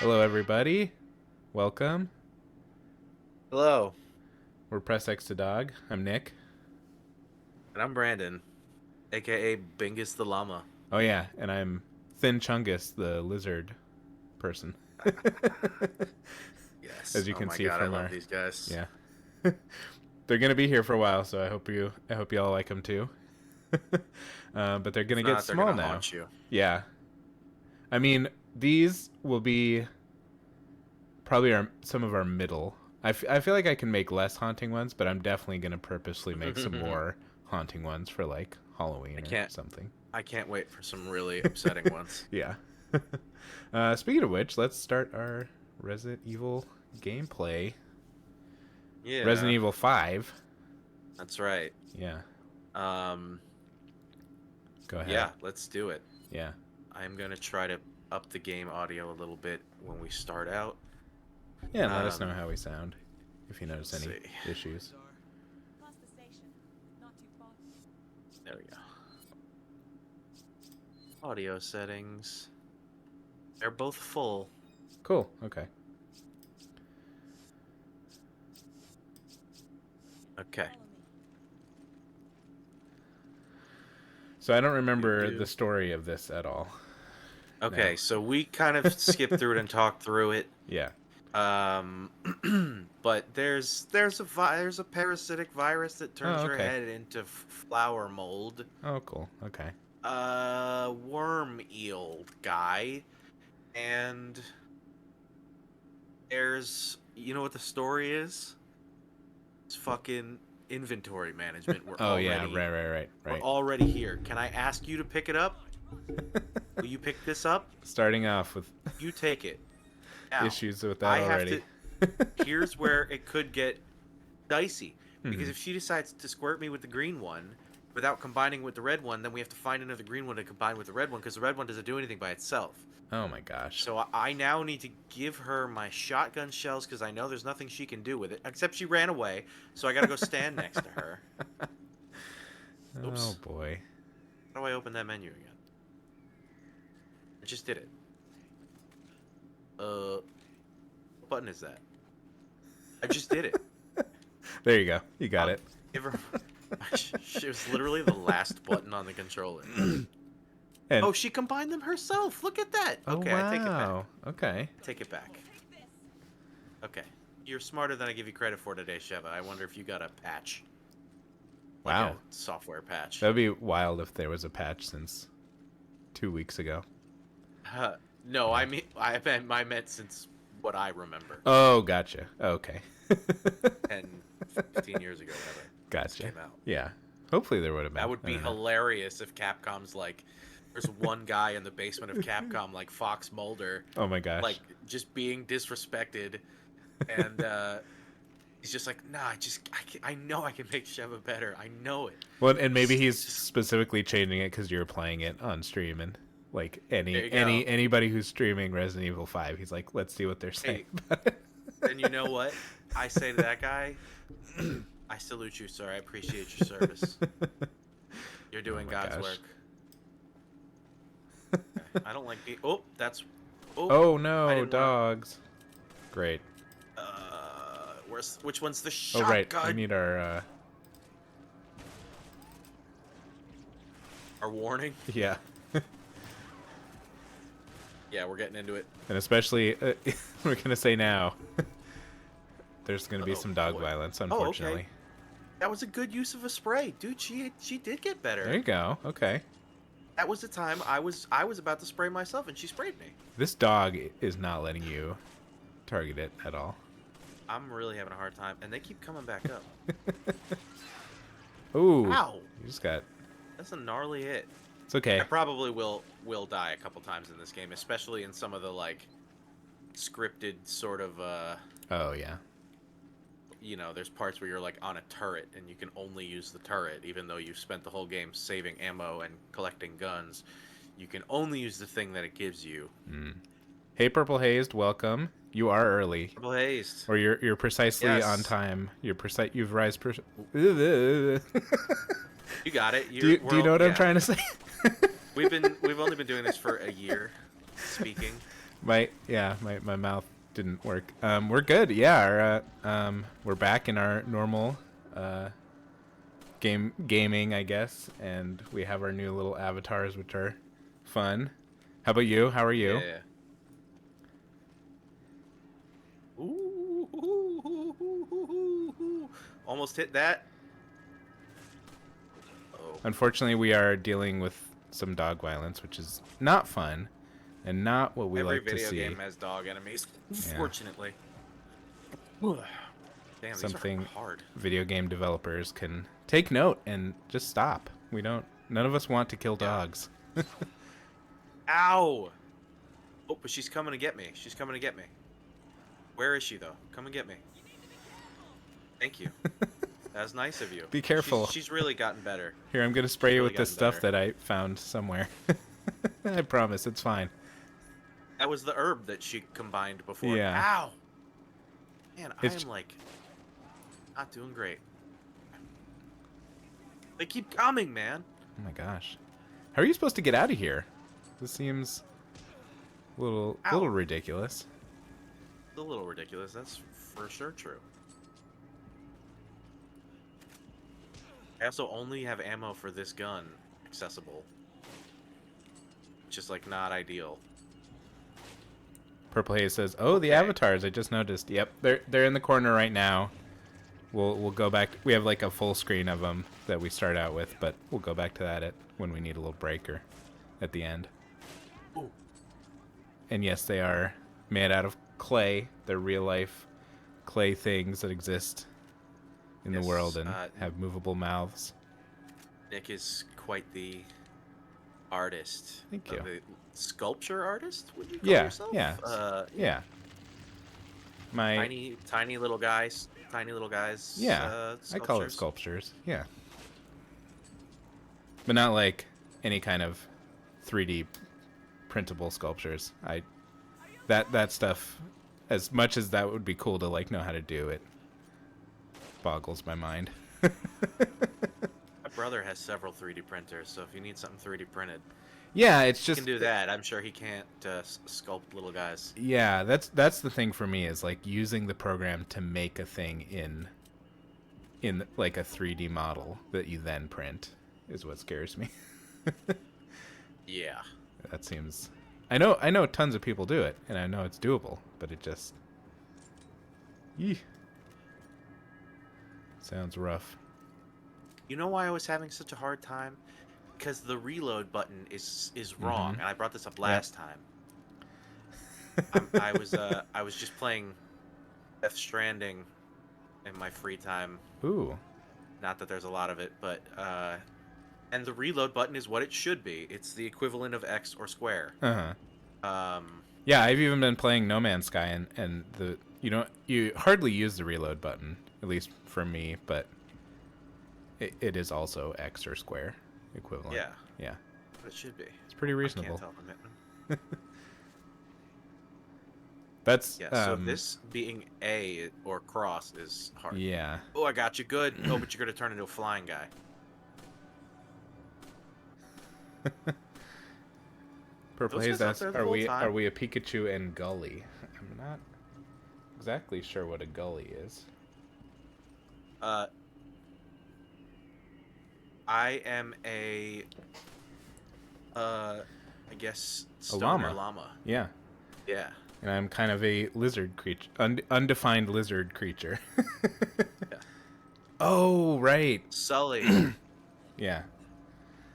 Hello, everybody. Welcome. Hello, We're Press X to Dog. I'm Nick. and I'm Brandon, aka Bingus the Llama. Oh, yeah, and I'm Thin Chungus, the lizard person. Yes. As you Oh can my see god, I from love our. these guys. Yeah. They're going to be here for a while, so I hope you all like them too. But they're going If to get not, they're small gonna now. haunt you. Yeah. I mean, these will be probably some of our middle. I feel like I can make less haunting ones, but I'm definitely going to purposely make some more haunting ones for like I Halloween or can't. something. I can't wait for some really upsetting ones. Yeah. Speaking of which, let's start our Resident Evil gameplay. Resident Yeah, Evil 5. that's right. Yeah. Um, Go ahead. yeah, let's do it. Yeah. I'm gonna try to up the game audio a little bit when we start out. Yeah, and let us know Um, how we sound if you notice let's any see. issues. There we go. Audio settings. They're both full. Cool. Okay. Okay. So I don't Do remember the do. story of this at all. Okay, No. so we kind of skipped through it and talked through it. Yeah. Um, but there's a parasitic virus that turns Oh, your okay. head into flower mold. Oh, cool. Okay. Worm eel guy, and there's you know what the story is? It's fucking inventory management. Oh, yeah. Right. We're Right. already here. Can I ask you to pick it up? Will you pick this up? Starting off with You take it. Now, issues with that I have already. to. Here's where it could get dicey. Because Mhm. if she decides to squirt me with the green one without combining with the red one, then we have to find another green one to combine with the red one because the red one doesn't do anything by itself. Oh my gosh. So I now need to give her my shotgun shells because I know there's nothing she can do with it. Except she ran away, so I gotta go stand next to her. Oh Oops. boy. How do I open that menu again? I just did it. What button is that? I just did it. There you go. You got I'll it. give her. It was literally the last button on the controller. And Oh, she combined them herself. Look at that. oh Okay, I take it back. wow. Okay. Take it back. Okay. You're smarter than I give you credit for today, Sheva. I wonder if you got a patch. Like Wow. a software patch. That'd be wild if there was a patch since 2 weeks ago. No, I meant since what I remember. Oh, gotcha. Okay. 10, 15 years ago, whatever. This Gotcha. came out. Yeah. Hopefully there would have been. That would I be don't know. hilarious if Capcom's like, there's one guy in the basement of Capcom, like Fox Mulder, Oh my gosh. like just being disrespected, and he's just like, nah, I know I can make Sheva better. I know it. Well, and maybe he's specifically changing it because you're playing it on stream and like There you go. anybody who's streaming Resident Evil 5, he's like, let's see what they're saying Hey, about it. and you know what? I say to that guy, I salute you, sir. I appreciate your service. You're doing my God's gosh. work. Okay. I don't like being. Oh, that's. Oh I no, didn't wanna- dogs. Great. Which one's the Oh right, shotgun? we need our Our warning. yeah. Yeah, we're getting into it. And especially, we're gonna say now, there's gonna be Oh, some dog boy. violence, Oh, okay. unfortunately. That was a good use of a spray, dude. She did get better. There you go. Okay. That was the time I was about to spray myself, and she sprayed me. This dog is not letting you target it at all. I'm really having a hard time, and they keep coming back up. Ooh. Ow! You just got. That's a gnarly hit. It's okay. I probably will die a couple times in this game, especially in some of the like scripted sort of Oh yeah. you know, there's parts where you're like on a turret and you can only use the turret even though you've spent the whole game saving ammo and collecting guns. You can only use the thing that it gives you. Mm. Hey, Purple Hazed, welcome. You are early, Purple haste. or you're precisely Yes. on time. You're precise. You've rise. You got it. Do you know what I'm trying to say? We've only been doing this for a year, speaking. My mouth didn't work. We're good. Yeah, we're back in our normal uh gaming, I guess, and we have our new little avatars, which are fun. How about you? How are you? Yeah. Ooh, ooh, ooh, ooh, ooh, ooh. Almost hit that. Oh, Unfortunately, we are dealing with some dog violence, which is not fun and not what we every like to video see. game has dog enemies. Yeah. Fortunately. Damn, these are Something hard. video game developers can take note and just stop. None of us want to kill Yeah. dogs. Ow! Oh, but she's coming to get me. She's coming to get me. Where is she, though? Come and get me. Thank you. That's nice of you. Be careful. She's really gotten better. Here, I'm going to spray you Really with this gotten stuff better. that I found somewhere. I promise, it's fine. That was the herb that she combined before. Yeah. Ow! Man, I It's am, like, not doing great. They keep coming, man. Oh my gosh. How are you supposed to get out of here? This seems a little Ow. ridiculous. It's a little ridiculous. That's for sure true. I also only have ammo for this gun accessible. Which is, like, not ideal. Purple Haze says, "Oh, the Okay. avatars! I just noticed. Yep, they're in the corner right now. We'll go back. We have like a full screen of them that we start out with, but we'll go back to that when we need a little break or at the end. Ooh. And yes, they are made out of clay. They're real life clay things that exist in the Yes, world and have movable mouths. Nick is quite the artist. Thank you. The sculpture artist, would you call Yeah, yourself? yeah, yeah. My Tiny little guys. Tiny little guys. yeah, I call it sculptures. Yeah, but not like any kind of 3D printable sculptures. That stuff, as much as that would be cool to like know how to do, it boggles my mind. My brother has several 3D printers, so if you need something 3D printed, Yeah, it's he just can do that. I'm sure he can't sculpt little guys. yeah, that's the thing for me is like using the program to make a thing in like a 3D model that you then print is what scares me. Yeah. That seems I know tons of people do it and I know it's doable, but it just Yee. Sounds rough. You know why I was having such a hard time? Because the reload button is wrong, and I brought this up last time. I was just playing Death Stranding in my free time. Ooh. Not that there's a lot of it, but and the reload button is what it should be. It's the equivalent of X or square. Uh-huh. Yeah, I've even been playing No Man's Sky and you hardly use the reload button, at least for me, but it is also X or square equivalent. Yeah. Yeah. It should be. It's pretty reasonable. I can't tell them. That's Yeah, so this being A or cross is hard. Yeah. Oh, I got you. Good. Oh, but you're gonna turn into a flying guy. Purple Those Haze guys out asks, there the are whole we time. a Pikachu and Gully? I'm not exactly sure what a Gully is. I am I guess llama. llama. Yeah. Yeah. And I'm kind of a lizard creature, undefined lizard creature. Yeah. Oh, right. Sully. Yeah.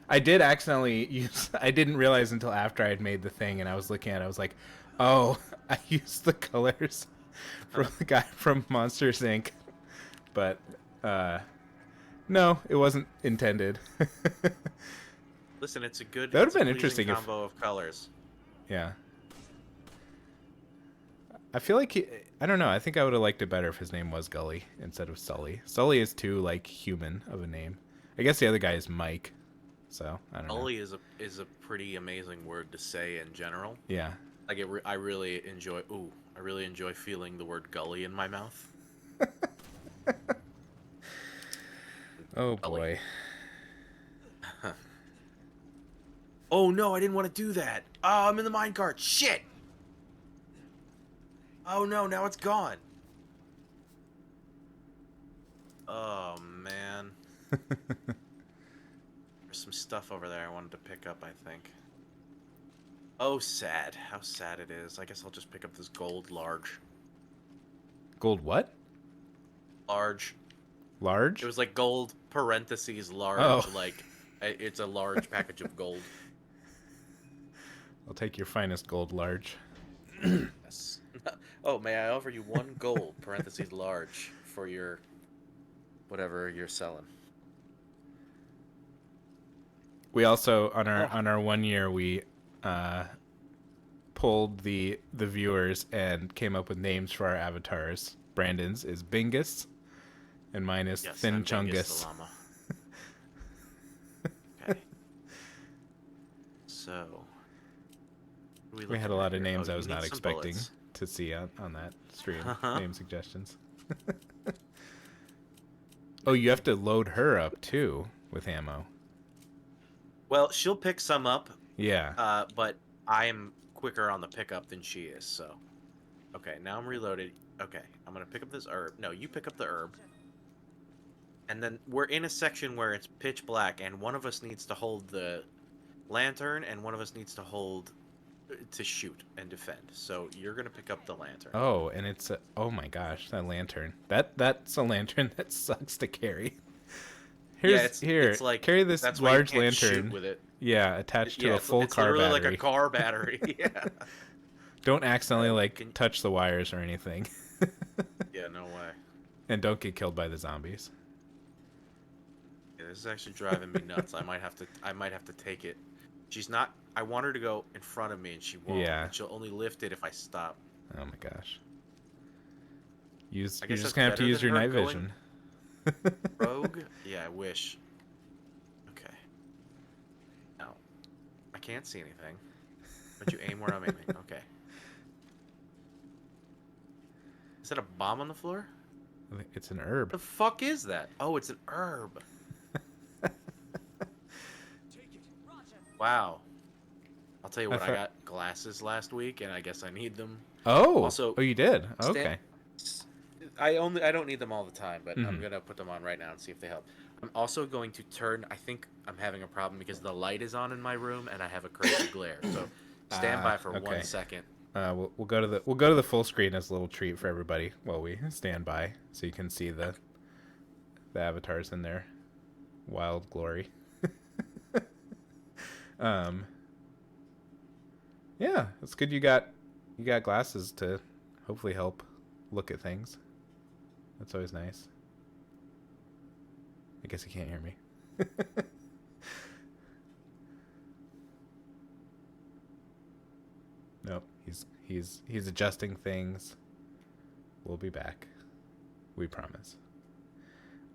I did accidentally use. I didn't realize until after I had made the thing, and I was looking at it. I was like, "Oh, I used the colors from the guy from Monsters Inc." But no, it wasn't intended. Listen, it's a good. That would've it's a been pleasing interesting if- combo of colors. Yeah. I feel like I don't know. I think I would have liked it better if his name was Gully instead of Sully. Sully is too like human of a name. I guess the other guy is Mike. So I don't know. Sully is a pretty amazing word to say in general. Yeah. Like I really enjoy. Ooh, I really enjoy feeling the word gully in my mouth. Oh Gully. boy. Oh no, I didn't want to do that. Oh, I'm in the minecart. Shit. Oh no, now it's gone. Oh man. There's some stuff over there I wanted to pick up, I think. Oh, sad. How sad it is. I guess I'll just pick up this gold large. Gold what? Large. Large? It was like gold parentheses large. Oh. Like, it's a large package of gold. I'll take your finest gold large. Yes. Oh, may I offer you 1 gold parentheses large for your whatever you're selling? We also on our 1 year we polled the viewers and came up with names for our avatars. Brandon's is Bingus, and mine is Yes, Thin I'm Bingus Chungus. the llama. Okay. So We had a lot of names Oh, I you was need not some expecting bullets. to see on that stream. Name suggestions. Oh, you have to load her up too with ammo. Well, she'll pick some up, Yeah. but I'm quicker on the pickup than she is, so. Okay, now I'm reloaded. Okay, I'm gonna pick up this herb. No, you pick up the herb. And then we're in a section where it's pitch black, and one of us needs to hold the lantern, and one of us needs to hold to shoot and defend. So you're gonna pick up the lantern. Oh, and it's oh my gosh, that lantern. That's a lantern that sucks to carry. Here's it's like carry this that's why you large can't lantern. shoot with it. Yeah, attached to a full it's car literally battery. like a car battery. Yeah. Don't accidentally touch the wires or anything. Yeah, no way. And don't get killed by the zombies. Yeah, this is actually driving me nuts. I might have to take it. She's not. I want her to go in front of me, and she won't. Yeah. She'll only lift it if I stop. Oh my gosh. You're I just guess that's gonna have to better use than your her night going vision. Rogue? Yeah, I wish. Okay. No. I can't see anything. But you aim where I'm aiming. Okay. Is that a bomb on the floor? It's an herb. The fuck is that? Oh, it's an herb. Wow. I'll tell you what, I got glasses last week, and I guess I need them. Oh. Also, oh, you did. Okay. I don't need them all the time, but I'm gonna put them on right now and see if they help. I'm also going to turn. I think I'm having a problem because the light is on in my room and I have a crazy glare. So stand by for 1 second. We'll go to the full screen as a little treat for everybody while we stand by, so you can see the avatars in their wild glory. Yeah, it's good you got glasses to hopefully help look at things. That's always nice. I guess he can't hear me. Nope, he's adjusting things. We'll be back. We promise.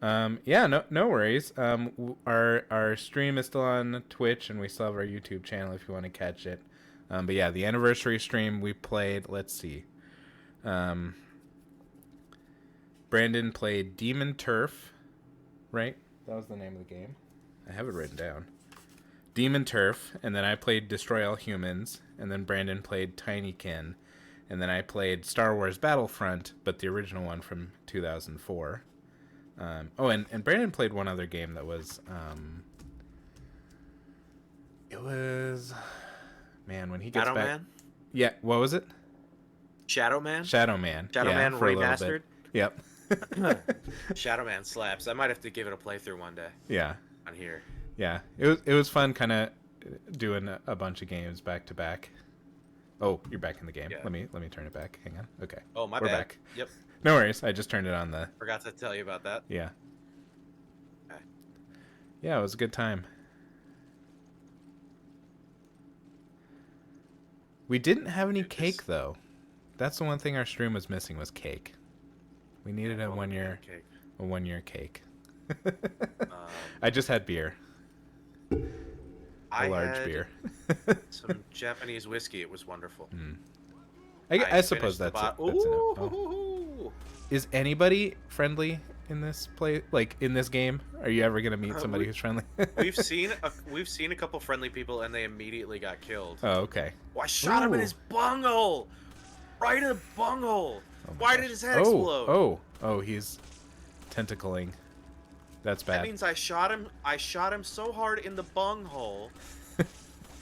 Yeah, no worries. Our stream is still on Twitch, and we still have our YouTube channel if you want to catch it. But yeah, the anniversary stream we played. Let's see. Brandon played Demon Turf, right? That was the name of the game. I have it written down. Demon Turf, and then I played Destroy All Humans, and then Brandon played Tinykin, and then I played Star Wars Battlefront, but the original one from 2004. And Brandon played one other game that was, it was, man, when he gets Shadow back. Man? Yeah, what was it? Shadow Man? Shadow Man. Shadow Man for a little remastered? bit. Yep. Shadow Man slaps. I might have to give it a playthrough one day. Yeah. On here. Yeah. It was fun kind of doing a bunch of games back to back. Oh, you're back in the game. Yeah. Let me turn it back. Hang on. Okay. Oh, my We're bad. back. Yep. No worries. I just turned it on the. Forgot to tell you about that. Yeah. Okay. Yeah, it was a good time. We didn't have any cake though. That's the one thing our stream was missing was cake. We needed a 1 year cake. A 1 year cake. I just had beer. A large had beer. some Japanese whiskey. It was wonderful. I suppose finished the that's it. bot- That's enough. Oh. Ooh. Is anybody friendly in this play? Like in this game? Are you ever gonna meet somebody who's friendly? We've seen a couple friendly people and they immediately got killed. Oh, okay. Oh, I shot him in his bunghole. Right in the bunghole. Oh my Why gosh. did his head explode? Oh, he's tentacling. That's That bad. means I shot him. I shot him so hard in the bunghole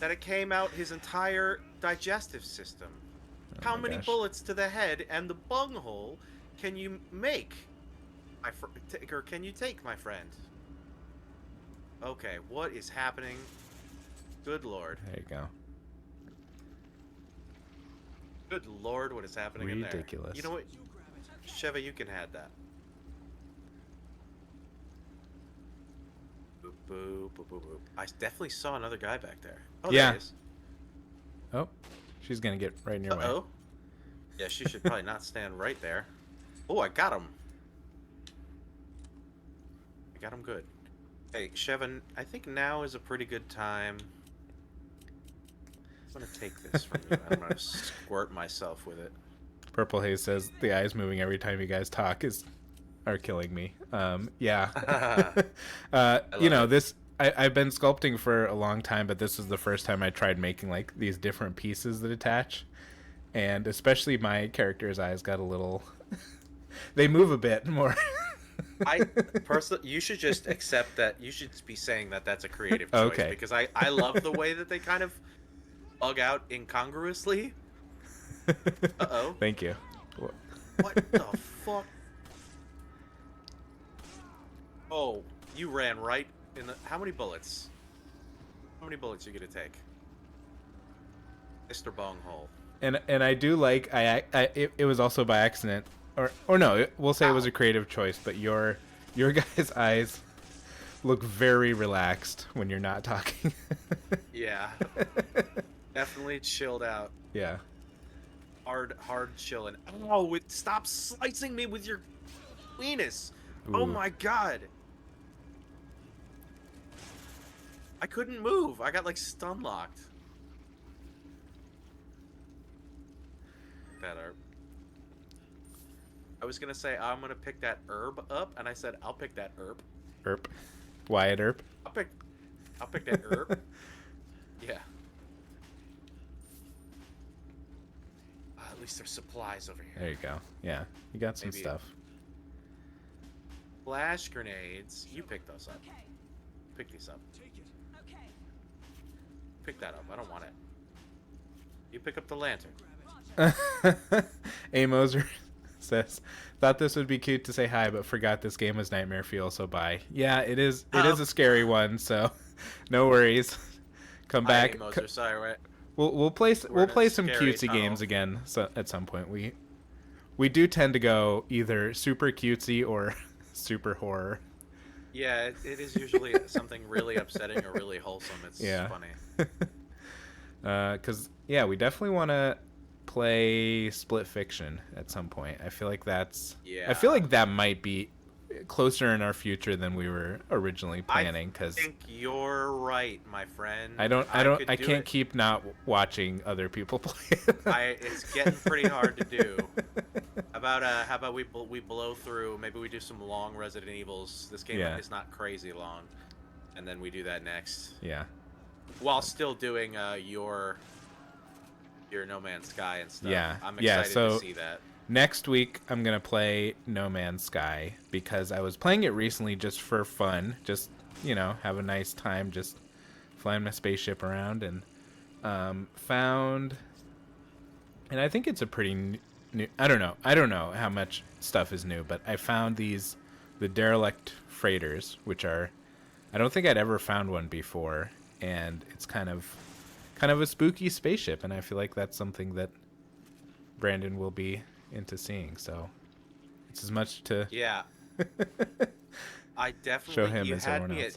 that it came out his entire digestive system. Oh How my many gosh. bullets to the head and the bunghole can you make? Or can you take, my friend? Okay, what is happening? Good lord. There you go. Good lord, what is happening in there? Ridiculous. You know what? Sheva, you can have that. Boop, boop, boop, boop, boop. I definitely saw another guy back there. Oh, Yeah. there he is. Oh, she's gonna get right in your way. Uh-oh. Yeah, she should probably not stand right there. Oh, I got him. I got him good. Hey, Sheva, I think now is a pretty good time. I'm gonna take this from you. I'm gonna squirt myself with it. Purple Haze says the eyes moving every time you guys talk are killing me. Yeah. You know, I've been sculpting for a long time, but this is the first time I tried making like these different pieces that attach, and especially my character's eyes got a little. They move a bit more. I personally, you should just accept that. You should be saying that that's a creative choice. Okay. Because I love the way that they kind of bug out incongruously. Uh-oh. Thank you. What the fuck? Oh, you ran right in the... How many bullets? How many bullets are you gonna take? Mr. Bonghole. And I do like it was also by accident or no, we'll say it was a creative choice, but your guys' eyes look very relaxed when you're not talking. Yeah. Definitely chilled out. Yeah. Hard chilling. Oh, stop slicing me with your penis. Ooh. Oh my god. I couldn't move. I got like stun locked. That herb. I was gonna say I'm gonna pick that herb up, and I said I'll pick that herb. Erp. Wyatt Erp. I'll pick that herb. Yeah. At least there's supplies over here. There you go. Yeah, you got some Maybe stuff. Flash grenades. You pick those up. Pick these up. Pick that up. I don't want it. You pick up the lantern. A Moser says, "Thought this would be cute to say hi, but forgot this game was Nightmare Fuel, so bye." Yeah, it is. It is a scary one, so no worries. Come back. Hi, Moser. Sorry, right? We'll play some scary cutesy tunnel. games again. So at some point we do tend to go either super cutesy or super horror. Yeah, it is usually something really upsetting or really wholesome. It's funny. Because yeah, we definitely want to play Split Fiction at some point. I feel like I feel like that might be closer in our future than we were originally planning. Because I think you're right, my friend. I can't keep not watching other people play it. It's getting pretty hard to do. How about we blow through? Maybe we do some long Resident Evils. This game is not crazy long, and then we do that next. Yeah. While still doing your No Man's Sky and stuff. Yeah. I'm excited so to see that. Next week I'm gonna play No Man's Sky because I was playing it recently just for fun, just have a nice time, just flying my spaceship around, and found, and I think it's a pretty new. I don't know how much stuff is new, but I found the derelict freighters, which are, I don't think I'd ever found one before, and it's kind of a spooky spaceship, and I feel like that's something that Brandon will be into seeing, so it's as much to I definitely show him as everyone else.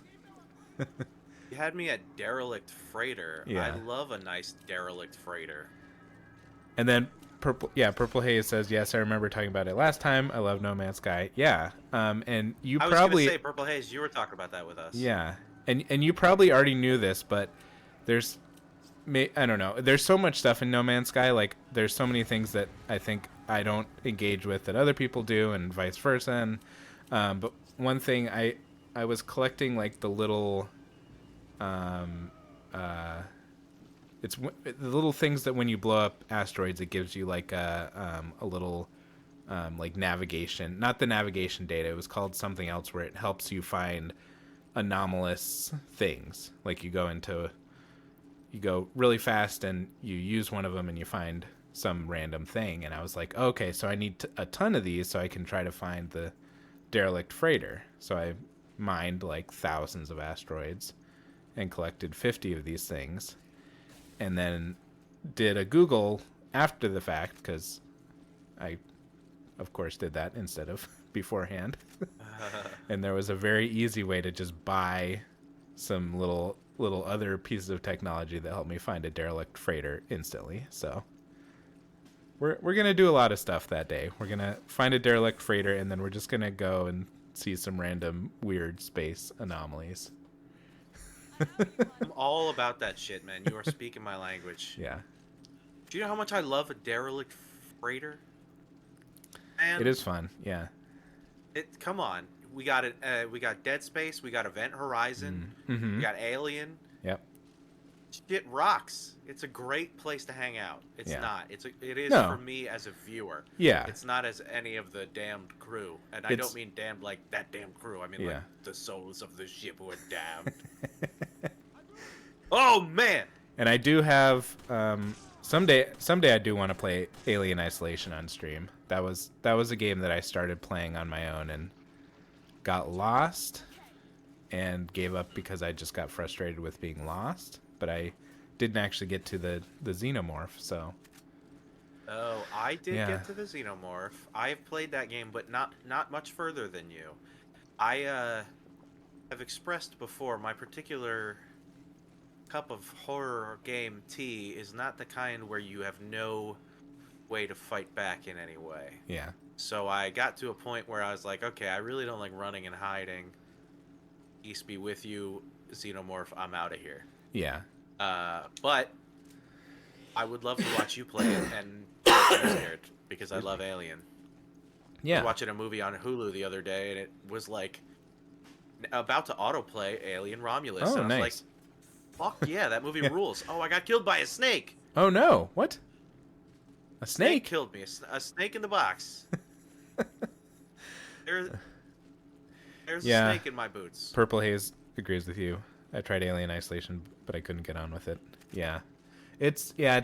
You had me at derelict freighter. Yeah. I love a nice derelict freighter. And then Purple Haze says, yes, I remember talking about it last time. I love No Man's Sky. Yeah. And you I probably was gonna say, Purple Haze, you were talking about that with us. Yeah. And you probably already knew this, but I don't know. There's so much stuff in No Man's Sky. Like, there's so many things that I think I don't engage with that other people do, and vice versa. And, but one thing, I was collecting like the little the little things that when you blow up asteroids, it gives you like a little like navigation, not the navigation data. It was called something else where it helps you find anomalous things. Like you go really fast and you use one of them and you find some random thing. And I was like, okay, so I need a ton of these so I can try to find the derelict freighter. So I mined like thousands of asteroids and collected 50 of these things, and then did a Google after the fact, because I, of course, did that instead of beforehand. And there was a very easy way to just buy some little other pieces of technology that helped me find a derelict freighter instantly. So we're gonna do a lot of stuff that day. We're gonna find a derelict freighter, and then we're just gonna go and see some random weird space anomalies. I'm all about that shit, man. You are speaking my language. Yeah. Do you know how much I love a derelict freighter? Man, It is fun. Yeah. Come on, we got it. We got Dead Space. We got Event Horizon. Mm-hmm. We got Alien. Yep. Shit rocks. It's a great place to hang out. It's Yeah. not. It is No. for me as a viewer. Yeah. It's not as any of the damned crew, and I It's- don't mean damned like that damned crew. I mean Yeah. like the souls of the ship were damned. Oh man. And I do have someday I do want to play Alien Isolation on stream. That was a game that I started playing on my own and got lost and gave up because I just got frustrated with being lost, but I didn't actually get to the xenomorph, so Oh, I did Yeah. get to the xenomorph. I have played that game, but not much further than you. I have expressed before my particular cup of horror game tea is not the kind where you have no way to fight back in any way. yeah. So I got to a point where I was like, okay, I really don't like running and hiding. Peace be with you, xenomorph. I'm out of here. Yeah. But I would love to watch you play it and get scared because I love Alien. I Yeah. was watching a movie on Hulu the other day, and it was like about to autoplay Alien Romulus. Oh, and I was nice. like, fuck yeah, that movie rules. Oh, I got killed by a snake. Oh no. What? A snake? Killed me. A snake in the box. There's Yeah. a snake in my boots. Purple Haze agrees with you. I tried Alien Isolation, but I couldn't get on with it. Yeah. It's Yeah.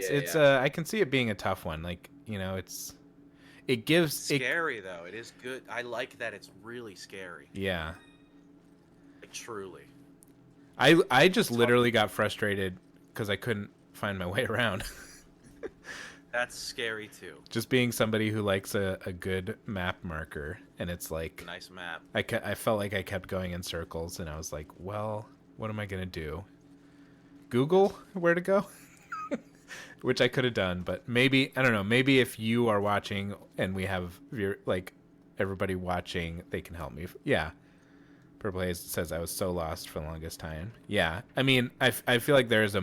I can see it being a tough one. Like, it gives Scary though. It is good. I like that it's really scary. Yeah. Like truly. I just literally got frustrated because I couldn't find my way around. That's scary too. Just being somebody who likes a good map marker, and it's like Nice map. I felt like I kept going in circles, and I was like, well, what am I gonna do? Google where to go? Which I could have done, but maybe, I don't know, maybe if you are watching and we have everybody watching, they can help me. Yeah. Purple Haze says I was so lost for the longest time. Yeah. I mean, I feel like there is a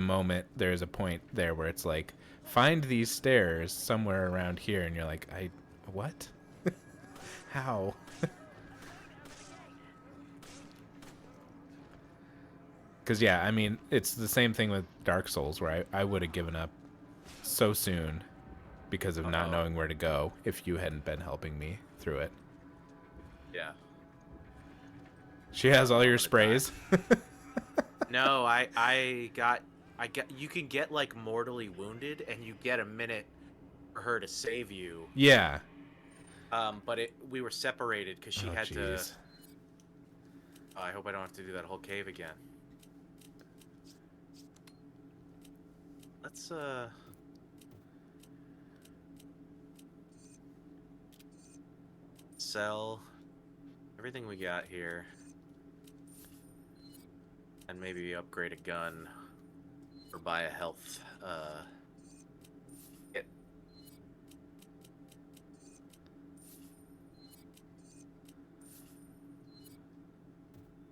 point there where it's like, find these stairs somewhere around here, and you're like, what? How? Because, yeah, I mean, it's the same thing with Dark Souls, where I would have given up so soon because of not knowing where to go if you hadn't been helping me through it. Yeah. She has all your sprays. No, you can get like mortally wounded, and you get a minute for her to save you. Yeah. But we were separated because she had to. Jeez. Oh, I hope I don't have to do that whole cave again. Let's sell everything we got here, and maybe upgrade a gun or buy a health kit.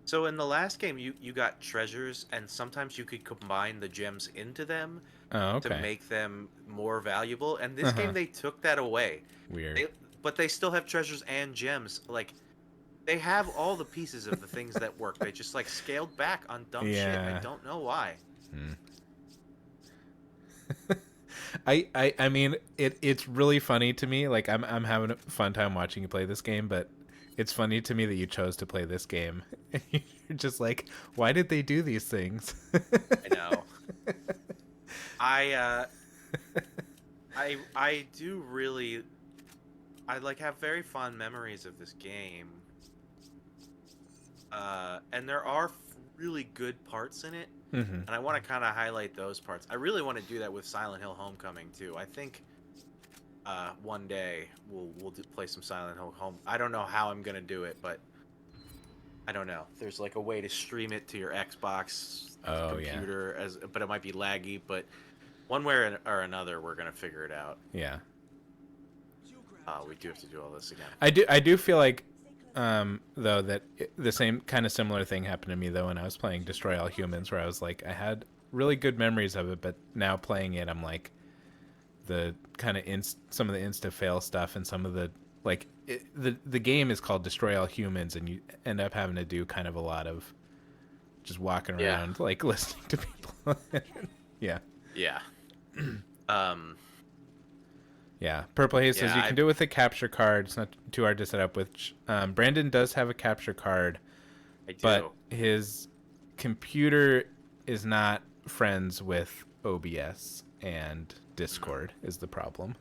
So in the last game, you got treasures, and sometimes you could combine the gems into them Oh, to okay. make them more valuable. And this game, they took that away. Weird. But they still have treasures and gems. Like, they have all the pieces of the things that work. They just, like, scaled back on dumb shit. I Yeah. don't know why. I mean it's really funny to me. Like I'm having a fun time watching you play this game, but it's funny to me that you chose to play this game. You're just like, why did they do these things? I know. I I do really I like have very fond memories of this game. And there are really good parts in it, Hmm. and I want to kind of highlight those parts. I really want to do that with Silent Hill Homecoming too. I think one day play some Silent Hill Home. I don't know how I'm gonna do it, but I don't know. There's like a way to stream it to your Xbox Oh yeah, computer, but it might be laggy. But one way or another, we're gonna figure it out. yeah. We do have to do all this again. I do feel like though that the same kind of similar thing happened to me though when I was playing Destroy All Humans, where I was like I had really good memories of it, but now playing it I'm like the kind of some of the insta fail stuff and some of the like the game is called Destroy All Humans, and you end up having to do kind of a lot of just walking Yeah. around like listening to people. Yeah. Yeah. Yeah, Purple Haze says Yeah, you can do it with a capture card. It's not too hard to set up. Which Brandon does have a capture card, I do. but his computer is not friends with OBS, and Discord is the problem.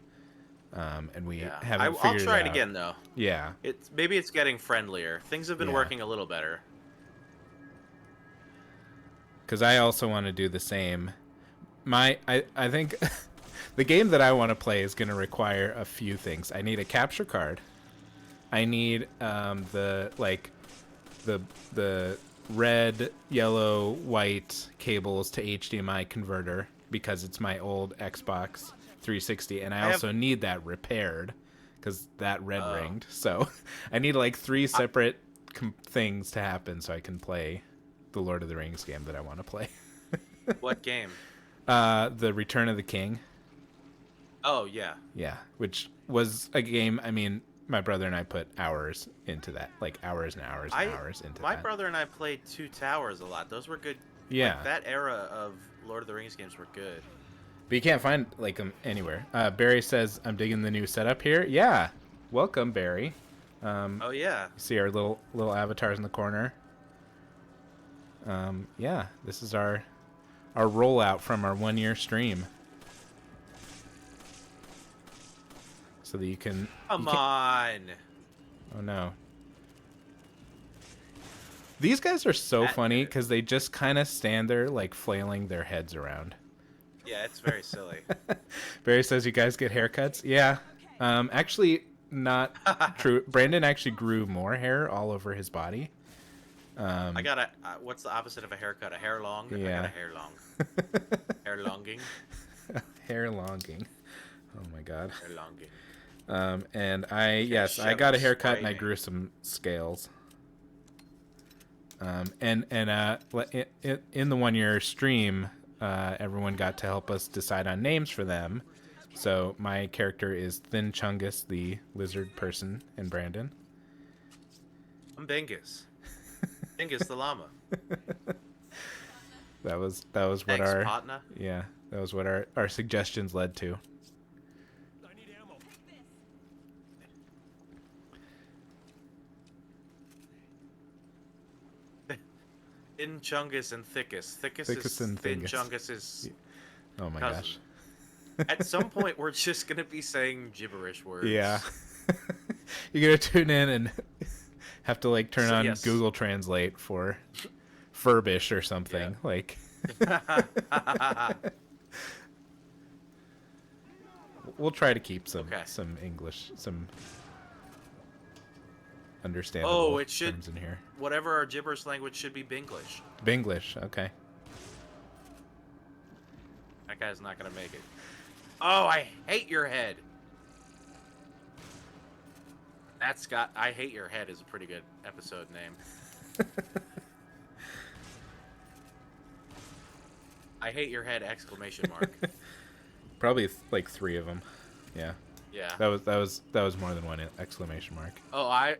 And we haven't figured I'll try it it out. again though. Yeah, Maybe it's getting friendlier. Things have been Yeah. working a little better. because I also want to do the same. I think the game that I want to play is going to require a few things. I need a capture card. I need the red, yellow, white cables to HDMI converter because it's my old Xbox 360, and I also need that repaired because that red ringed. So I need like three separate things to happen so I can play the Lord of the Rings game that I want to play. What game? The Return of the King. Oh yeah. Yeah, which was a game. I mean, my brother and I put hours into that, like hours and hours and hours into My that. brother and I played Two Towers a lot. Those were good. Yeah, Like, that era of Lord of the Rings games were good. but you can't find like them anywhere. Barry says, "I'm digging the new setup here." Yeah, welcome, Barry. Oh yeah. See our little avatars in the corner. Yeah, this is our rollout from our 1 year stream, so that you can. Come on. Oh no. These guys are so That funny hurt. because they just kind of stand there like flailing their heads around. Yeah, it's very silly. Barry says, "You guys get haircuts?" Yeah. Actually, not true. Brandon actually grew more hair all over his body. I got a. What's the opposite of a haircut? A hair long. I Yeah. got a hair long. Hair longing. Hair longing. Oh my god. Hair longing. And I shove got a the haircut and I spray. grew some scales. In the 1 year stream, everyone got to help us decide on names for them. So my character is Thin Chungus, the lizard person, and Brandon. I'm Bingus. Bingus the llama. That was what Thanks, our partner. yeah, that was what our suggestions led to. I need ammo. Thin Chungus and Thickest. Thickest Thickest is and Thin Thingus. Chungus's Oh my cousin. gosh. At some point, we're just gonna be saying gibberish words. Yeah. You're gonna tune in and have to like turn on Yes. Google Translate for Furbish or something. Yeah. Like we'll try to keep some Okay. English, some understandable Oh, it should. terms in here. Whatever our gibberish language should be Binglish. Binglish, okay. That guy's not gonna make it. Oh, I hate your head. That's got. I hate your head is a pretty good episode name. I hate your head! Exclamation mark. Probably like 3 of them. Yeah. Yeah. That was more than one exclamation mark. Oh, I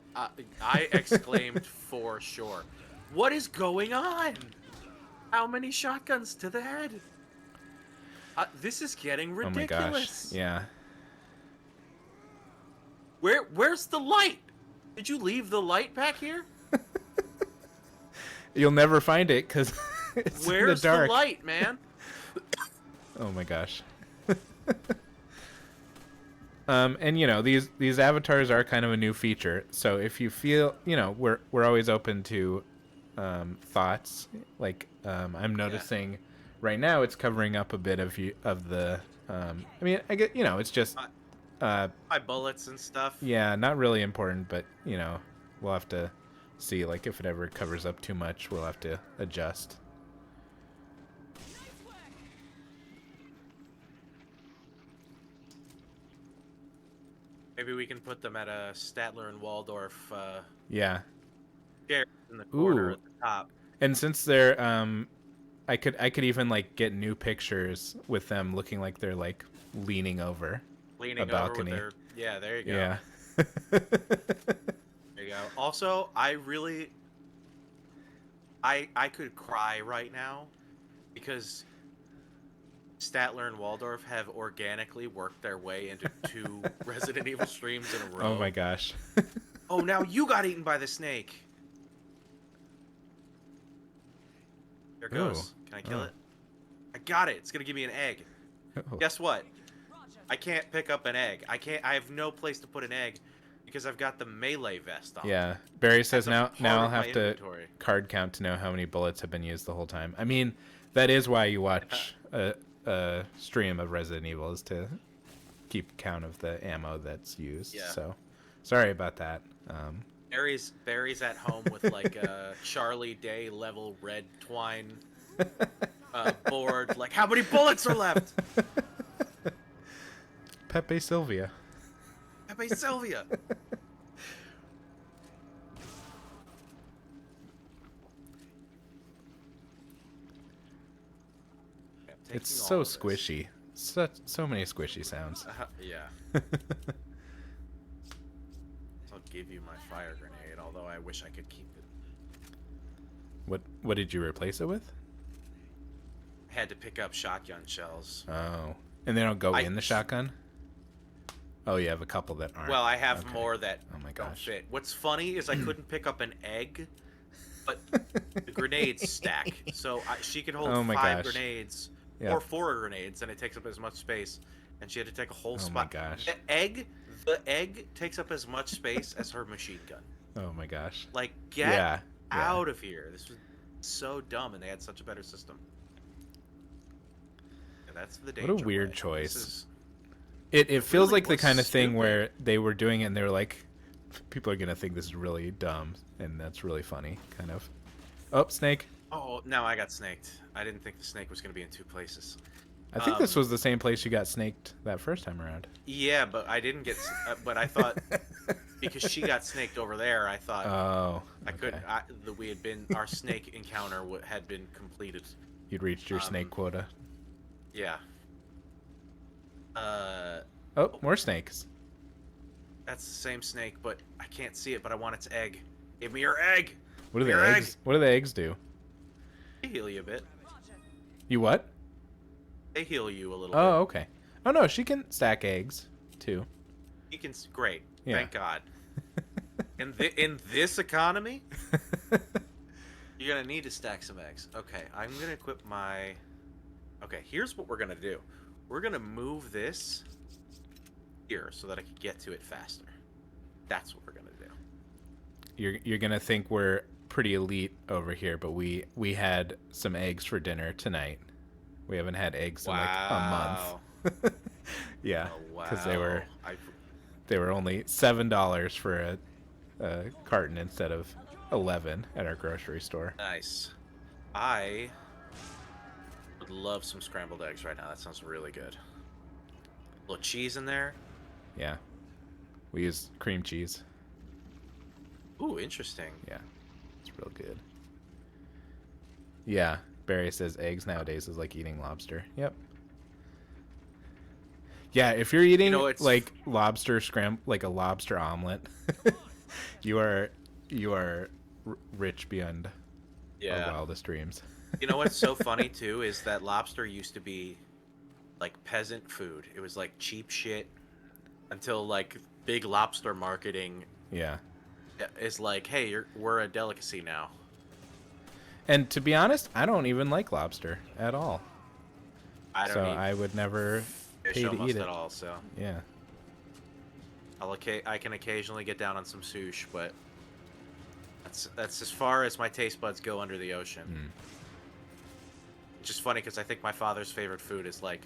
exclaimed for sure. What is going on? How many shotguns to the head? This is getting Oh my ridiculous. gosh. Yeah. Where's the light? Did you leave the light back here? You'll never find it because it's in the Where's the dark. light, man? Oh my gosh. And you know, these avatars are kind of a new feature. So if you feel, you know, we're always open to thoughts. Like I'm noticing right now it's covering up a bit of the I mean, I get, you know, it's just My bullets and stuff. yeah, not really important, but you know, we'll have to see, like, if it ever covers up too much, we'll have to adjust. Maybe we can put them at a Statler and Waldorf Yeah. chair in the corner Ooh. at the top. And since they're I could even like get new pictures with them looking like they're like leaning over Leaning a over balcony. with their... Yeah, there you go. Yeah. There you go. Also, I could cry right now because Statler and Waldorf have organically worked their way into 2 Resident Evil streams in a row. Oh my gosh. Oh, now you got eaten by the snake. There it goes. Can I kill Oh. it? I got it. It's gonna give me an egg. Oh. Guess what? I can't pick up an egg. I have no place to put an egg because I've got the melee vest on. Yeah. Barry says That's a now part I'll of my have to inventory. card count to know how many bullets have been used the whole time. I mean, that is why you watch a stream of Resident Evil, is to keep count of the ammo that's used. Yeah. So, sorry about that. Barry's at home with like a Charlie Day level red twine board. Like, how many bullets are left? Pepe Sylvia. Pepe Sylvia. It's so squishy. So many squishy sounds. Yeah. I'll give you my fire grenade, although I wish I could keep it. What did you replace it with? I had to pick up shotgun shells. Oh, and they don't go in the shotgun. Oh, you have a couple that aren't. Well, I have Okay. more that Oh my don't gosh. fit. What's funny is I couldn't pick up an egg, but the grenades stack. So she could hold Oh my 5 gosh. grenades Yeah. or 4 grenades, and it takes up as much space. And she had to take a whole Oh my spot. gosh. The egg takes up as much space as her machine gun. Oh my gosh. Like, get Yeah. out of here. This was so dumb, and they had such a better system. Yeah, that's the danger. What a weird way. choice. This is- It feels really like the was kind of thing stupid. where they were doing it and they were like, people are gonna think this is really dumb, and that's really funny, kind of. Oh, snake. Oh, now I got snaked. I didn't think the snake was going to be in 2 places. I think this was the same place you got snaked that first time around. Yeah, but I didn't get. But I thought because she got snaked over there, I thought Oh, I could. okay. Our snake encounter had been completed. You'd reached your snake quota. Yeah. Oh, more snakes. That's the same snake, but I can't see it. But I want its egg. Give me your egg. What do the Your eggs? egg. What do the eggs do? They heal you a bit. You what? They heal you a little Oh, okay. Oh no, she can stack eggs too. bit. You can. Great. Yeah. Thank God. In this economy, you're gonna need to stack some eggs. Okay, I'm gonna equip my. Okay, here's what we're gonna do. We're gonna move this here so that I can get to it faster. That's what we're gonna do. You're gonna think we're pretty elite over here, but we had some eggs for dinner tonight. We haven't had eggs in like a month. Yeah, Oh, wow. because they were only $7 for a carton instead of 11 at our grocery store. Nice. I would love some scrambled eggs right now. That sounds really good. A little cheese in there. Yeah, we use cream cheese. Ooh, interesting. Yeah, it's real good. Yeah, Barry says eggs nowadays is like eating lobster. Yep. Yeah, if you're eating like lobster like a lobster omelet, you are rich beyond our wildest dreams. You know what's so funny too is that lobster used to be like peasant food. It was like cheap shit until like big lobster marketing Yeah. is like, hey, we're a delicacy now. And to be honest, I don't even like lobster at all. I don't So eat I would never fish pay to almost eat it. at all. So Yeah. I can occasionally get down on some sushi, but that's as far as my taste buds go under the ocean. Which is funny because I think my father's favorite food is like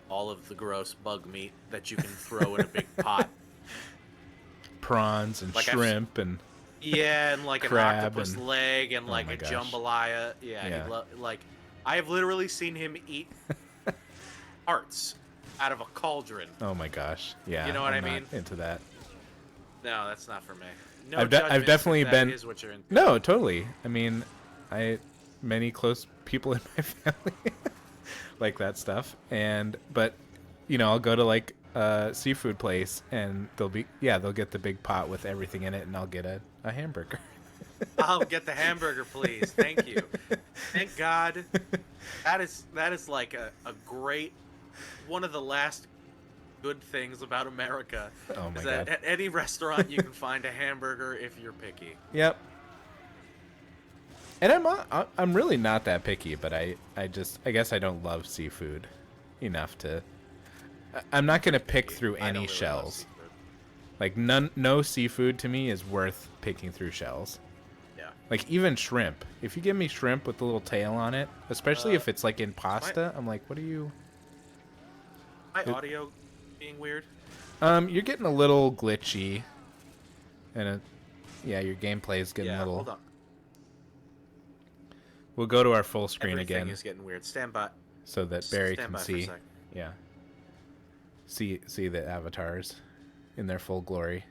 all of the gross bug meat that you can throw in a big pot. Prawns and Like shrimp and yeah, and like an crab octopus and- leg and Oh like my a gosh. jambalaya. Yeah, Yeah. like I have literally seen him eat hearts out of a cauldron. oh my gosh. Yeah. You know what I'm I not mean? into that. No, that's not for me. No I've judgments if definitely that been- is what you're into. No, totally. I mean, many close people in my family like that stuff, but I'll go to like a seafood place and they'll get the big pot with everything in it, and I'll get a hamburger. I'll get the hamburger, please. Thank you. Thank God. That is like a great one of the last good things about America. Oh my is that God. at any restaurant you can find a hamburger if you're picky. Yep. And I'm really not that picky, but I guess I don't love seafood enough to. I'm not gonna pick through I don't any really love shells. seafood. Like no seafood to me is worth picking through shells. Yeah. Like even shrimp. If you give me shrimp with the little tail on it, especially if it's like in pasta, I'm like, what are you? My audio being weird. You're getting a little glitchy, and your gameplay is getting a Yeah, little. hold on. We'll go to our full screen Everything again is getting weird. Stand by. so that Barry stand can by for a see. sec. Yeah. See the avatars in their full glory.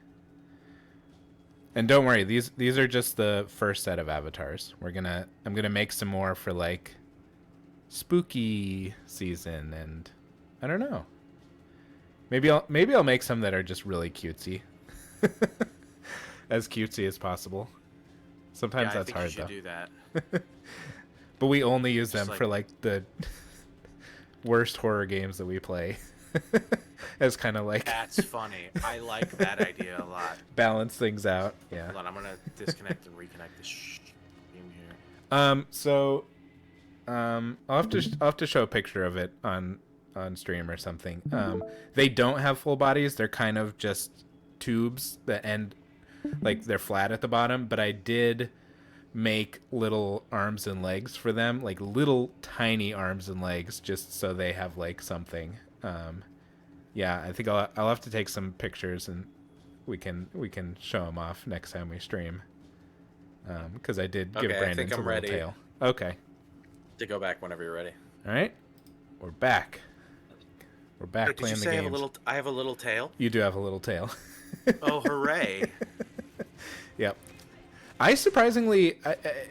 And don't worry, these are just the first set of avatars. I'm gonna make some more for like spooky season, and I don't know. Maybe I'll make some that are just really cutesy. As cutesy as possible. Sometimes Yeah, that's hard I think you though. should do that. But we only use them Just for like the worst horror games that we play. As kind of like That's funny. I like that idea a lot. balance things out. Yeah. Hold on, I'm gonna disconnect and reconnect this stream here. So I'll have to show a picture of it on stream or something. They don't have full bodies. They're kind of just tubes that end like they're flat at the bottom, but I did make little arms and legs for them, like little tiny arms and legs, just so they have like something. Yeah, I think I'll have to take some pictures and we can show them off next time we stream. Because I did give Okay, I Brandon think a I'm little ready. tail. Okay. To go back whenever you're ready. All right. We're back. We're back Wait, did playing you the say games. I have a little tail? You do have a little tail. Oh, hooray! Yep. I surprisingly,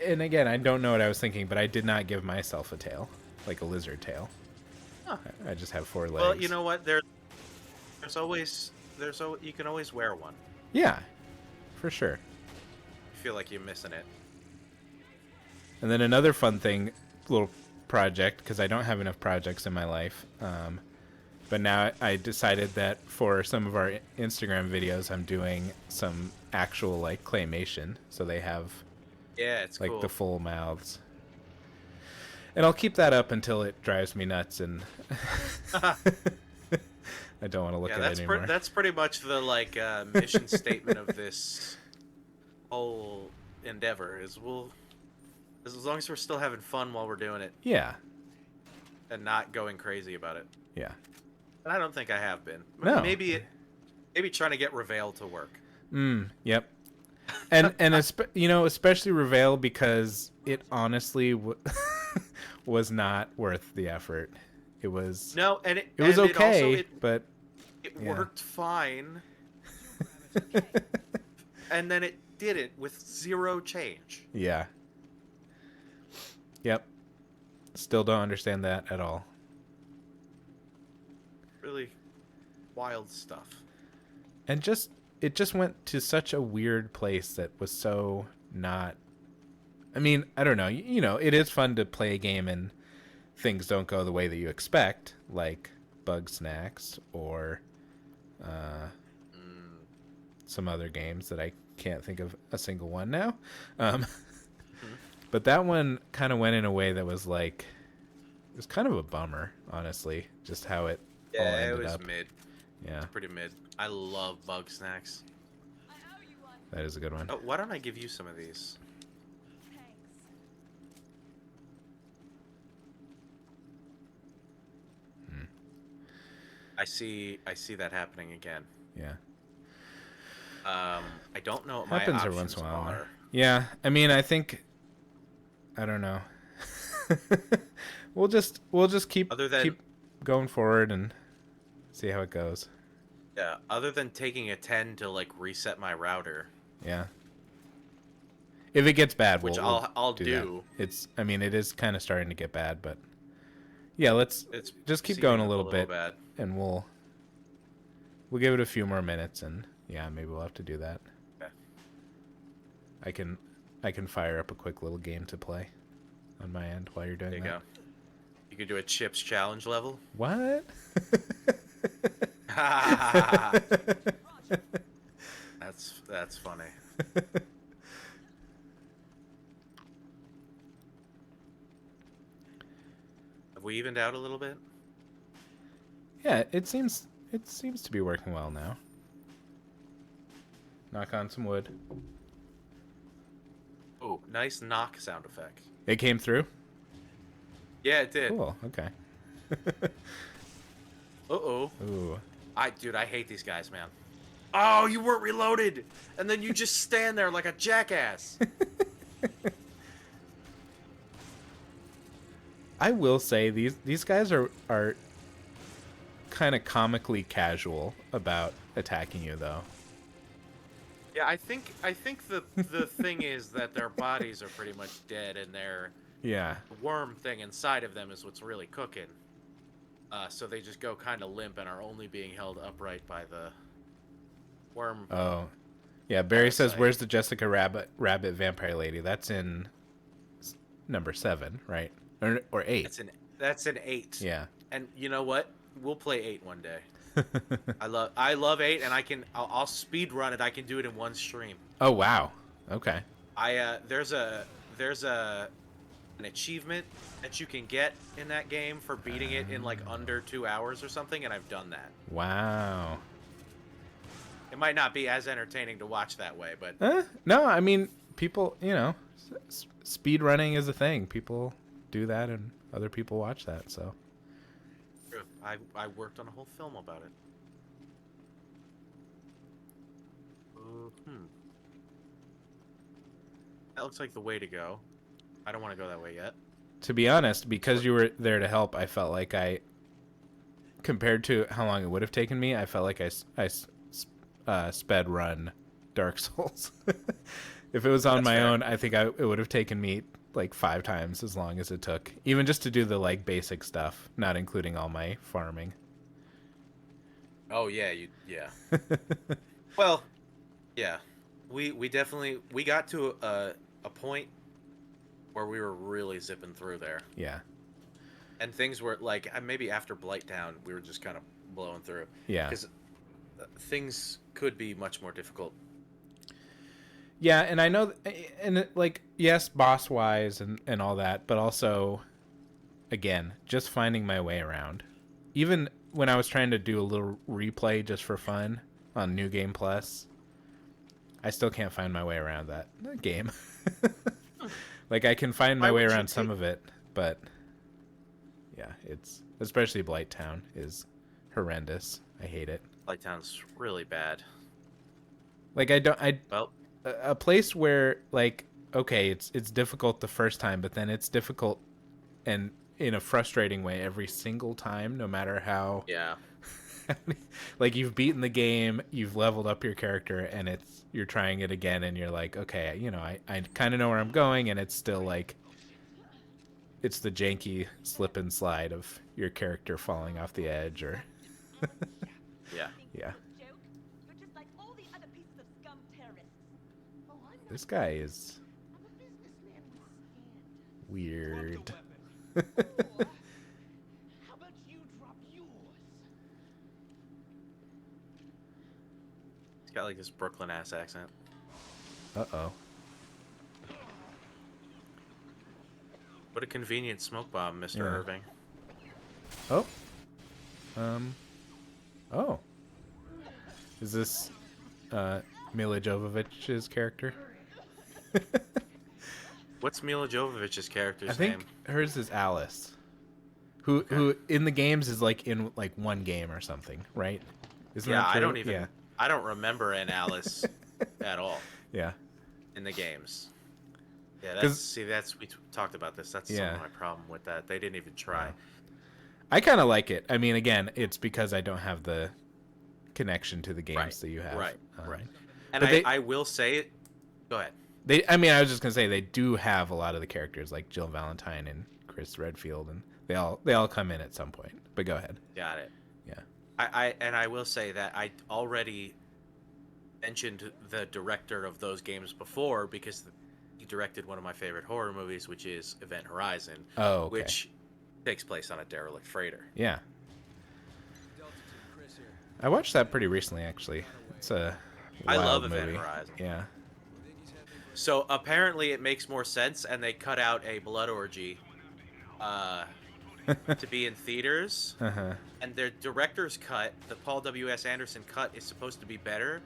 and again, I don't know what I was thinking, but I did not give myself a tail, like a lizard tail. Huh. I just have 4 legs. Well, you know what? There's always you can always wear one. Yeah, for sure. You feel like you're missing it. And then another fun thing, little project, because I don't have enough projects in my life. But now I decided that for some of our Instagram videos, I'm doing some actual like claymation, so they have Yeah, it's like cool. the full mouths. And I'll keep that up until it drives me nuts, and I don't want to look Yeah, at that's it anymore. that's pretty much the like mission statement of this whole endeavor. Is as long as we're still having fun while we're doing it Yeah, and not going crazy about it. yeah. And I don't think I have been. No. Maybe trying to get Reveal to work. Yep. And especially Reveal, because it honestly was not worth the effort. It was No, and it was and okay, It, also, but it yeah. worked fine, and then it didn't with zero change. yeah. Yep. Still don't understand that at all. Really wild stuff. And it just went to such a weird place that was so not. I mean, I don't know. It is fun to play a game and things don't go the way that you expect. Like Bug Snacks or Mm. some other games that I can't think of a single one now. Um, Hmm. but that one kind of went in a way that was like, it was kind of a bummer, honestly, just how it all Yeah, it ended was up. mid. Yeah, It's pretty mid. I love Bug Snacks. that is a good one. Oh, why don't I give you some of these? Hmm. I see that happening again. Yeah, I don't know what my happens every once options in a while. are. Yeah, I mean, I think I don't know. we'll just keep Other than keep going forward and see how it goes. yeah, other than taking a 10 to like reset my router, Yeah. If it gets bad, which we'll I'll do that. do. I mean, it is kind of starting to get bad, but yeah, let's It's just keep going seeming a little little bit, bad. and we'll give it a few more minutes, and yeah, maybe we'll have to do that. Okay. I can fire up a quick little game to play on my end while you're doing There you that. go. You could do a chips challenge level. What? That's funny. Have we evened out a little bit? Yeah, it seems to be working well now. Knock on some wood. Oh, nice knock sound effect. It came through. Yeah, it did. Cool. Okay. Uh-oh. Ooh. Dude, I hate these guys, man. Oh, you weren't reloaded! And then you just stand there like a jackass. I will say these guys are kind of comically casual about attacking you, though. Yeah, I think the thing is that their bodies are pretty much dead, and their Yeah. worm thing inside of them is what's really cooking. So they just go kind of limp and are only being held upright by the worm. Oh. Yeah, Barry says, Parasite. "Where's the Jessica Rabbit vampire lady?" That's in number 7, right? Or 8. That's an 8. Yeah. And you know what? We'll play 8 one day. I love 8, and I'll speed run it. I can do it in one stream. Oh wow. Okay. There's an achievement that you can get in that game for beating it in like under 2 hours or something, and I've done that. Wow. It might not be as entertaining to watch that way, but No, I mean, people, speed running is a thing. People do that, and other people watch that. So I worked on a whole film about it. That looks like the way to go. I don't want to go that way yet. to be honest, because you were there to help, I felt like compared to how long it would have taken me, I felt like I sped run Dark Souls. If it was on That's my fair. own, I think it would have taken me like 5 times as long as it took, even just to do the like basic stuff, not including all my farming. Oh yeah, yeah. Well, yeah. We definitely got to a point where we were really zipping through there. Yeah. And things were like maybe after Blighttown we were just kind of blowing through. Yeah. Cuz things could be much more difficult. Yeah, and I know, like, yes, boss wise and all that, but also, again, just finding my way around. Even when I was trying to do a little replay just for fun on New Game Plus, I still can't find my way around that game. Like, I can find my Why way would you around some take- of it, but yeah, it's especially Blighttown is horrendous. I hate it. Blighttown's really bad. Like, Well, a place where, like, okay, it's difficult the first time, but then it's difficult and in a frustrating way every single time, no matter how yeah. like, you've beaten the game, you've leveled up your character, and you're trying it again, and you're like, okay, I kind of know where I'm going, and it's still like, it's the janky slip and slide of your character falling off the edge, or Yeah. yeah. This guy is weird. How about you drop yours? like this Brooklyn ass accent. Uh-oh. What a convenient smoke bomb, Mr. Yeah. Irving. Oh. Oh. Is this Mila Jovovich's character? What's Mila Jovovich's I character's think name? hers is Alice. Who in the games is like in like one game or something, right? Isn't Yeah, that true? I don't even. Yeah. I don't remember an Alice at all Yeah. in the games. Yeah, 'Cause- that's we talked about this. That's some Yeah. of my problem with that. They didn't even try. Yeah. I kind of like it. I mean, again, it's because I don't have the connection to the games Right, that you have. right, right. And but I will say it. Go ahead. I mean, I was just gonna say they do have a lot of the characters like Jill Valentine and Chris Redfield, and they all come in at some point. But go ahead. Got it. Yeah. I will say that I already mentioned the director of those games before because he directed one of my favorite horror movies, which is Event Horizon, Oh, okay. which takes place on a derelict freighter. Yeah. Delta Team, Chris here. I watched that pretty recently, actually. It's a I love wild Event movie. Horizon. Yeah. So apparently it makes more sense, and they cut out a blood orgy to be in theaters. Uh-huh. And their director's cut, the Paul W.S. Anderson cut, is supposed to be better.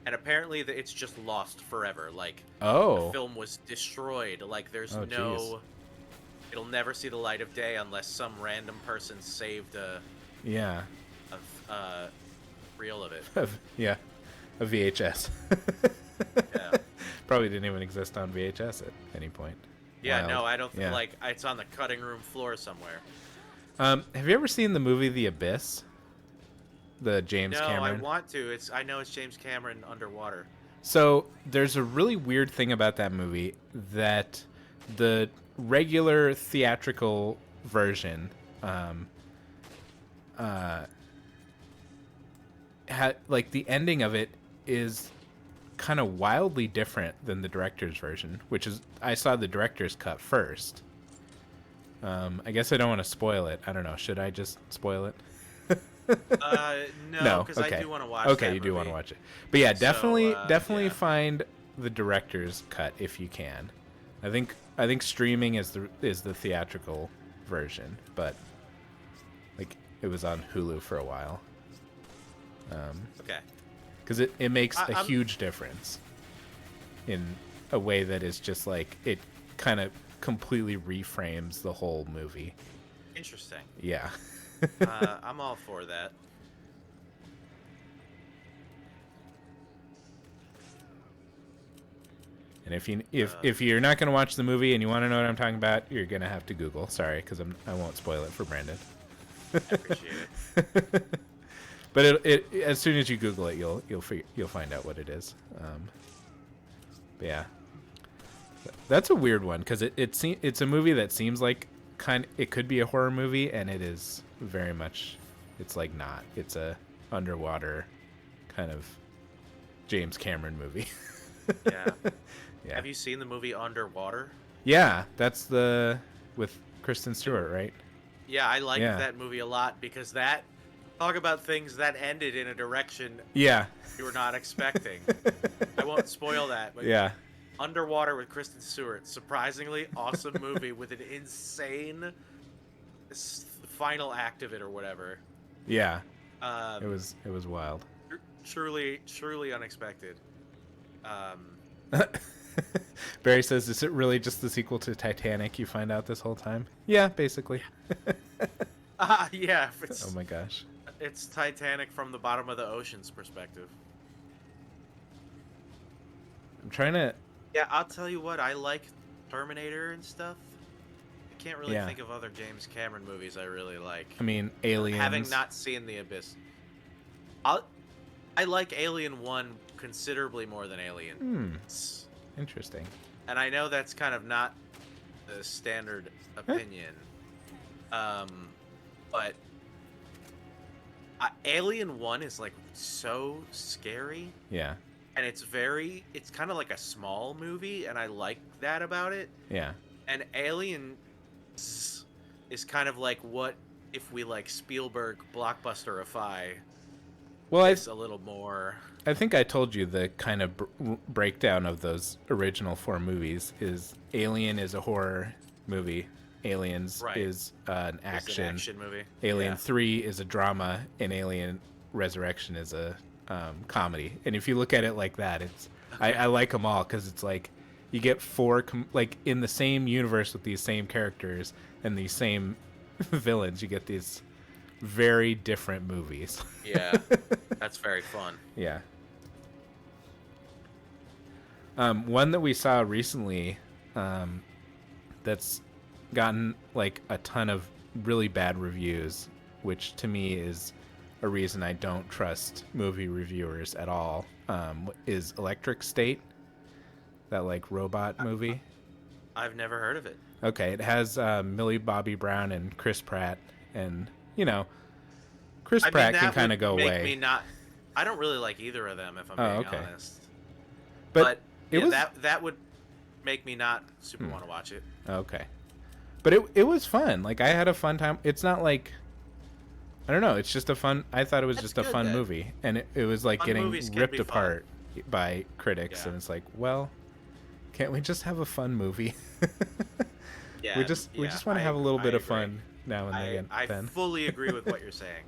And apparently it's just lost forever. Like, Oh. the film was destroyed. Like, there's Oh, no... jeez. It'll never see the light of day unless some random person saved Yeah. a reel of it. Yeah. A VHS. Yeah. Probably didn't even exist on VHS at any point. Yeah, Wild. no, I don't think, Yeah. like, it's on the cutting room floor somewhere. Have you ever seen the movie The Abyss? The James No, Cameron. I want to. I know it's James Cameron underwater. So there's a really weird thing about that movie that the regular theatrical version like the ending of it is kind of wildly different than the director's version, which is I saw the director's cut first. I guess I don't want to spoil it. I don't know. Should I just spoil it? No, because okay. I do want to watch Okay, that you do want to movie. watch it. But yeah, So, definitely yeah. find the director's cut if you can. I think streaming is the theatrical version, but like it was on Hulu for a while. Okay. Because it makes a I'm- huge difference in a way that is just like it kind of completely reframes the whole movie. Interesting. Yeah. I'm all for that. And if you're not gonna watch the movie and you want to know what I'm talking about, you're gonna have to Google. Sorry, because I won't spoil it for Brandon. I appreciate it. But it as soon as you Google it, you'll find out what it is. But yeah, that's a weird one because it's a movie that seems like it could be a horror movie, and it is very much. It's like not. It's a underwater kind of James Cameron movie. Yeah. Yeah. Have you seen the movie Underwater? Yeah, that's with Kristen Stewart, right? Yeah, I liked Yeah. that movie a lot because talk about things that ended in a direction Yeah. you were not expecting. I won't spoil that, but Yeah. Underwater with Kristen Stewart, surprisingly awesome movie with an insane final act of it or whatever. Yeah. Um, It was wild. truly unexpected. Barry says, "Is it really just the sequel to Titanic? You find out this whole time?" Yeah, basically. Yeah, Oh my gosh. it's Titanic from the bottom of the ocean's perspective. I'm trying to. Yeah, I'll tell you what, I like Terminator and stuff. I can't really Yeah. think of other James Cameron movies I really like. I mean, Aliens. Having not seen The Abyss. I like Alien 1 considerably more than Alien. Interesting. And I know that's kind of not the standard opinion. But Alien 1 is like so scary. Yeah. And it's kind of like a small movie, and I like that about it. Yeah. And Alien is kind of like what if we like Spielberg blockbusterify Well, it's a little more. I think I told you the kind of breakdown of those original 4 movies is Alien is a horror movie, Aliens Right. is an It's action, an action movie. Alien Yeah. 3 is a drama, and Alien Resurrection is a comedy. And if you look at it like that, it's I like them all because it's like you get 4 like in the same universe with these same characters and these same villains, you get these very different movies. Yeah. That's very fun. Yeah. One that we saw recently that's gotten like a ton of really bad reviews, which to me is a reason I don't trust movie reviewers at all, is Electric State, that like robot movie. I've never heard of it. Okay, it has Millie Bobby Brown and Chris Pratt, and you know, Chris Pratt can kind of go make away. Me not. I don't really like either of them, if I'm being okay. honest. But it yeah, was that would make me not super want to watch it. okay. But it was fun. Like I had a fun time. It's not like I don't know. It's just a fun. I thought it was That's just a good fun then. movie, and it was like Fun getting movies can ripped be fun. apart by critics, Yeah. and it's like, well, can't we just have a fun movie? Yeah, we just want to have a little bit of fun now and again. I Then fully agree with what you're saying.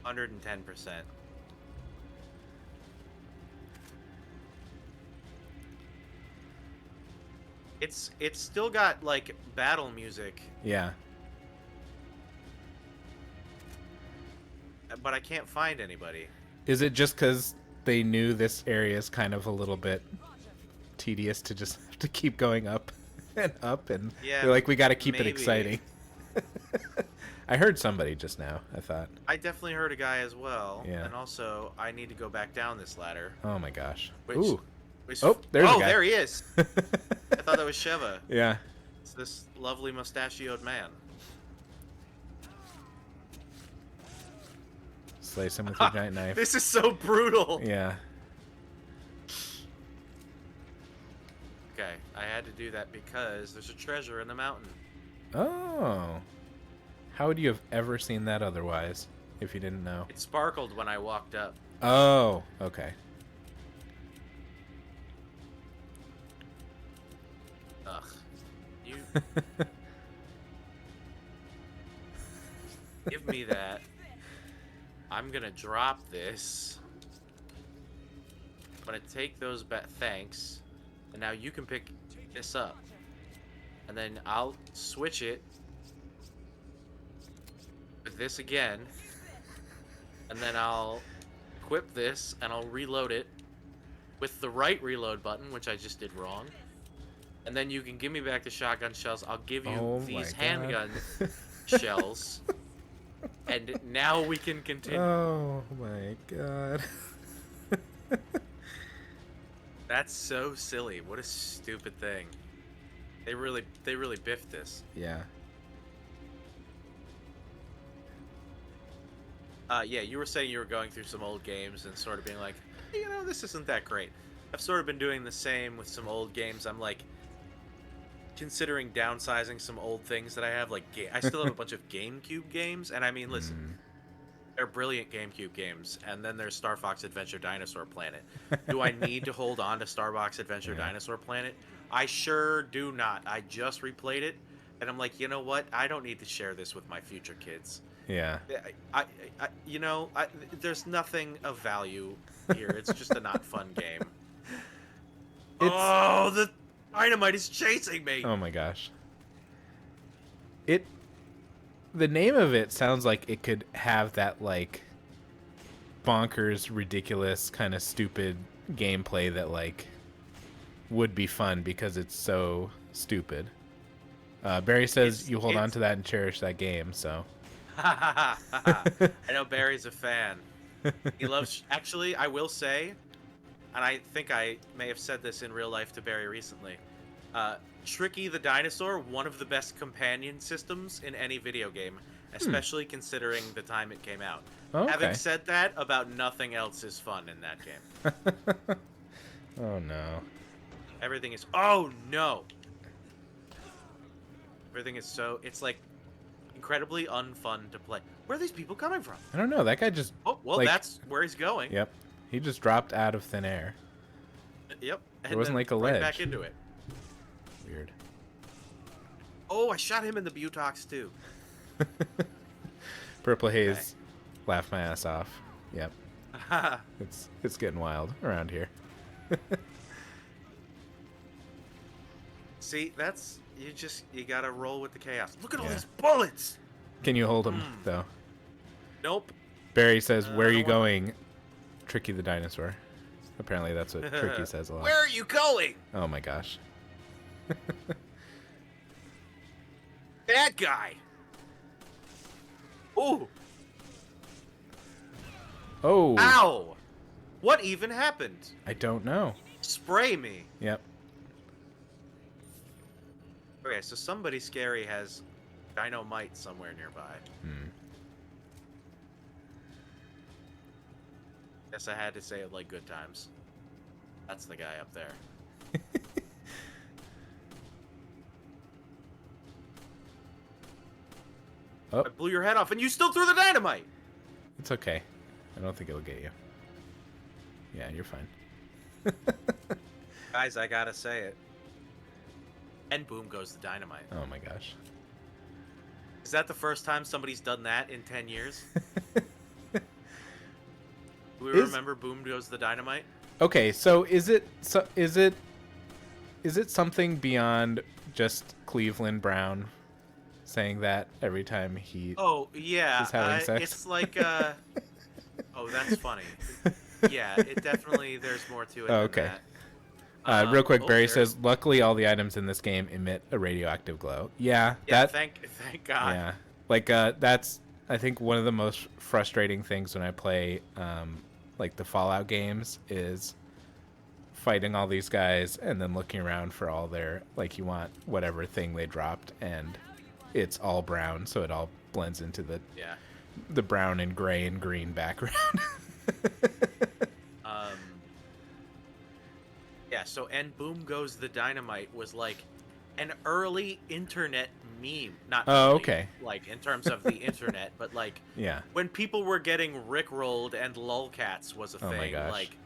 110%. It's still got like battle music, yeah. but I can't find anybody. Is it just because they knew this area is kind of a little bit tedious to just have to keep going up and up, and Yeah, they're like, we got to keep it maybe. exciting. I heard somebody just now. I thought, I definitely heard a guy as well. Yeah. And also, I need to go back down this ladder. oh my gosh. Which- Ooh. Which, Oh, there's a oh, guy. there he is. I thought that was Sheva. Yeah. It's this lovely mustachioed man. Slice him with your giant knife. This is so brutal. Yeah. Okay, I had to do that because there's a treasure in the mountain. Oh. How would you have ever seen that otherwise if you didn't know? It sparkled when I walked up. Oh, okay. Ugh. You give me that. I'm gonna drop this. I'm gonna take those thanks. And now you can pick this up. And then I'll switch it with this again. And then I'll equip this and I'll reload it with the right reload button, which I just did wrong. And then you can give me back the shotgun shells. I'll give you Oh these my God. handgun shells. And now we can continue. Oh my god. That's so silly. What a stupid thing. They really biffed this. Yeah. Yeah, you were saying you were going through some old games and sort of being like, hey, you know, this isn't that great. I've sort of been doing the same with some old games. I'm like considering downsizing some old things that I have. Like, I still have a bunch of GameCube games, and I mean, listen, they're brilliant GameCube games. And then there's Star Fox Adventure Dinosaur Planet. Do I need to hold on to Star Fox Adventure Yeah. Dinosaur Planet? I sure do not. I just replayed it, and I'm like, you know what? I don't need to share this with my future kids. Yeah. There's nothing of value here. It's just a not fun game. It's- Oh, the dynamite is chasing me. Oh my gosh. The name of it sounds like it could have that like bonkers, ridiculous, kind of stupid gameplay that like would be fun because it's so stupid. Barry says you hold on to that and cherish that game, so. I know Barry's a fan. He loves. Actually, I will say, and I think I may have said this in real life to Barry recently. Tricky the Dinosaur, one of the best companion systems in any video game, especially considering the time it came out. Okay. Having said that, about nothing else is fun in that game. Oh no. Everything is. Oh no! Everything is so. It's like incredibly unfun to play. Where are these people coming from? I don't know. That guy just. Oh, well, Like- that's where he's going. Yep. He just dropped out of thin air. Yep. And There wasn't then like a right ledge. back into it. Weird. Oh, I shot him in the butox too. Purple haze. Laugh my ass off. Yep. Okay. It's getting wild around here. See, that's you gotta roll with the chaos. Look at all Yeah. these bullets. Can you hold him though? Nope. Barry says, "Where I are you don't want- going?" Tricky the dinosaur. Apparently that's what Tricky says a lot. Where are you going? Oh my gosh. That guy. Ooh. Oh. Ow. What even happened? I don't know. Spray me. Yep. Okay, so somebody scary has dynamite somewhere nearby. Hmm. Guess I had to say it like good times. That's the guy up there. Oh, I blew your head off and you still threw the dynamite! it's okay. I don't think it'll get you. Yeah, you're fine. Guys, I gotta say it. And boom goes the dynamite. Oh my gosh. Is that the first time somebody's done that in 10 years? Do we remember boom goes the dynamite? Okay, so is it something beyond just Cleveland Brown saying that every time he Oh, yeah. is having sex? It's like, oh, that's funny. Yeah, it definitely, there's more to it Oh, than okay. that. Real quick, Barry there- says, luckily all the items in this game emit a radioactive glow. Yeah, Yeah, that thank God. yeah. Like that's I think one of the most frustrating things when I play like the Fallout games is fighting all these guys and then looking around for all their, like, you want whatever thing they dropped and it's all brown, so it all blends into Yeah. the brown and gray and green background. Yeah, so and boom goes the dynamite was like an early internet meme. Not Oh, early, okay. like in terms of the internet, but like Yeah. when people were getting rickrolled and lolcats was a Oh thing. my gosh. Like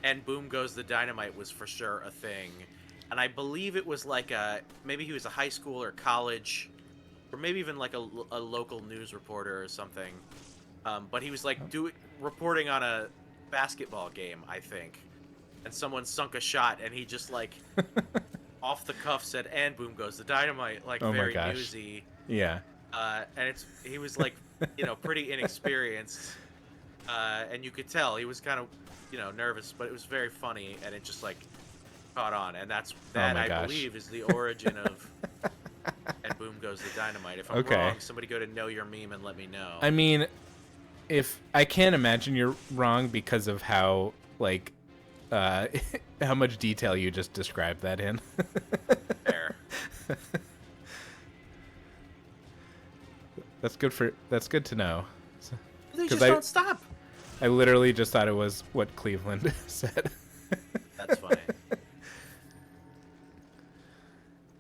and boom goes the dynamite was for sure a thing. And I believe it was like maybe he was a high school or college or maybe even like a local news reporter or something. But he was like reporting on a basketball game, I think. And someone sunk a shot, and he just like off the cuff said, "And boom goes the dynamite," like Oh my very gosh. newsy. Yeah. And he was like, pretty inexperienced, and you could tell he was kind of, nervous, but it was very funny, and it just like caught on, and that my I gosh. believe is the origin of "And boom goes the dynamite." If I'm Okay. wrong, somebody go to Know Your Meme and let me know. I mean, if I can't imagine you're wrong because of how, like, how much detail you just described that in. Fair. That's good to know. They 'Cause just don't stop. I literally just thought it was what Cleveland said. That's funny.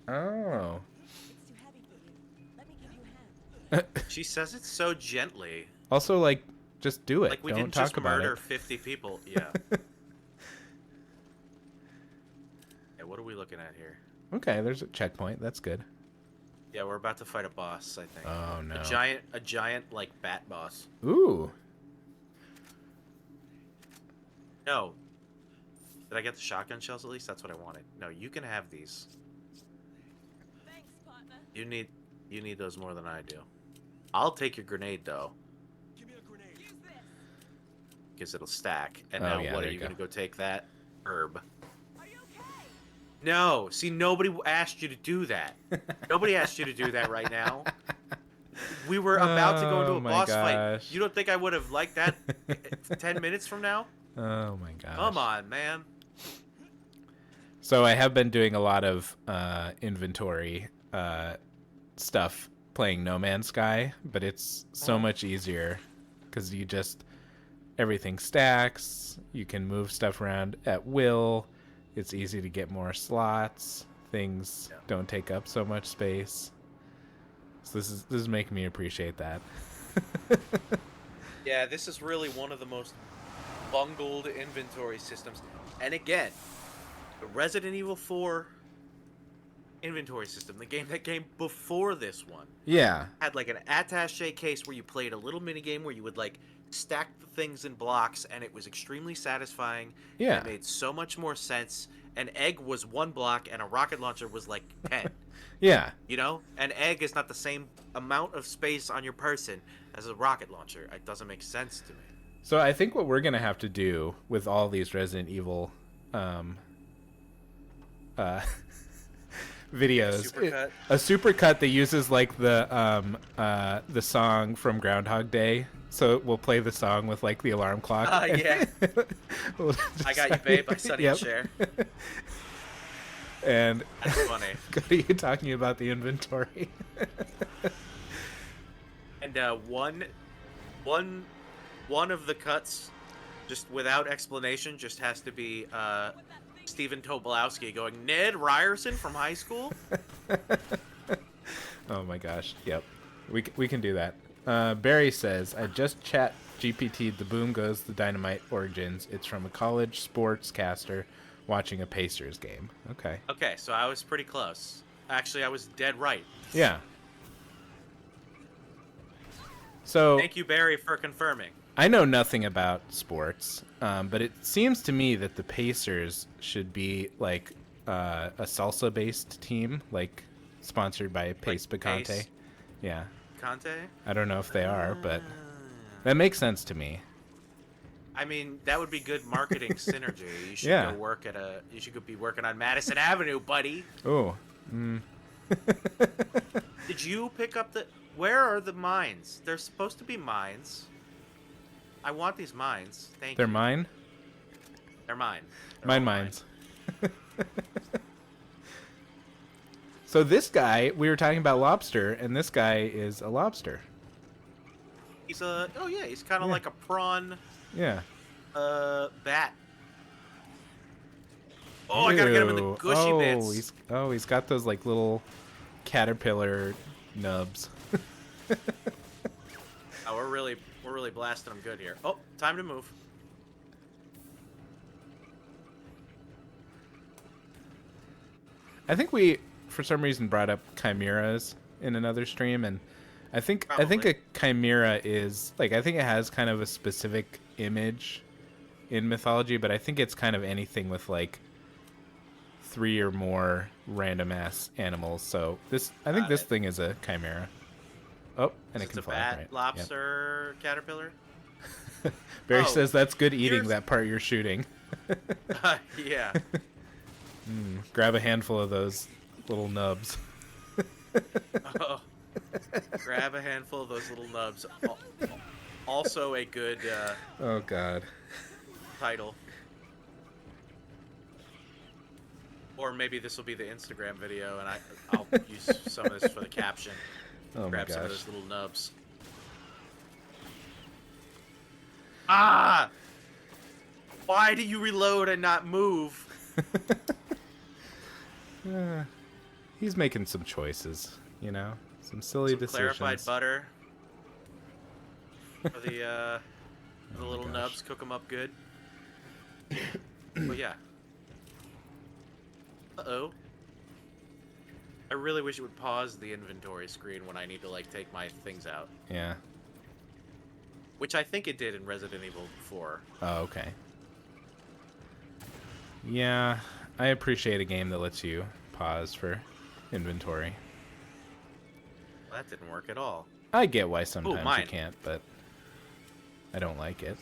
Oh. It's too heavy for you. Let me give you a hand. She says it so gently. Also, like, just do it. Like we Don't didn't talk just about murder it. 50 people. Yeah. Yeah, what are we looking at here? Okay, there's a checkpoint. That's good. Yeah, we're about to fight a boss, I think. Oh no. A giant like bat boss. Ooh. No. Did I get the shotgun shells at least? That's what I wanted. No, you can have these. Thanks, partner. You need those more than I do. I'll take your grenade though, Give me a grenade. Use this. because it'll stack. And Oh, now yeah, what there are you you gonna go. go take that herb? Are you okay? No, see, nobody asked you to do that. Nobody asked you to do that right now. We were about to go into Oh a my boss fight. gosh. You don't think I would have liked that 10 minutes from now? Oh my gosh. Come on, man. So I have been doing a lot of inventory stuff playing No Man's Sky, but it's so much easier because everything stacks. You can move stuff around at will. It's easy to get more slots. Things don't take up so much space. So this is making me appreciate that. Yeah, this is really one of the most bungled inventory systems. And again, the Resident Evil 4 inventory system, the game that came before this one, Yeah. had like an attaché case where you played a little mini game where you would like stack the things in blocks, and it was extremely satisfying. Yeah. And it made so much more sense. An egg was 1 block, and a rocket launcher was like 10. Yeah. You know, an egg is not the same amount of space on your person as a rocket launcher. It doesn't make sense to me. So I think what we're gonna have to do with all these Resident Evil videos, Supercut? a supercut that uses like the song from Groundhog Day. So we'll play the song with like the alarm clock. Yeah. We'll I Got You, Babe by Sonny and Cher. And That's funny. what are you talking about the inventory? And one of the cuts, just without explanation, just has to be Stephen Tobolowsky going, Ned Ryerson from high school? Oh my gosh. Yep. We can do that. Barry says, I just chat GPT'd the Boom Goes the Dynamite origins. It's from a college sportscaster watching a Pacers game. Okay. Okay, so I was pretty close. Actually, I was dead right. Yeah. So Thank you, Barry, for confirming. I know nothing about sports, but it seems to me that the Pacers should be like a salsa-based team, like sponsored by Pace Picante. Pace? Yeah. Conte? I don't know if they are, but that makes sense to me. I mean, that would be good marketing synergy. You should Yeah. go work at you should go be working on Madison Avenue, buddy. Oh. Did you pick up where are the mines? There's supposed to be mines. I want these mines. Thank They're you. mine? They're mine. They're Mine all mines. So this guy, we were talking about lobster, and this guy is a lobster. He's he's kind of Yeah. like a prawn Yeah. bat. Oh, I gotta get him in the Ew. gushy bits. He's got those like little caterpillar nubs. Oh, we're really blasting him good here. Oh, time to move. I think we, for some reason, brought up chimeras in another stream, and I think Probably. a chimera is like, I think it has kind of a specific image in mythology, but I think it's kind of anything with like 3 or more random ass animals. So I think Got this it. thing is a chimera. Oh, and it It's can a fly. bat, Right. Yep. lobster, caterpillar. Barry Oh, says that's good eating, here's- that part you're shooting. Yeah. Grab a handful of those little nubs. Oh. Grab a handful of those little nubs. Also a good Oh god. title. Or maybe this will be the Instagram video, and I'll use some of this for the caption. Oh my Grab some of gosh. those little nubs. Ah! Why do you reload and not move? He's making some choices, you know? Some silly Some decisions. clarified butter for the Oh my little gosh. nubs. Cook them up good. But yeah. Uh-oh. I really wish it would pause the inventory screen when I need to like take my things out. Yeah. Which I think it did in Resident Evil 4. Oh, okay. Yeah, I appreciate a game that lets you pause for inventory. Well, that didn't work at all. I get why sometimes you mine. can't, but I don't like it.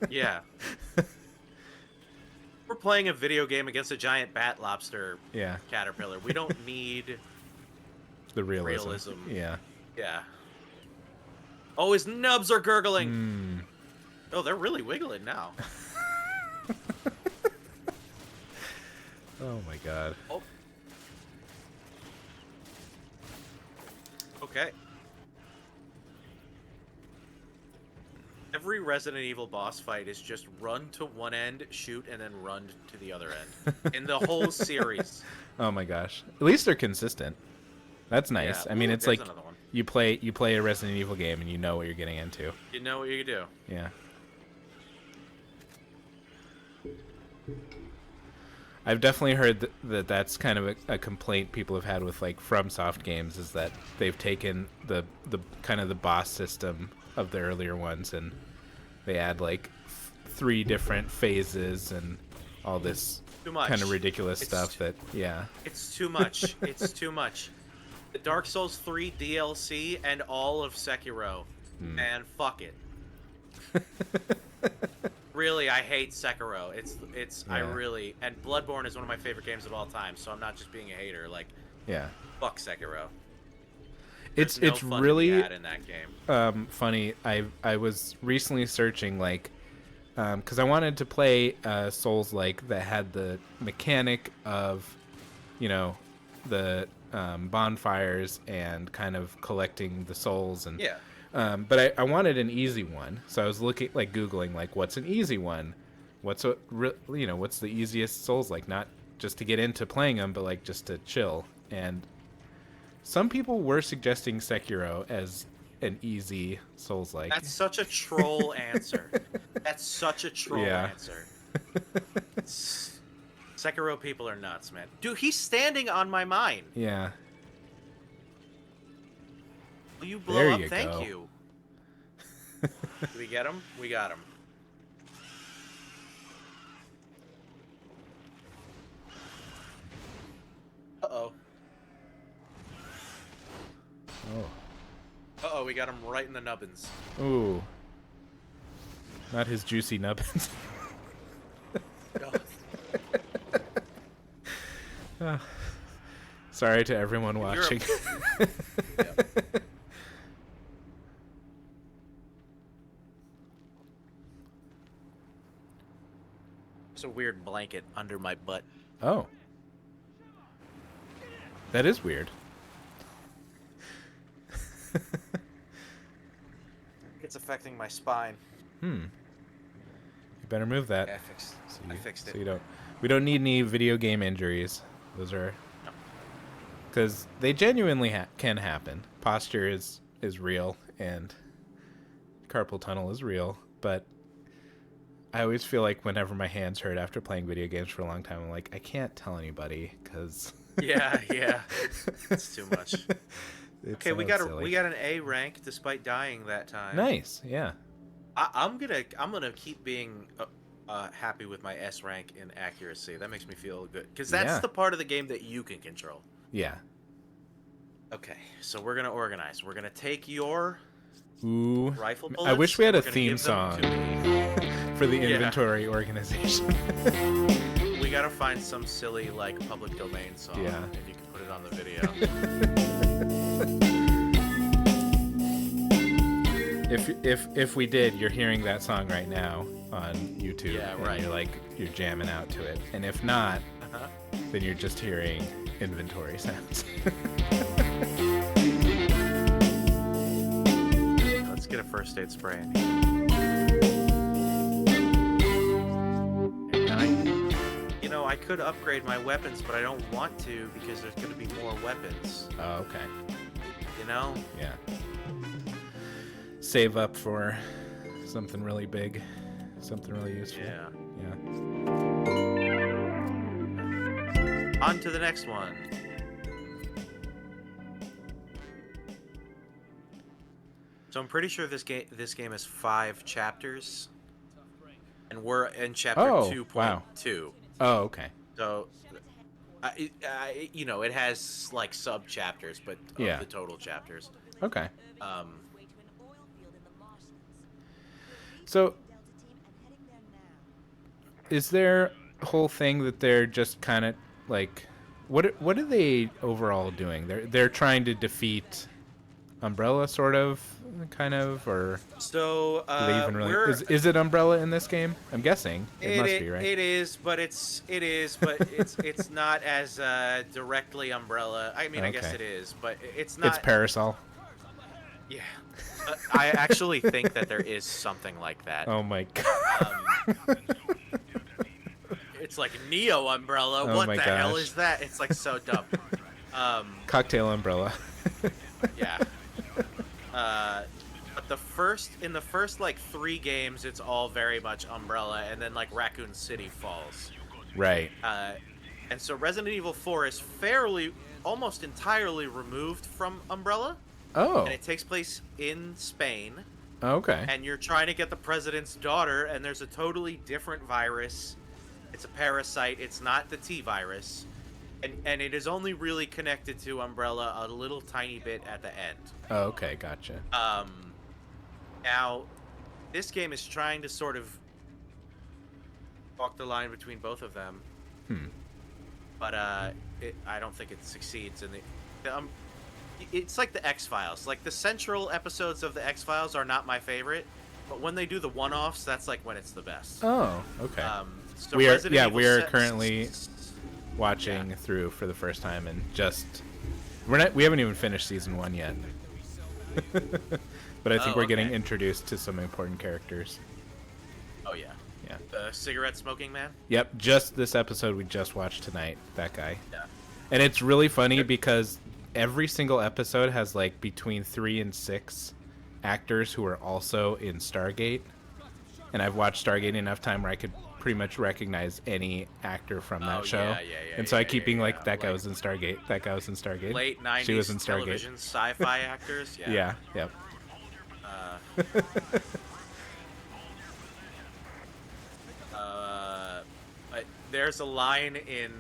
Yeah. We're playing a video game against a giant bat lobster Yeah, caterpillar. We don't need... the realism. Realism. Yeah. Yeah. Oh, his nubs are gurgling! Mm. Oh, they're really wiggling now. Oh my god. Oh. Okay. Every Resident Evil boss fight is just run to one end, shoot, and then run to the other end. In the whole series. Oh my gosh. At least they're consistent. That's nice. Yeah. I mean, Ooh, it's there's like another one. you play a Resident Evil game and you know what you're getting into. You know what you do. Yeah. I've definitely heard that that's kind of a complaint people have had with like FromSoft games, is that they've taken the kind of the boss system of the earlier ones and they add like 3 different phases and all this Too much. kind of ridiculous It's stuff that It's too much. It's too much. The Dark Souls 3 DLC and all of Sekiro. Man, fuck it. Really, I hate Sekiro. I really, and Bloodborne is one of my favorite games of all time, so I'm not just being a hater. Like, yeah. fuck Sekiro. It's There's no fun really to be had in that game. funny. I was recently searching like because I wanted to play Souls like that had the mechanic of, you know, the bonfires and kind of collecting the souls and Yeah. but I wanted an easy one, so I was looking like Googling like what's an easy one, what's what's the easiest Souls like, not just to get into playing them but like just to chill. And some people were suggesting Sekiro as an easy Souls like. That's such a troll answer. That's such a troll answer. Sekiro people are nuts, man. Dude, he's standing on my mine. Yeah. Will you blow There up? you Thank go. you. Did we get him? We got him. Uh-oh. Oh. Uh-oh, we got him right in the nubbins. Ooh. Not his juicy nubbins. Sorry to everyone watching. There's a weird blanket under my butt. Oh. That is weird. It's affecting my spine. You better move that. Yeah, I fixed it. We don't need any video game injuries. Those are, because they genuinely can happen. Posture is real and carpal tunnel is real, but I always feel like whenever my hands hurt after playing video games for a long time, I'm like, I can't tell anybody because Yeah, it's too much. Okay, we got silly. an A rank despite dying that time. Nice, yeah. I'm gonna keep being happy with my S rank in accuracy. That makes me feel good because that's the part of the game that you can control. Yeah. Okay, so we're gonna organize. We're gonna take your Ooh. rifle bullets. I wish we had a we're gonna theme give them song to me. for the inventory organization. We gotta find some silly like public domain song, Yeah. and you can put it on the video. If we did, you're hearing that song right now on YouTube. Yeah, and right. You're jamming out to it. And if not, Uh-huh. then you're just hearing inventory sounds. Let's get a first aid spray. And I could upgrade my weapons, but I don't want to because there's going to be more weapons. Oh, okay. You know? Yeah. Save up for something really big, something really useful. Yeah. Yeah. On to the next one. So I'm pretty sure this game has 5 chapters, and we're in chapter 2.2. Wow. Oh, okay. So, it has like sub chapters, but of the total chapters. Okay. Um, So, is there a whole thing that they're just kind of like, what are they overall doing? They're trying to defeat Umbrella, sort of, kind of, or so do they even really? Is it Umbrella in this game? I'm guessing it must be, right? It is, but it's not as directly Umbrella. I mean, I guess Okay. it is, but it's not. It's Parasol. Yeah. I actually think that there is something like that. Oh my god. It's like Neo Umbrella. Oh What my the hell gosh. is that? It's like so dumb. Cocktail Umbrella. Yeah. But in the first like 3 games, it's all very much Umbrella, and then like Raccoon City falls. Right. And so Resident Evil 4 is fairly, almost entirely removed from Umbrella, Oh. and it takes place in Spain. Okay. And you're trying to get the president's daughter, and there's a totally different virus. It's a parasite. It's not the T virus. And it is only really connected to Umbrella a little tiny bit at the end. Oh, okay, gotcha. Now, this game is trying to sort of walk the line between both of them. But I don't think it succeeds. And it's like the X-Files. Like, the central episodes of the X-Files are not my favorite, but when they do the one-offs, that's like when it's the best. Oh, okay. So we are Resident Evil we are 6 currently watching through for the first time, and we haven't even finished season 1 yet. But I think we're getting introduced to some important characters. Oh yeah. Yeah. The cigarette smoking man? Yep, just this episode we just watched tonight, that guy. Yeah. And it's really funny because every single episode has like between 3 and 6 actors who are also in Stargate. And I've watched Stargate enough time where I could pretty much recognize any actor from that show. Yeah, and so I keep being like, that guy was in Stargate, that guy was in Stargate. Late 90s she was in Stargate. television sci-fi actors? Yeah. Yeah, yep. There's a line in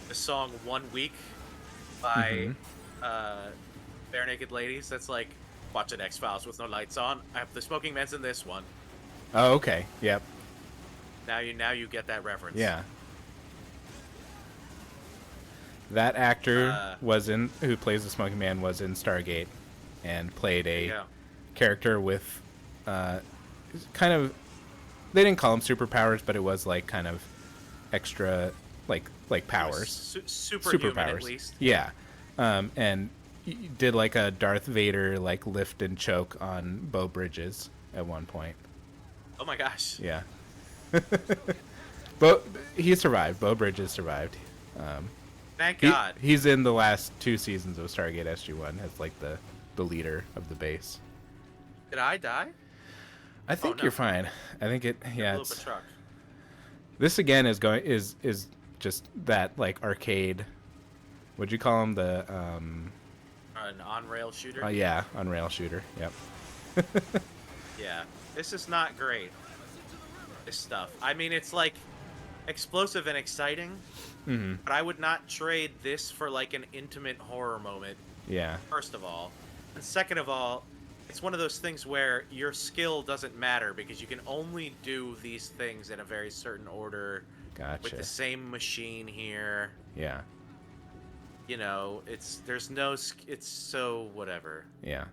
the song 1 Week by Bare Naked Ladies that's like, watching X-Files with no lights on. I have the smoking man's in this one. Oh, okay. Yep. Now you get that reference. Yeah. That actor who plays the Smoking Man was in Stargate and played a character with kind of, they didn't call him superpowers, but it was like kind of extra like powers. Superhuman at least. Yeah. And did like a Darth Vader like lift and choke on Beau Bridges at one point. Oh my gosh. Yeah. But he survived. Beau Bridges survived. Thank God. He's in the last 2 seasons of Stargate SG-1 as like the leader of the base. Did I die? I think you're fine. I think it. Yeah. It's, truck. This again is just that like arcade. What'd you call him? The An on-rail shooter. Yeah, on rail shooter. Yep. Yeah, this is not great. This stuff. I mean, it's like explosive and exciting, but I would not trade this for like an intimate horror moment. Yeah. First of all, and second of all, it's one of those things where your skill doesn't matter because you can only do these things in a very certain order. Gotcha. With the same machine here. Yeah. You know, it's so whatever. Yeah.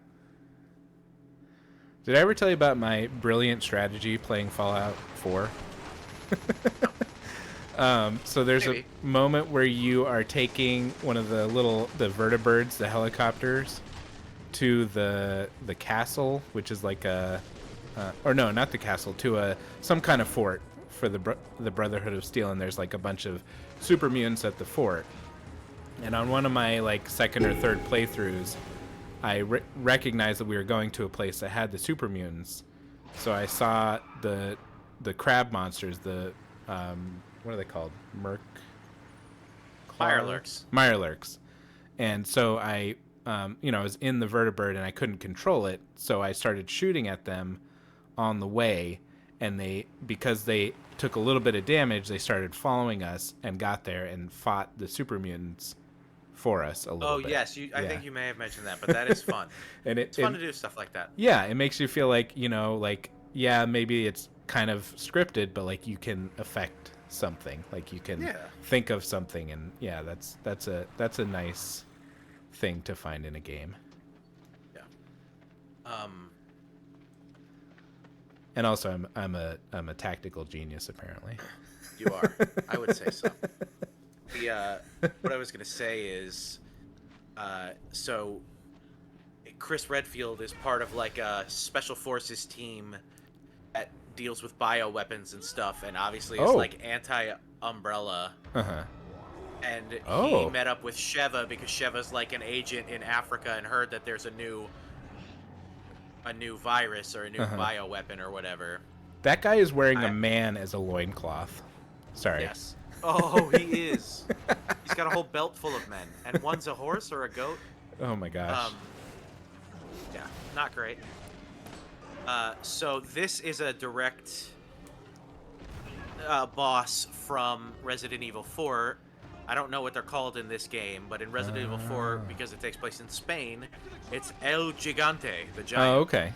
Did I ever tell you about my brilliant strategy playing Fallout 4? So there's Maybe. a moment where you are taking one of the vertibirds, the helicopters, to the castle, which is like or no, not the castle, to some kind of fort for the Brotherhood of Steel, and there's like a bunch of super mutants at the fort. And on one of my like second or third playthroughs, I recognized that we were going to a place that had the super mutants. So I saw the crab monsters, the what are they called? Mirelurks. And so I was in the vertibird and I couldn't control it, so I started shooting at them on the way, and because they took a little bit of damage, they started following us and got there and fought the super mutants for us a little bit. Oh yes, I think you may have mentioned that, but that is fun. And it's fun to do stuff like that. Yeah, it makes you feel like, maybe it's kind of scripted, but like you can affect something, like you can think of something, and that's a nice thing to find in a game. Yeah. And also, I'm a tactical genius, apparently. You are. I would say so. What I was gonna say is, so Chris Redfield is part of like a special forces team that deals with bioweapons and stuff, and obviously is like anti-Umbrella. And he met up with Sheva because Sheva's like an agent in Africa and heard that there's a new a new virus or a new bioweapon or whatever. That guy is wearing a man as a loincloth. Sorry. Yes. Oh, he is. He's got a whole belt full of men, and one's a horse or a goat. Oh my gosh. Yeah, not great. So this is a direct boss from Resident Evil 4. I don't know what they're called in this game, but in Resident Evil 4, because it takes place in Spain, it's El Gigante, the giant. Oh, okay.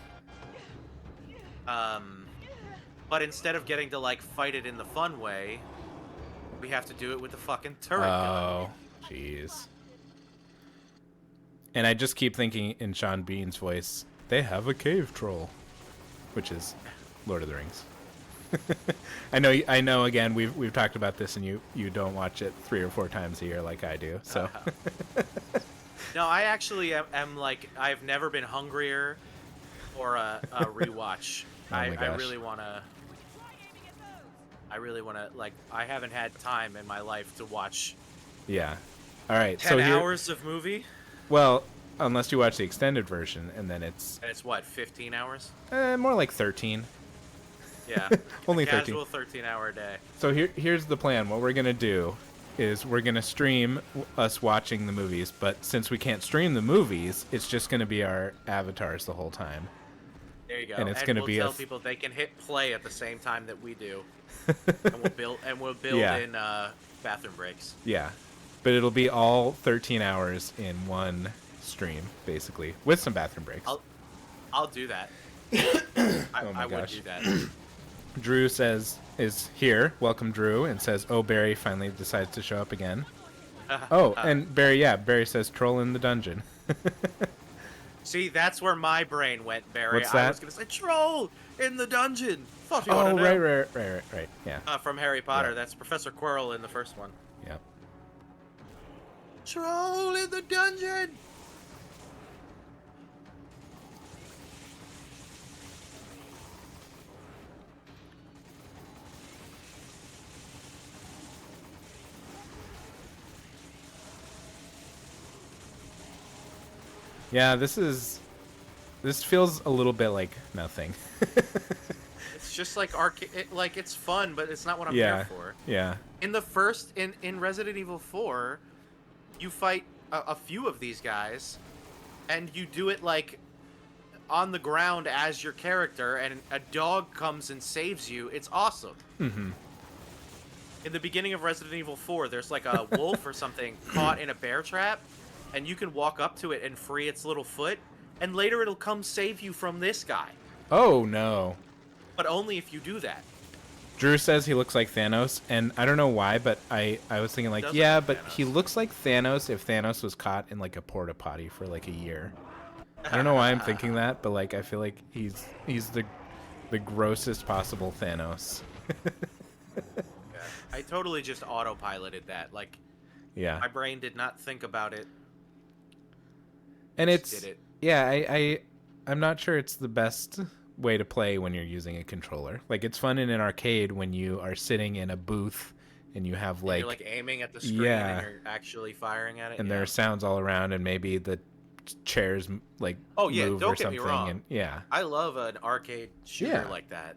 But instead of getting to like fight it in the fun way, we have to do it with the fucking turret gun. Oh, jeez. And I just keep thinking in Sean Bean's voice, they have a cave troll, which is Lord of the Rings. I know. Again, we've talked about this, and you don't watch it 3 or 4 times a year like I do. So. No, I actually am like I've never been hungrier for a rewatch. Oh my gosh. I really wanna. Like I haven't had time in my life to watch. Yeah. All right. 10 hours of movie. Well, unless you watch the extended version, and then it's. And it's what, 15 hours? More like 13. Yeah. Only a 13. casual 13-hour day. So here's the plan. What we're gonna do is we're gonna stream us watching the movies, but since we can't stream the movies, it's just gonna be our avatars the whole time. There you go. And it's gonna be tell people they can hit play at the same time that we do, and we'll build Yeah. in bathroom breaks. Yeah, but it'll be all 13 hours in one stream, basically, with some bathroom breaks. I'll do that. I would gosh. do that. Drew is here. Welcome, Drew, and says, "Oh, Barry finally decides to show up again." Oh, and Barry says, "Troll in the dungeon." See, that's where my brain went, Barry. What's I that? was gonna say troll in the dungeon. Thought you Oh, wanna know. right. Yeah. From Harry Potter. Yeah. That's Professor Quirrell in the first one. Yeah. Troll in the dungeon. Yeah, this feels a little bit like nothing. It's just like like it's fun, but it's not what I'm Yeah. here for. Yeah. In the in Resident Evil 4, you fight a few of these guys, and you do it like on the ground as your character, and a dog comes and saves you. It's awesome. Mm-hmm. In the beginning of Resident Evil 4, there's like a wolf or something caught in a bear trap, and you can walk up to it and free its little foot, and later it'll come save you from this guy. Oh no. But only if you do that. Drew says he looks like Thanos, and I don't know why, but I was thinking like, Does yeah, look but like Thanos. he looks like Thanos if Thanos was caught in like a porta potty for like a year. I don't know why I'm thinking that, but like I feel like he's the grossest possible Thanos. Yeah. I totally just autopiloted that. Like, Yeah. my brain did not think about it. And Just it's did it. yeah, I'm not sure it's the best way to play when you're using a controller. Like it's fun in an arcade when you are sitting in a booth and you have You're like aiming at the screen Yeah. and you're actually firing at it. and yeah. there are sounds all around and maybe the chairs like Oh, yeah, move don't or get me something wrong. and yeah. I love an arcade shooter Yeah. like that.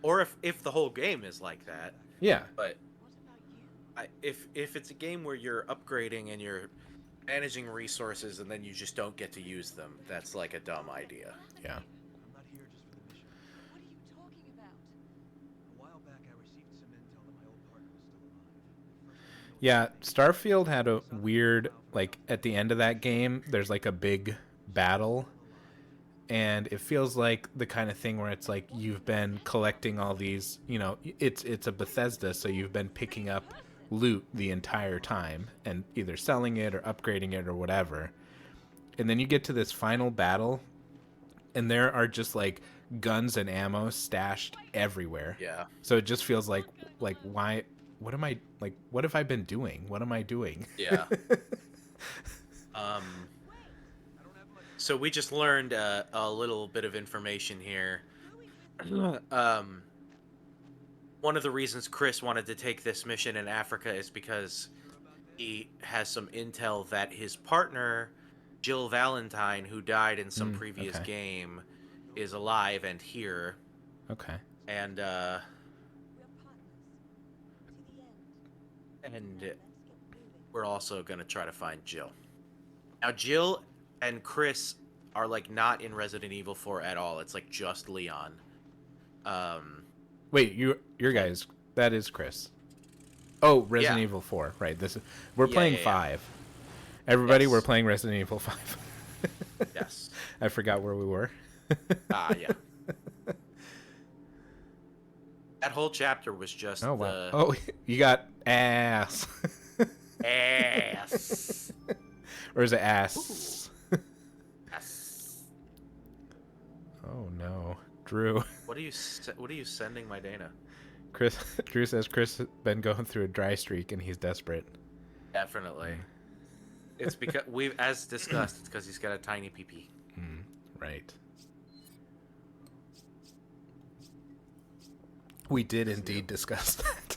Or if the whole game is like that. Yeah. But if it's a game where you're upgrading and you're managing resources and then you just don't get to use them, that's like a dumb idea. Yeah. I'm not here just for the mission. What are you talking about? A while back, I received some intel that my old partner was still alive. Yeah, Starfield had a weird like at the end of that game there's like a big battle and it feels like the kind of thing where it's like you've been collecting all these, it's a Bethesda, so you've been picking up loot the entire time and either selling it or upgrading it or whatever. And then you get to this final battle and there are just like guns and ammo stashed everywhere. Yeah. So it just feels like why what am I like what have I been doing? What am I doing? Yeah. So we just learned a little bit of information here. One of the reasons Chris wanted to take this mission in Africa is because he has some intel that his partner, Jill Valentine, who died in some previous okay. game, is alive and here, Okay. and We're partners. To the end. and Now let's get moving. we're also gonna try to find Jill. Now Jill and Chris are like not in Resident Evil 4 at all. It's like just Leon. Wait, your guys. That is Chris. Oh, Resident Yeah. Evil 4. Right. We're Yeah, playing yeah, yeah. 5. Everybody, Yes. we're playing Resident Evil 5. Yes. I forgot where we were. Yeah. That whole chapter was just Oh wow. the Oh, you got ass. ass. Or is it ass? Ass. Oh no, Drew. What are you sending my Dana? Drew says Chris has been going through a dry streak and he's desperate. Definitely. It's because as discussed, it's because he's got a tiny pee-pee. Right. We did indeed discuss that.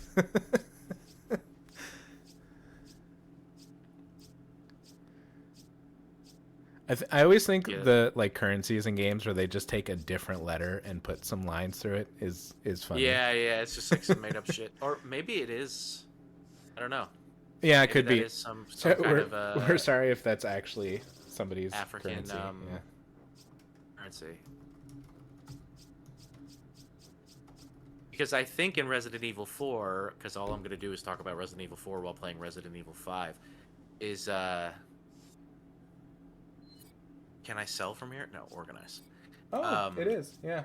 I always think Yeah. the like currencies in games where they just take a different letter and put some lines through it is funny. Yeah, it's just like some made up shit. Or maybe it is. I don't know. Yeah, it Maybe could that be. is some So kind of we're sorry if that's actually somebody's African currency. Yeah. currency. Because I think in Resident Evil 4, because all I'm going to do is talk about Resident Evil 4 while playing Resident Evil 5, is, can I sell from here? No, organize. Oh, it is. Yeah.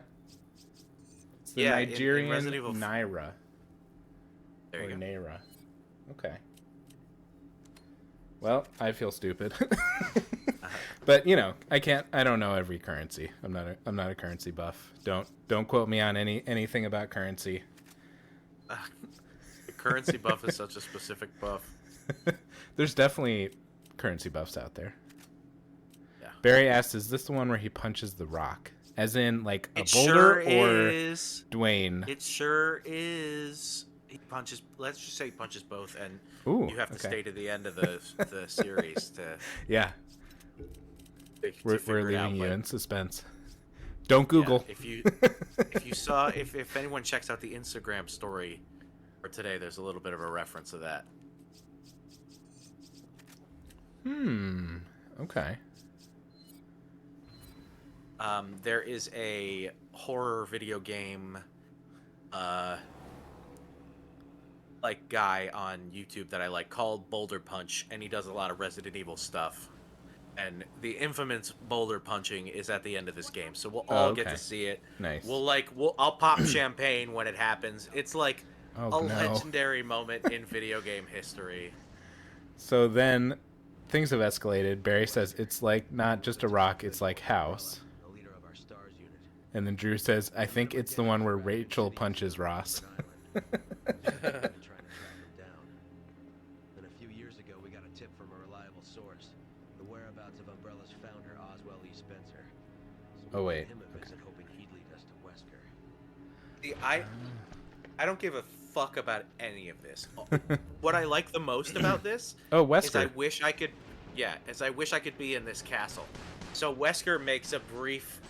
It's the Yeah, in Nigerian Resident Evil Naira. There Or you go. Naira. Okay. Well, I feel stupid. But, I don't know every currency. I'm not a currency buff. Don't quote me on anything about currency. The currency buff is such a specific buff. There's definitely currency buffs out there. Yeah. Barry asked, is this the one where he punches the rock? As in, like, a It boulder sure or is. Dwayne? It sure is. He punches. Let's just say he punches both, and Ooh, you have to okay. stay to the end of the series to Yeah, we're figure it out, leaving you but- in suspense. Don't Google. Yeah, if you saw if anyone checks out the Instagram story for today, there's a little bit of a reference to that. Okay. There is a horror video game like guy on YouTube that I like called Boulder Punch, and he does a lot of Resident Evil stuff. And the infamous boulder punching is at the end of this game, so we'll all get okay. to see it. Nice. I'll pop champagne when it happens. It's like Oh, a no. legendary moment in video game history. So then things have escalated. Barry says it's like not just a rock, it's like house. The leader of our STARS unit. And then Drew says, I think it's the one where Rachel punches Ross. Trying to track him down. Then a few years ago, we got a tip from a reliable source. The whereabouts of Umbrella's founder, Oswell E. Spencer. So Oh, we wait. gave him a Okay. visit, hoping he'd lead us to Wesker. See, I don't give a fuck about any of this. What I like the most about this Oh, is I Wesker. wish I could be in this castle. So Wesker makes a brief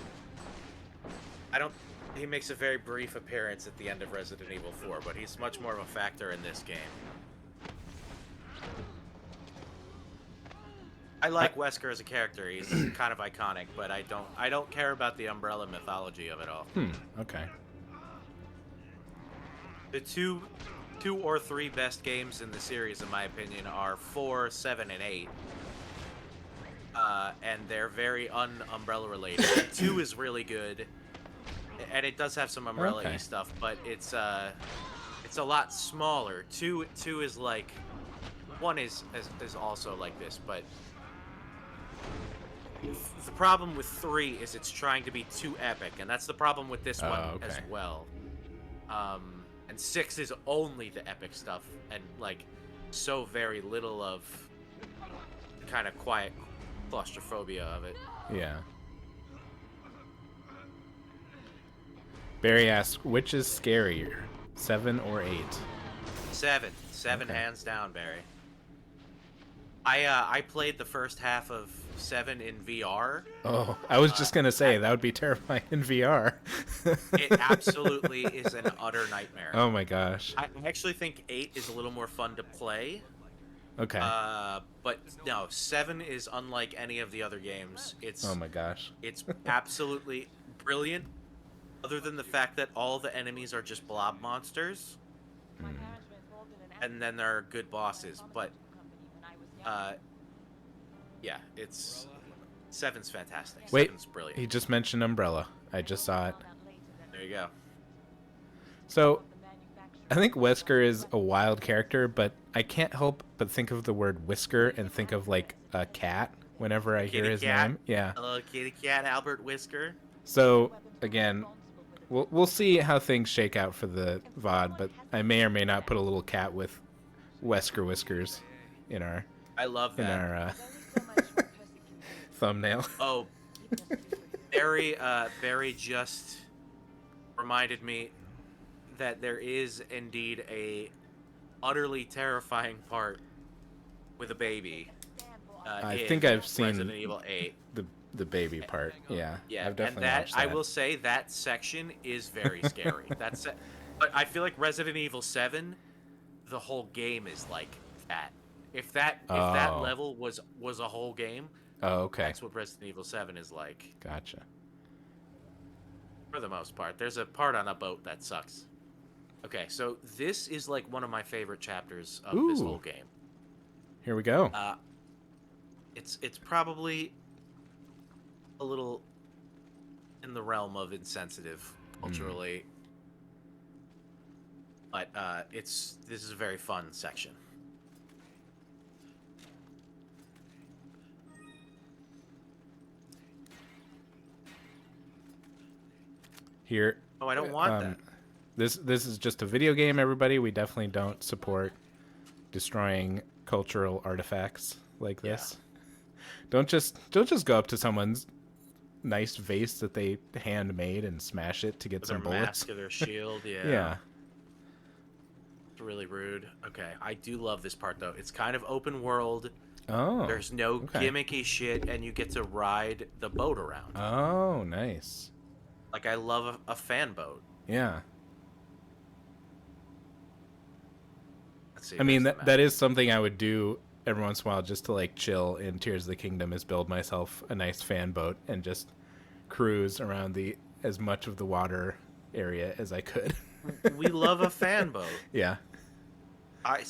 he makes a very brief appearance at the end of Resident Evil 4, but he's much more of a factor in this game. I like Wesker as a character. He's kind of iconic, but I don't care about the Umbrella mythology of it all. Okay. The two or three best games in the series, in my opinion, are 4, 7, and 8. And they're very un-Umbrella related. 2 is really good, and it does have some Umbrella-y Okay. stuff, but it's a lot smaller. 2 is like 1 is also like this, but the problem with 3 is it's trying to be too epic, and that's the problem with this one Oh, as okay. well. And 6 is only the epic stuff, and like so very little of kind of quiet claustrophobia of it. Yeah. Barry asks, which is scarier, 7 or 8? 7 Okay. hands down, Barry. I played the first half of 7 in VR. Oh, I was just gonna say that would be terrifying in VR. It absolutely is an utter nightmare. Oh my gosh. I actually think 8 is a little more fun to play. Okay. But no, 7 is unlike any of the other games. Oh my gosh. It's absolutely brilliant, other than the fact that all the enemies are just blob monsters, and then there are good bosses. But yeah, it's 7's fantastic. Wait, 7's brilliant. he just mentioned Umbrella. I just saw it. There you go. So, I think Wesker is a wild character, but I can't help but think of the word whisker and think of like a cat whenever I hear Kitty his cat. name. Yeah. Hello, kitty cat, Albert Whisker. So again, we'll see how things shake out for the VOD, but I may or may not put a little cat with Wesker whiskers in our I love that. thumbnail. Oh, Barry just reminded me that there is indeed a utterly terrifying part with a baby. I in think I've seen Resident Evil 8. the baby part. Yeah. Yeah, I've definitely and that, watched that. I will say that section is very scary. But I feel like Resident Evil 7, the whole game is like that. If that level was a whole game, Oh, okay. that's what Resident Evil 7 is like. Gotcha. For the most part. There's a part on a boat that sucks. Okay, so this is like one of my favorite chapters of this Ooh. whole game. Here we go. It's probably a little in the realm of insensitive culturally. But this is a very fun section. Here. Oh, I don't want that. This is just a video game, everybody. We definitely don't support destroying cultural artifacts like this. Don't just go up to someone's nice vase that they handmade and smash it to get With some their bullets. mask or their shield, yeah. Yeah. It's really rude. Okay, I do love this part though. It's kind of open world. Oh. There's no okay. gimmicky shit, and you get to ride the boat around. Oh, nice. Like, I love a fan boat. Yeah. Let's see. I mean, there's the that map. is something I would do every once in a while just to like chill in Tears of the Kingdom, is build myself a nice fan boat and just cruise around as much of the water area as I could. We love a fan boat. Yeah. I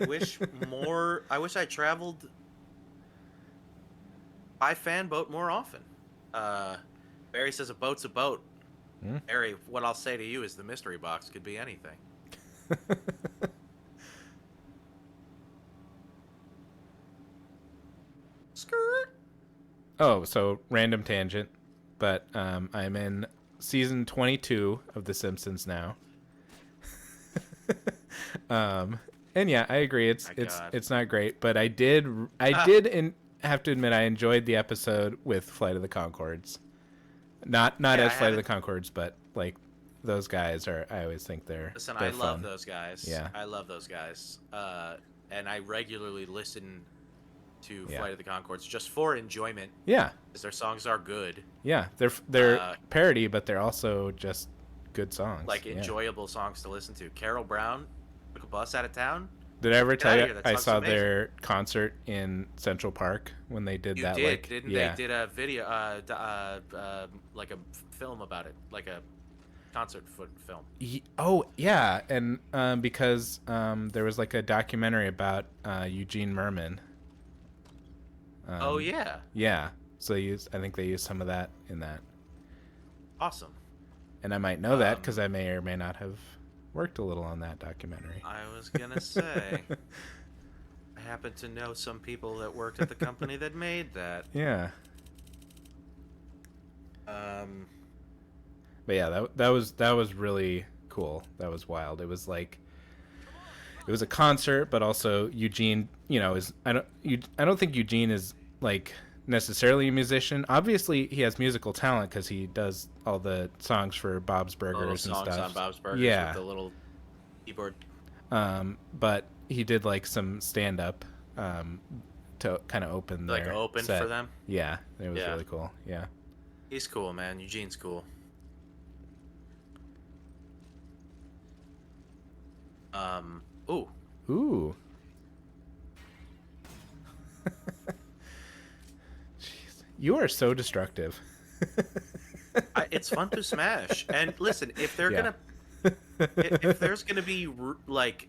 wish I traveled by fan boat more often. Barry says a boat's a boat. Barry, what I'll say to you is the mystery box could be anything. Skirt. Oh, so random tangent, but I'm in season 22 of The Simpsons now. And yeah, I agree. It's not great, but I did have to admit I enjoyed the episode with Flight of the Conchords. Not as Flight of the Conchords, but like those guys are. I always think they're. Listen, they're I love fun. those guys. Yeah. I love those guys. And I regularly listen to Yeah. Flight of the Conchords just for enjoyment, Yeah, because their songs are good, yeah. They're parody, but they're also just good songs. like yeah. enjoyable songs to listen to. Carol Brown took a bus out of town. Did I ever Get tell outta you here, that I song's saw amazing. their concert in Central Park when they did You that? did, like, didn't yeah. they? Did a video, like a film about it, like a concert film. Oh yeah, and because there was like a documentary about Eugene Merman. Oh yeah, Yeah. So I think they used some of that in that, awesome. and I might know that because I may or may not have worked a little on that documentary. I was gonna say, I happen to know some people that worked at the company that made that. Yeah. Um, But yeah, that was really cool. That was wild. It was like it was a concert, but also Eugene, I don't think Eugene is like necessarily a musician. Obviously, he has musical talent because he does all the songs for Bob's Burgers and songs stuff. on Bob's Burgers Yeah. with the little keyboard. But he did like some stand up to kind of open Like their open set. for them. Yeah, it was Yeah. really cool. Yeah. He's cool, man. Eugene's cool. Ooh. Ooh. Jeez. You are so destructive. It's fun to smash. And listen, if they're Yeah. if there's gonna be like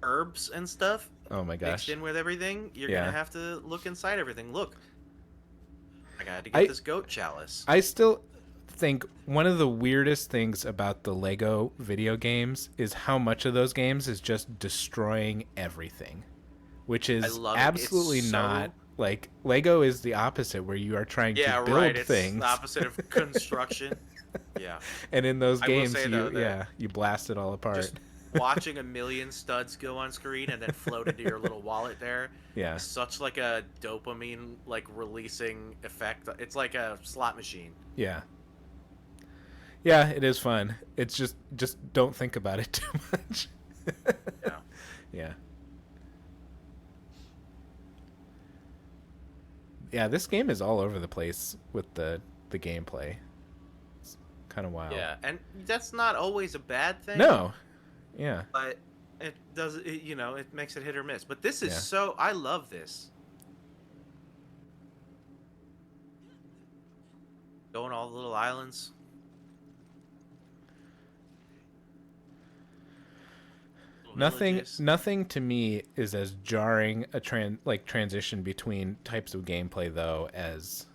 herbs and stuff Oh my mixed gosh. in with everything, you're Yeah. gonna have to look inside everything. Look, I got to get I- this goat chalice. I still think one of the weirdest things about the Lego video games is how much of those games is just destroying everything, which is love it. It's absolutely so- not like Lego is the opposite, where you are trying Yeah, to build right. It's things, the opposite of construction. Yeah. and in those I will games, say, though, you that you blast it all apart. Just watching a million studs go on screen and then float into your little wallet there Yeah, is such like a dopamine like releasing effect. It's like a slot machine. yeah, yeah. It is fun. It's just don't think about it too much. Yeah. Yeah. Yeah, this game is all over the place with the gameplay. It's kind of wild. Yeah, and that's not always a bad thing. No. Yeah. But it does, it makes it hit or miss. But this is Yeah. I love this. Going all the little islands. Little villages. Nothing to me is as jarring a transition between types of gameplay though as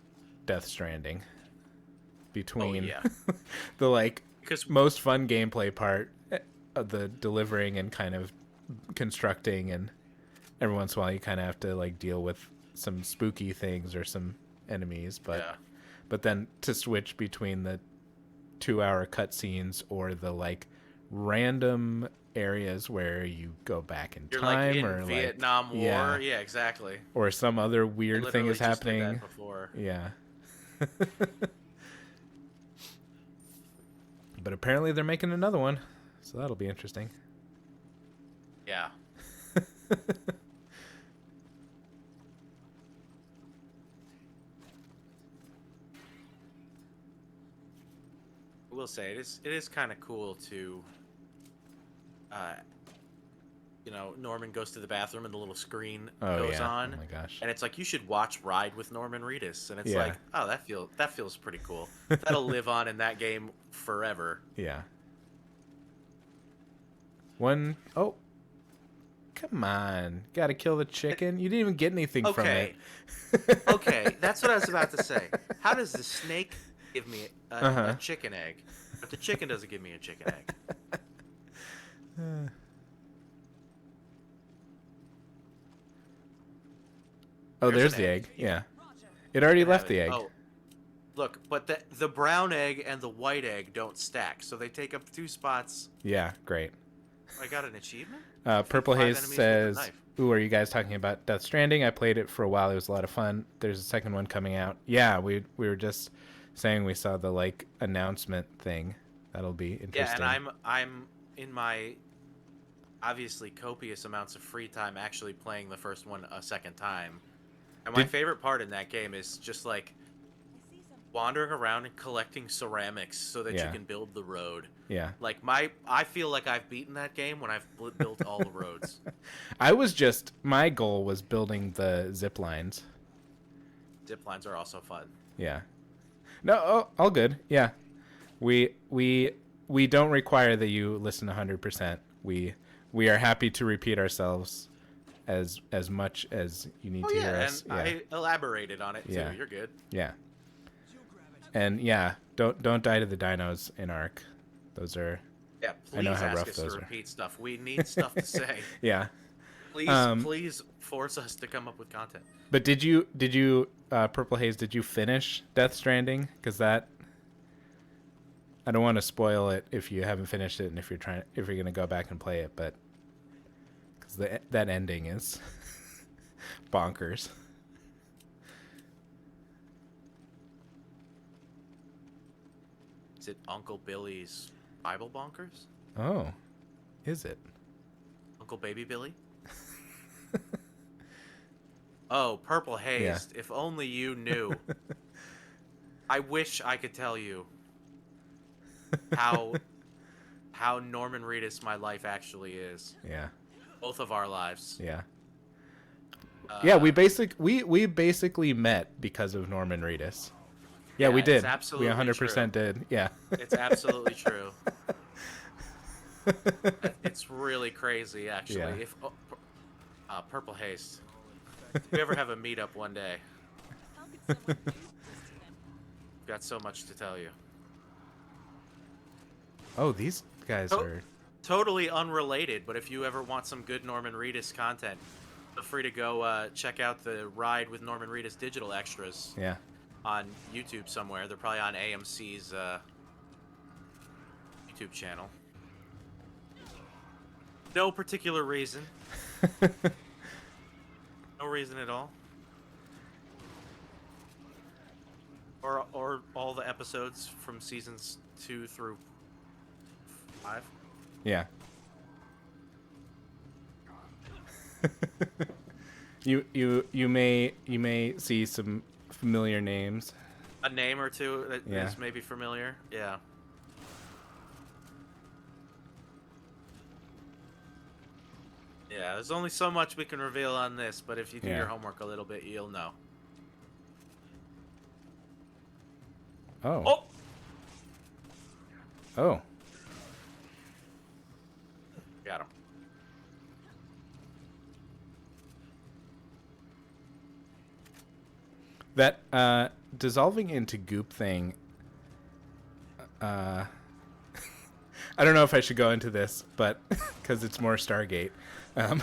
Death Stranding. Between yeah. the Because most fun gameplay part of the delivering and kind of constructing, and every once in a while you kind of have to deal with some spooky things or some enemies, but then to switch between the 2-hour cutscenes or the random areas where you go back in you're time, like in or Vietnam War. yeah, Yeah, exactly. or some other weird thing Literally is just did that happening. before. Yeah. But apparently they're making another one, so that'll be interesting. Yeah. I will say it is kind of cool to Norman goes to the bathroom and the little screen goes on, Oh my gosh. and it's like you should watch Ride with Norman Reedus, and it's Yeah. like, oh, that feels pretty cool. That'll live on in that game forever. Yeah. Oh, come on. Gotta kill the chicken. You didn't even get anything from Okay. it. Okay, that's what I was about to say. How does the snake give me Uh-huh. a chicken egg, but the chicken doesn't give me a chicken egg? Oh, There's there's an the egg. egg. Yeah. It already Have left it. the egg. Oh, look, but the brown egg and the white egg don't stack, so they take up 2 spots. Yeah, great. I got an achievement. Purple 5 Haze enemies with a says, knife. "Ooh, are you guys talking about Death Stranding? I played it for a while. It was a lot of fun. There's a second one coming out. Yeah, we were just saying we saw the announcement thing. That'll be interesting. Yeah, and I'm in my obviously copious amounts of free time actually playing the first one a second time. And my Did- favorite part in that game is just wandering around and collecting ceramics so that Yeah. you can build the road. Yeah. I feel like I've beaten that game when I've built all the roads. My goal was building the zip lines. Zip lines are also fun. Yeah. No, all good. Yeah. We don't require that you listen 100%. We are happy to repeat ourselves as much as you need Oh to yeah, hear and us. Yeah. I elaborated on it too. Yeah. You're good. Yeah. And yeah, don't die to the dinos in Ark. Those are Yeah, I know please how ask rough us to those are. repeat stuff. We need stuff to say. yeah. Please, Um, please force us to come up with content. But did you Purple Haze, did you finish Death Stranding? Cuz that I don't want to spoil it if you haven't finished it and if you're going to go back and play it, but cuz that ending is bonkers. Is it Uncle Billy's Bible Bonkers? Oh. Is it? Uncle Baby Billy? Oh, purple Yeah. haze. If only you knew. I wish I could tell you how Norman Reedus my life actually is. Yeah. Both of our lives. Yeah. Yeah, Uh, we basically met because of Norman Reedus. Yeah, we it's did. We absolutely 100% did. Yeah. It's absolutely true. It's really crazy, actually. Yeah. If purple haze. If we ever have a meetup one day, How could someone do this to them? I've got so much to tell you. Oh, these guys Oh. are. Totally unrelated, but if you ever want some good Norman Reedus content, feel free to go check out the Ride with Norman Reedus digital extras Yeah. on YouTube somewhere. They're probably on AMC's YouTube channel. No particular reason. No reason at all. Or all the episodes from seasons 2 through 5. Yeah. You may see some familiar names. A name or two that Yeah. is maybe familiar. Yeah. Yeah, there's only so much we can reveal on this, but if you do Yeah. your homework a little bit, you'll know. Oh. Oh! Oh. Got him. That dissolving into goop thing. I don't know if I should go into this, but because it's more Stargate. Um,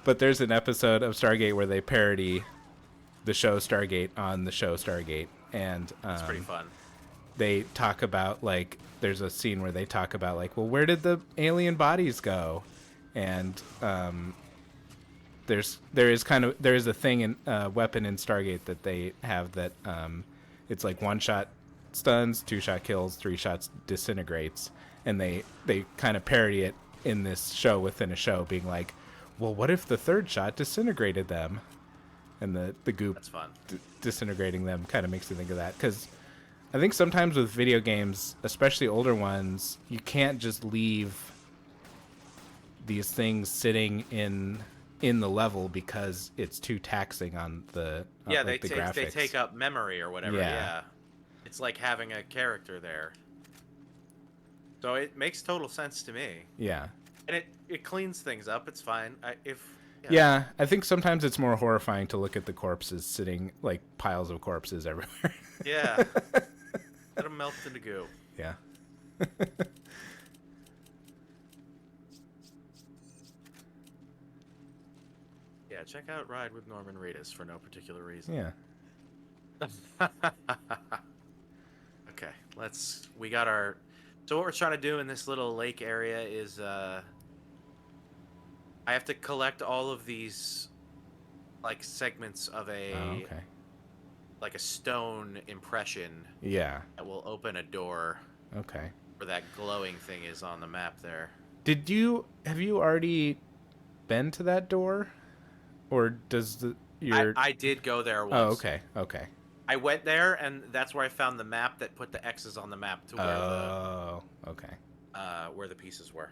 but there's an episode of Stargate where they parody the show Stargate on the show Stargate, and It's pretty fun. they talk about, like, there's a scene where they talk about, like, well, where did the alien bodies go? And there is a thing in weapon in Stargate that they have that it's like 1-shot stuns, 2-shot kills, 3 shots disintegrates, and they kind of parody it in this show within a show, being like, well, what if the 3rd shot disintegrated them? And the goop That's fun. disintegrating them kind of makes me think of that, because I think sometimes with video games, especially older ones, you can't just leave these things sitting in the level because it's too taxing on the Yeah, like the graphics. they take up memory or whatever. Yeah. Yeah. It's like having a character there. So it makes total sense to me. Yeah. And it cleans things up. It's fine. Yeah, I think sometimes it's more horrifying to look at the corpses sitting, like piles of corpses everywhere. Yeah. Let them melt into goo. Yeah. Yeah, check out Ride with Norman Reedus for no particular reason. Yeah. Okay, we got our, so what we're trying to do in this little lake area is, I have to collect all of these, like, segments of Oh, okay. like a stone impression Yeah. that will open a door Okay. where that glowing thing is on the map there. Have you already been to that door? Or does I did go there once. Oh, okay. Okay. I went there, and that's where I found the map that put the X's on the map to Oh, okay. where the pieces were.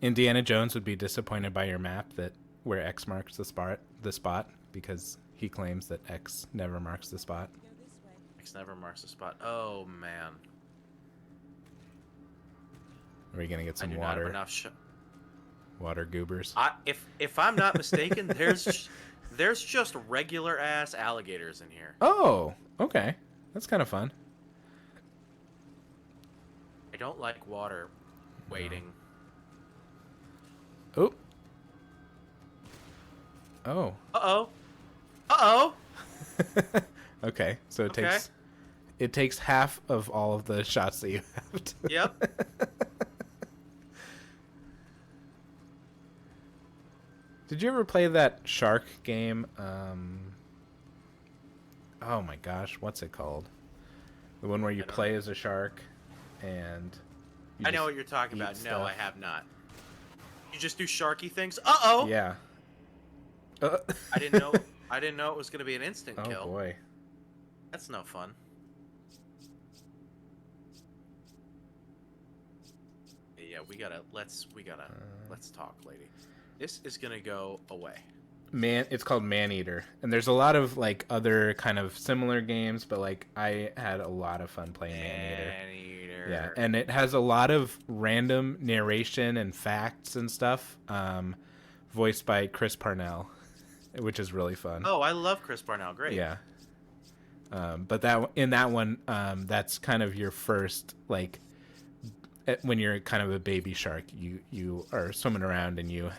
Indiana Jones would be disappointed by your map that where X marks the spot because he claims that X never marks the spot. Go this way. X never marks the spot. Oh man, Are we gonna get I some do not have water? enough. Water goobers. If I'm not mistaken, there's just regular ass alligators in here. Oh, okay. That's kind of fun. I don't like water waiting. Oh. Oh. Uh oh. Okay. So Okay. it takes half of all of the shots that you have. Yep. Did you ever play that shark game? Oh my gosh, what's it called? The one where you I don't play know. as a shark, and you I know just what you're talking eat about. No, stuff. I have not. You just do sharky things. Uh oh. Yeah. Uh, I didn't know. I didn't know it was gonna be an instant oh kill. boy. That's no fun. Yeah, let's talk, lady. This is gonna go away. It's called Maneater, and there's a lot of like other kind of similar games, but like I had a lot of fun playing Maneater. Yeah, and it has a lot of random narration and facts and stuff, voiced by Chris Parnell, which is really fun. Oh, I love Chris Parnell. Great. Yeah. But that one, that's kind of your first like when you're kind of a baby shark, you are swimming around and you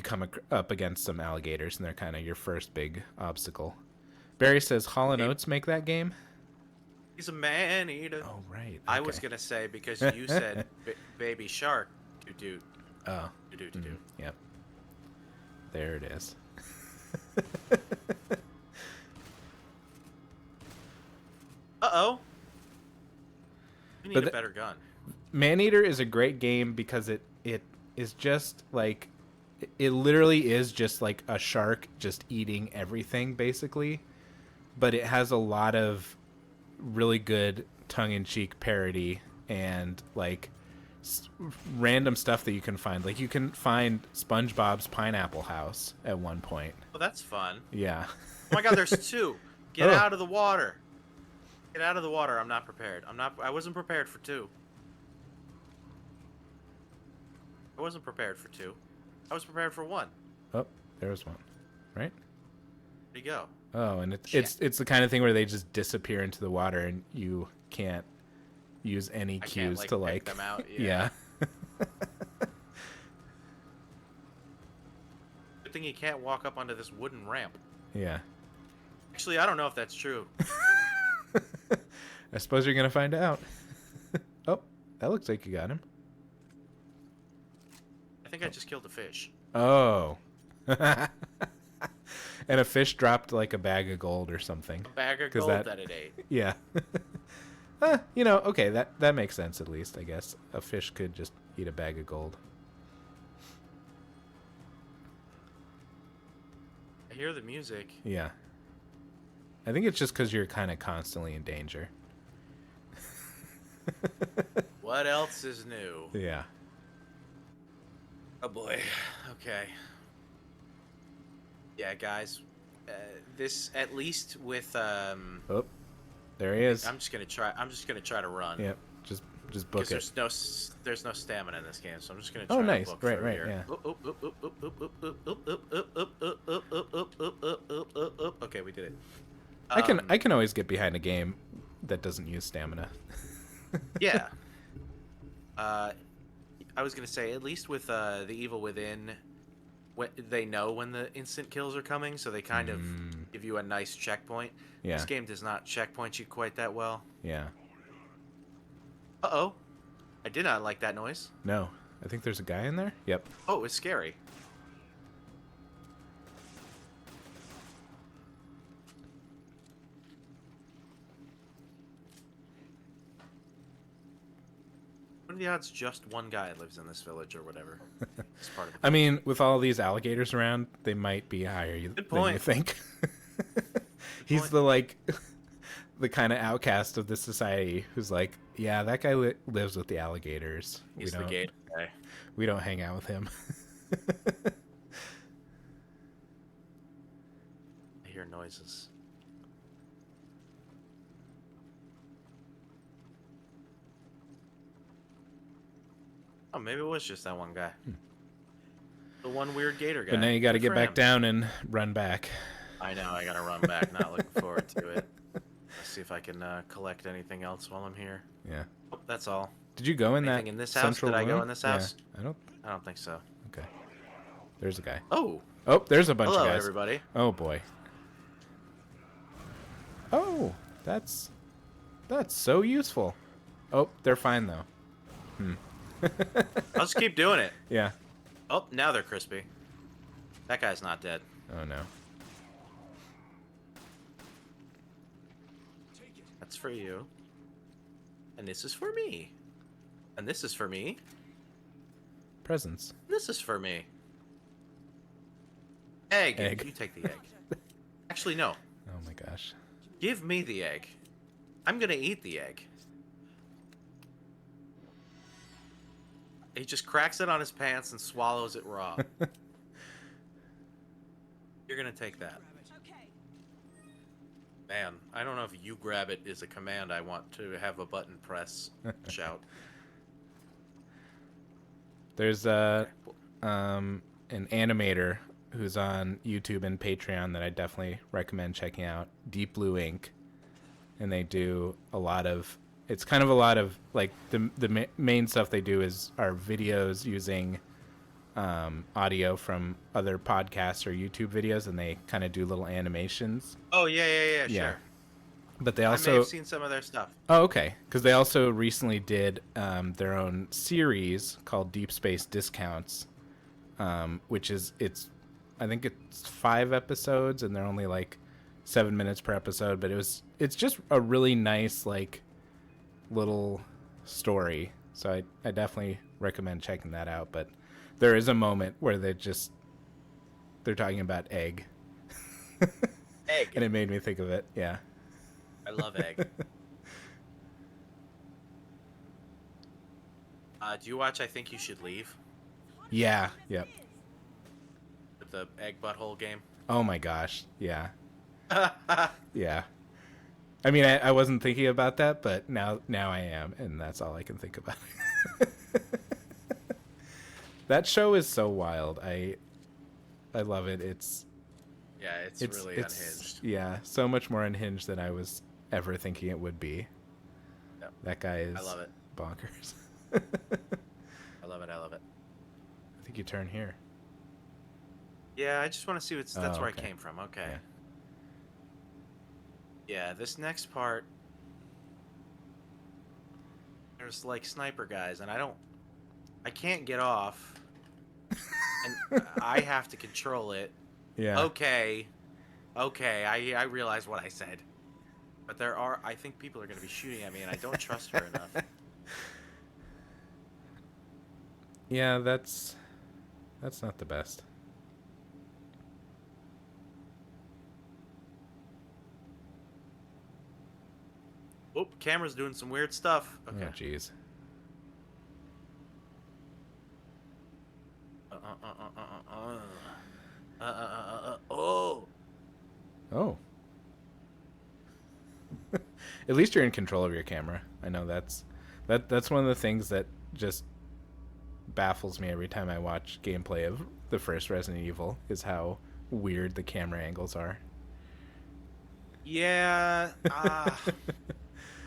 come up against some alligators, and they're kind of your first big obstacle. Barry says Hall & Oates make that game. He's a man eater. Oh right. I was gonna say because you said baby shark. Do. Oh. Do. Yep. There it is. Uh-oh. We need But a better gun. Maneater is a great game because it is just like it literally is just like a shark just eating everything basically, but it has a lot of really good tongue-in-cheek parody and like random stuff that you can find. Like you can find SpongeBob's Pineapple House at one point. Oh, that's fun. Yeah. Oh my god, there's two. Get Oh. out of the water. Get out of the water. I'm not prepared. I wasn't prepared for two. I wasn't prepared for two. I was prepared for one. Oh, there's one. Right? There you go. Oh, and it's the kind of thing where they just disappear into the water and you can't use any I cues can't, to pick like them out. yeah. Good thing you can't walk up onto this wooden ramp. Yeah. Actually, I don't know if that's true. I suppose you're gonna find out. Oh, that looks like you got him. I think I just killed a fish. Oh. And a fish dropped like a bag of gold or something. A bag of 'Cause gold that it ate. Yeah. Okay, that makes sense at least, I guess. A fish could just eat a bag of gold. I hear the music. Yeah. I think it's just because you're kind of constantly in danger. What else is new? Yeah. Oh boy. Okay. Yeah, guys. This at least with Oh, there he is. I'm just gonna try to run. Yep. Just book it. There's no stamina in this game, so I'm just gonna Oh, try to nice. book Right, through right, here. Okay, we did it. I can always get behind a game that doesn't use stamina. Yeah. I was gonna say at least with the Evil Within, they know when the instant kills are coming, so they kind of give you a nice checkpoint. Yeah. This game does not checkpoint you quite that well. Yeah. Uh-oh. I did not like that noise. No. I think there's a guy in there. Yep. Oh, it's scary. What are the odds just one guy lives in this village or whatever? It's part of the I mean, with all these alligators around, they might be higher than you point. think. He's point. the like the kind of outcast of this society who's like, yeah, that guy lives with the alligators. He's the gator guy. We don't hang out with him. I hear noises. Oh, maybe it was just that one guy. The one weird gator guy. But now you got to Good get for back him. down and run back. I know, I gotta run back. Not looking forward to it. Let's see if I can collect anything else while I'm here. Yeah. Oh, that's all. Did you go in Anything that in this house? central Did I go room? in this house? Yeah. I don't think so. Okay. There's a guy. Oh, Oh, there's a bunch hello of guys. everybody. Oh boy. Oh, that's so useful. Oh, they're fine though. I'll just keep doing it. Yeah. Oh, now they're crispy. That guy's not dead. Oh no. That's for you. And this is for me. And this is for me. Presents. This is for me. Egg. Egg. You take the egg. Actually, no. Oh my gosh. Give me the egg. I'm gonna eat the egg. He just cracks it on his pants and swallows it raw. You're gonna take that. Okay. Man, I don't know if you grab it is a command I want to have a button press shout. There's an animator who's on YouTube and Patreon that I definitely recommend checking out, Deep Blue Ink. And they do a lot of, it's kind of a lot of, like, the main stuff they do are videos using audio from other podcasts or YouTube videos, and they kind of do little animations. Oh, yeah, Yeah. sure. But they I may also... have seen some of their stuff. Oh, okay. Because they also recently did their own series called Deep Space Discounts, which is, I think it's 5 episodes, and they're only like 7 minutes per episode. But it's just a really nice, like, little story. So I definitely recommend checking that out. But there is a moment where they're talking about egg. Egg. And it made me think of it. Yeah. I love egg. Do you watch I Think You Should Leave? Yeah. Yep. The egg butthole game? Oh my gosh. Yeah. Yeah. I mean, I wasn't thinking about that, but now I am, and that's all I can think about. That show is so wild. I love it. It's really unhinged. Yeah, so much more unhinged than I was ever thinking it would be. Yep. That guy is I love it. bonkers. I love it. I think you turn here. Yeah, I just want to see that's Oh, where okay. I came from. Okay. Yeah. Yeah, this next part, there's like sniper guys, and I can't get off, and I have to control it. Yeah. Okay, I realize what I said, but I think people are going to be shooting at me, and I don't trust her enough. Yeah, that's not the best. Oh, camera's doing some weird stuff. Okay. Oh, jeez. Oh. Oh. At least you're in control of your camera. I know that's one of the things that just baffles me every time I watch gameplay of the first Resident Evil, is how weird the camera angles are. Yeah.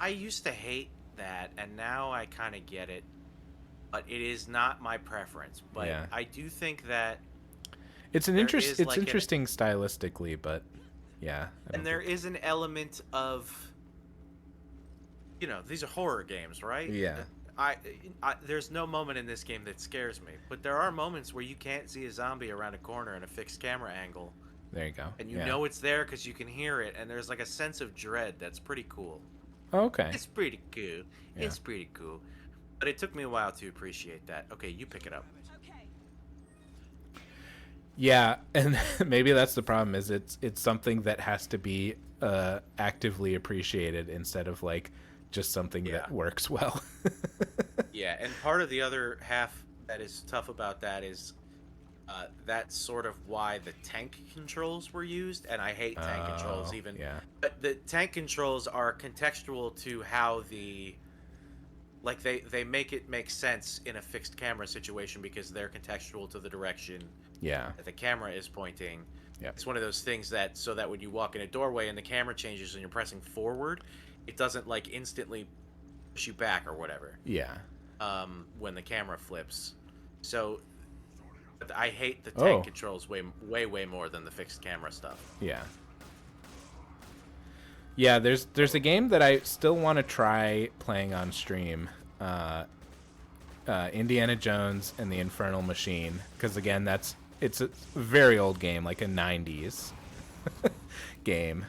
I used to hate that, and now I kind of get it. But it is not my preference. But Yeah. I do think that It's there is it's like an- interesting stylistically, but yeah. and there is an element of, these are horror games, right? Yeah. There's no moment in this game that scares me, but there are moments where you can't see a zombie around a corner in a fixed camera angle, There you go. and you Yeah. know it's there because you can hear it, and there's like a sense of dread that's pretty cool. Oh, okay. It's pretty cool. Yeah. It's pretty cool. But it took me a while to appreciate that. Okay, you pick it up. Okay. Yeah, and maybe that's the problem, is it's something that has to be actively appreciated instead of like just something Yeah. that works well. Yeah, and part of the other half that is tough about that is that's sort of why the tank controls were used, and I hate tank controls even. Yeah. But the tank controls are contextual to how they make it make sense in a fixed camera situation because they're contextual to the direction Yeah. that the camera is pointing. Yep. It's one of those things that so that when you walk in a doorway and the camera changes and you're pressing forward, it doesn't like instantly push you back or whatever. Yeah. When the camera flips. So I hate the tank controls way more than the fixed camera stuff. Yeah. Yeah, there's a game that I still want to try playing on stream. Indiana Jones and the Infernal Machine, because again, it's a very old game, like a 90s game.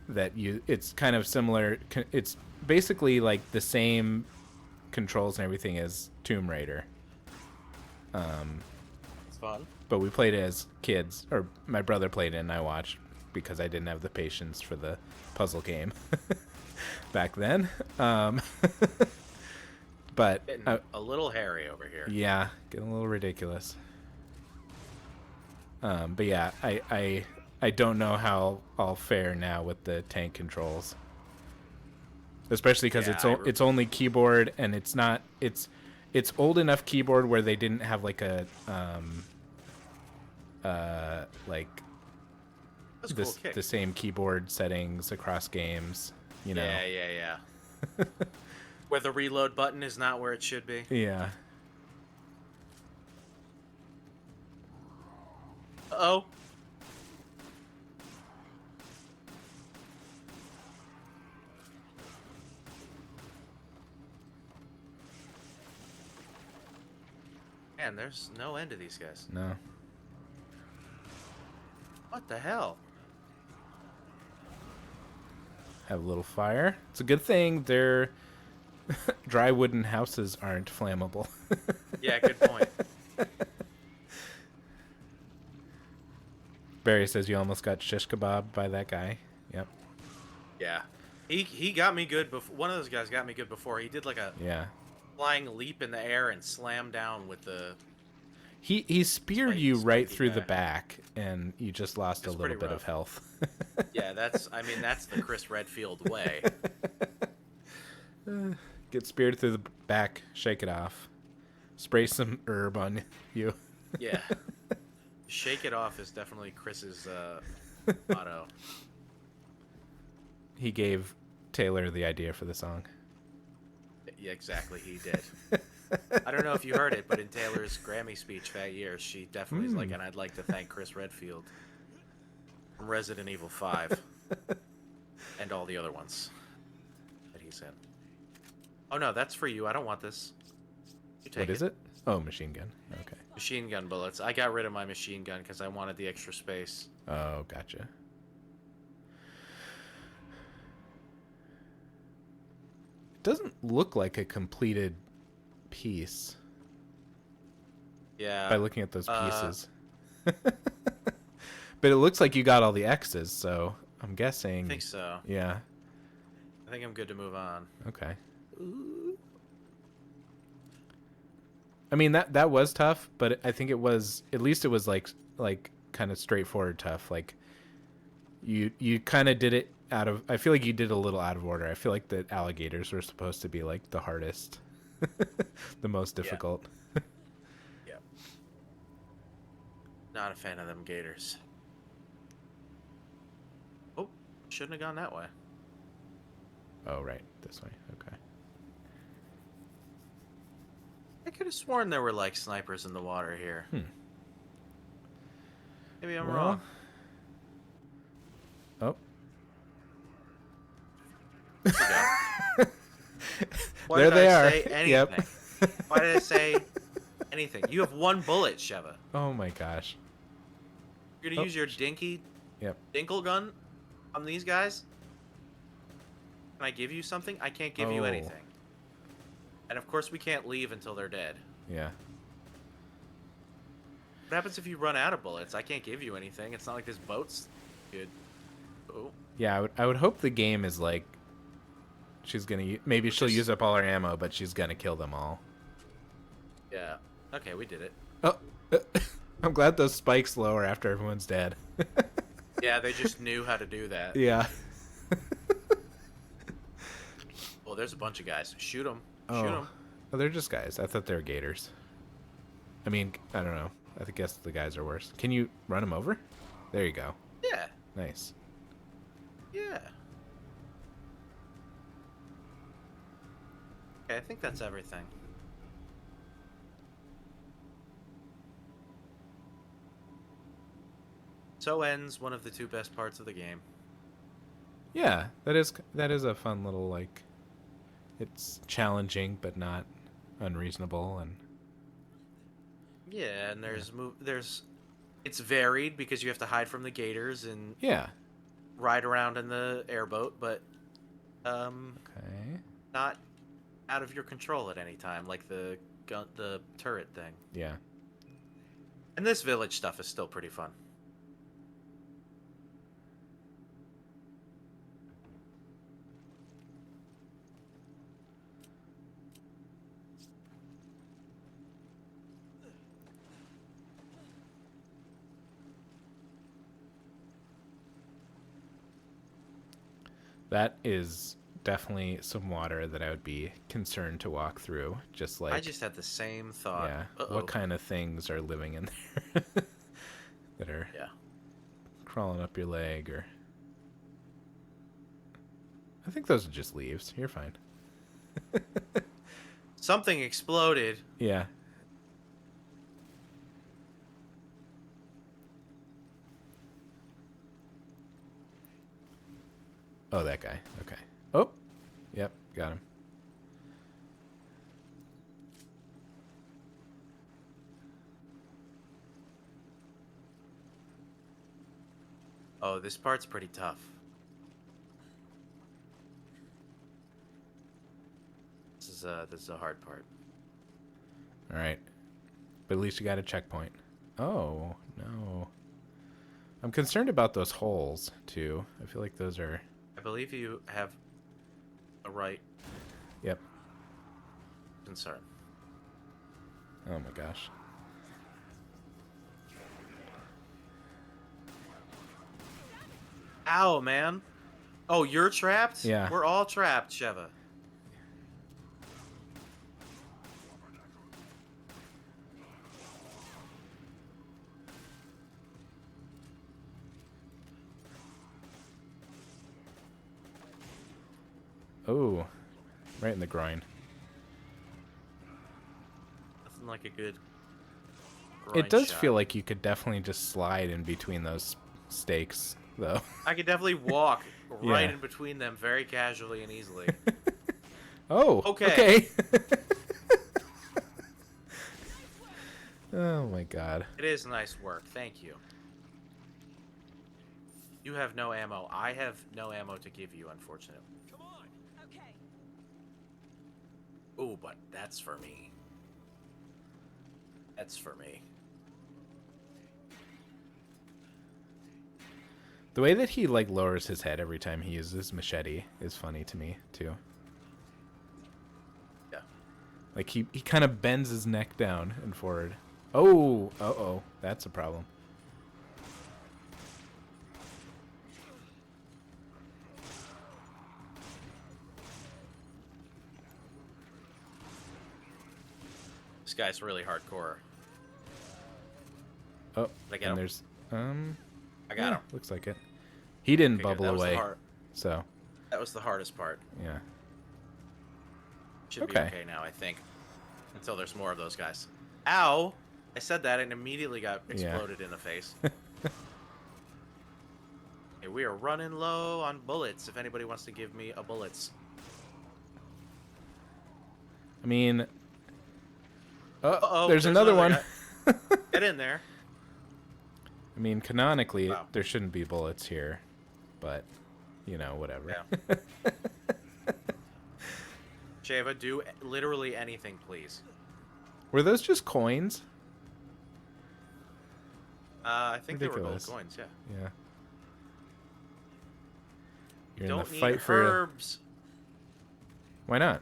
It's kind of similar. It's basically like the same controls and everything as Tomb Raider. It's fun. But we played it as kids, or my brother played it and I watched because I didn't have the patience for the puzzle game back then. But Getting a little hairy over here. yeah, getting a little ridiculous. But yeah, I don't know how I'll fare now with the tank controls, especially because it's only keyboard and it's old enough keyboard where they didn't have like a like the same keyboard settings across games, you know. Yeah. Where the reload button is not where it should be. Yeah. Uh-oh. Man, there's no end to these guys. No. What the hell? Have a little fire. It's a good thing their dry wooden houses aren't flammable. Yeah, good point. Barry says you almost got shish kebab by that guy. Yep. Yeah. He got me good before. One of those guys got me good before. He did like a flying leap in the air and slammed down with the... He speared you right through the back, and you just lost a little bit of health. Yeah, that's the Chris Redfield way. Get speared through the back, shake it off. Spray some herb on you. Yeah. Shake it off is definitely Chris's motto. He gave Taylor the idea for the song. Yeah, exactly, he did. I don't know if you heard it, but in Taylor's Grammy speech that year, she definitely is like, and I'd like to thank Chris Redfield from Resident Evil 5 and all the other ones that he's in. Oh no, that's for you. I don't want this. You take What is it? Oh, machine gun. Okay. Machine gun bullets. I got rid of my machine gun because I wanted the extra space. Oh, gotcha. It doesn't look like a completed piece. Yeah. By looking at those pieces. But it looks like you got all the X's, so I'm guessing. I think so. Yeah. I think I'm good to move on. Okay. I mean that was tough, but I think it was at least it was like kind of straightforward tough. Like you kind of did it out of. I feel like you did a little out of order. I feel like the alligators were supposed to be like the hardest, the most difficult. Yeah. Not a fan of them gators. Oh, shouldn't have gone that way. Oh right, this way. Okay. I could have sworn there were like snipers in the water here. Maybe I'm wrong. Oh. Why There did they I are. say anything? Yep. Why did I say anything? You have one bullet, Sheva. Oh my gosh. You're gonna use your dinky dinkle gun on these guys? Can I give you something? I can't give you anything. And of course we can't leave until they're dead. Yeah. What happens if you run out of bullets? I can't give you anything. It's not like this boat's good. Oh. Yeah, I would hope the game is like she's gonna maybe she'll use up all her ammo, but she's gonna kill them all. Yeah. Okay, we did it. Oh, I'm glad those spikes lower after everyone's dead. Yeah, they just knew how to do that. Yeah. Well, there's a bunch of guys. Shoot them. Oh. Shoot them. Oh, they're just guys. I thought they were gators. I mean, I don't know. I guess the guys are worse. Can you run them over? There you go. Yeah. Nice. Yeah. Okay, I think that's everything. So ends one of the two best parts of the game. Yeah, that is a fun little like. It's challenging but not unreasonable and. Yeah, and there's it's varied because you have to hide from the gators and ride around in the airboat, but okay. Not out of your control at any time, like the turret thing. Yeah. And this village stuff is still pretty fun. That is definitely some water that I would be concerned to walk through. Just like, I just had the same thought. yeah, Uh-oh. what kind of things are living in there that are Yeah. crawling up your leg? Or I think those are just leaves. You're fine. Something exploded. Yeah. Oh, that guy. Okay. Oh, yep, got him. Oh, this part's pretty tough. This is a hard part. All right, but at least you got a checkpoint. Oh no, I'm concerned about those holes too. I feel like those are. I believe you have a right Yep. concern. Oh my gosh. Ow, man. Oh, you're trapped? Yeah. We're all trapped, Sheva. Oh, right in the groin. Nothing like a good It groin does shot. feel like you could definitely just slide in between those stakes, though. I could definitely walk right Yeah. in between them very casually and easily. Oh, Okay. Oh my god. It is nice work. Thank you. You have no ammo. I have no ammo to give you, unfortunately. Come on. Okay. Ooh, but that's for me. That's for me. The way that he like lowers his head every time he uses machete is funny to me too. Yeah. Like he kind of bends his neck down and forward. Oh, uh-oh, that's a problem. This guy's really hardcore. Oh, I get and him. there's I got yeah, him. looks like it. He didn't Okay, good. bubble That was the away, hard- so That was the hardest part. yeah. Should be Okay. okay now, I think. Until there's more of those guys. Ow! I said that and immediately got exploded in the face. Okay, we are running low on bullets. If anybody wants to give me a bullets. I mean, oh, Uh-oh, there's another one. guy. Get in there. I mean, canonically, Wow. there shouldn't be bullets here, but you know, whatever. Yeah. Sheva, do literally anything, please. Were those just coins? I think they were Ridiculous. gold coins, yeah. Yeah. You're Don't in the need fight for. herbs. Why not?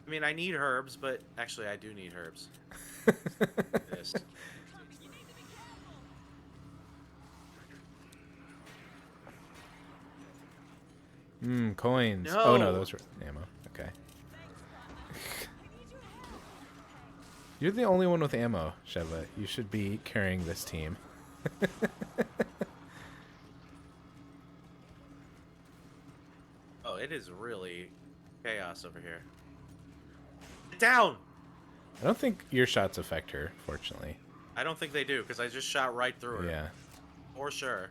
I mean, I need herbs, but actually, I do need herbs. This. Coins. Oh no, No. those were ammo. Okay. You're the only one with ammo, Sheva. You should be carrying this team. Oh, it is really chaos over here. Get down! I don't think your shots affect her, fortunately. I don't think they do, because I just shot right through her. Yeah. For sure.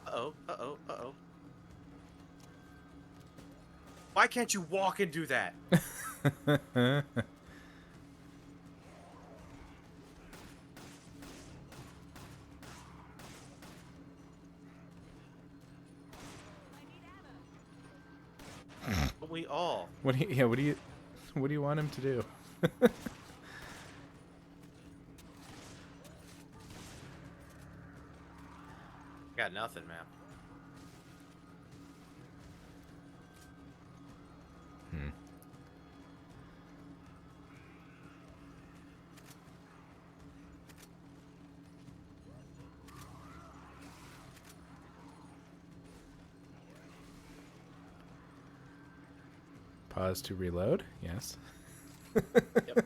Uh-oh, uh-oh, uh-oh. Why can't you walk and do that? Don't we all? What do you, yeah, what do you want him to do? Got nothing, man. Hmm. Pause to reload. Yes. Yep.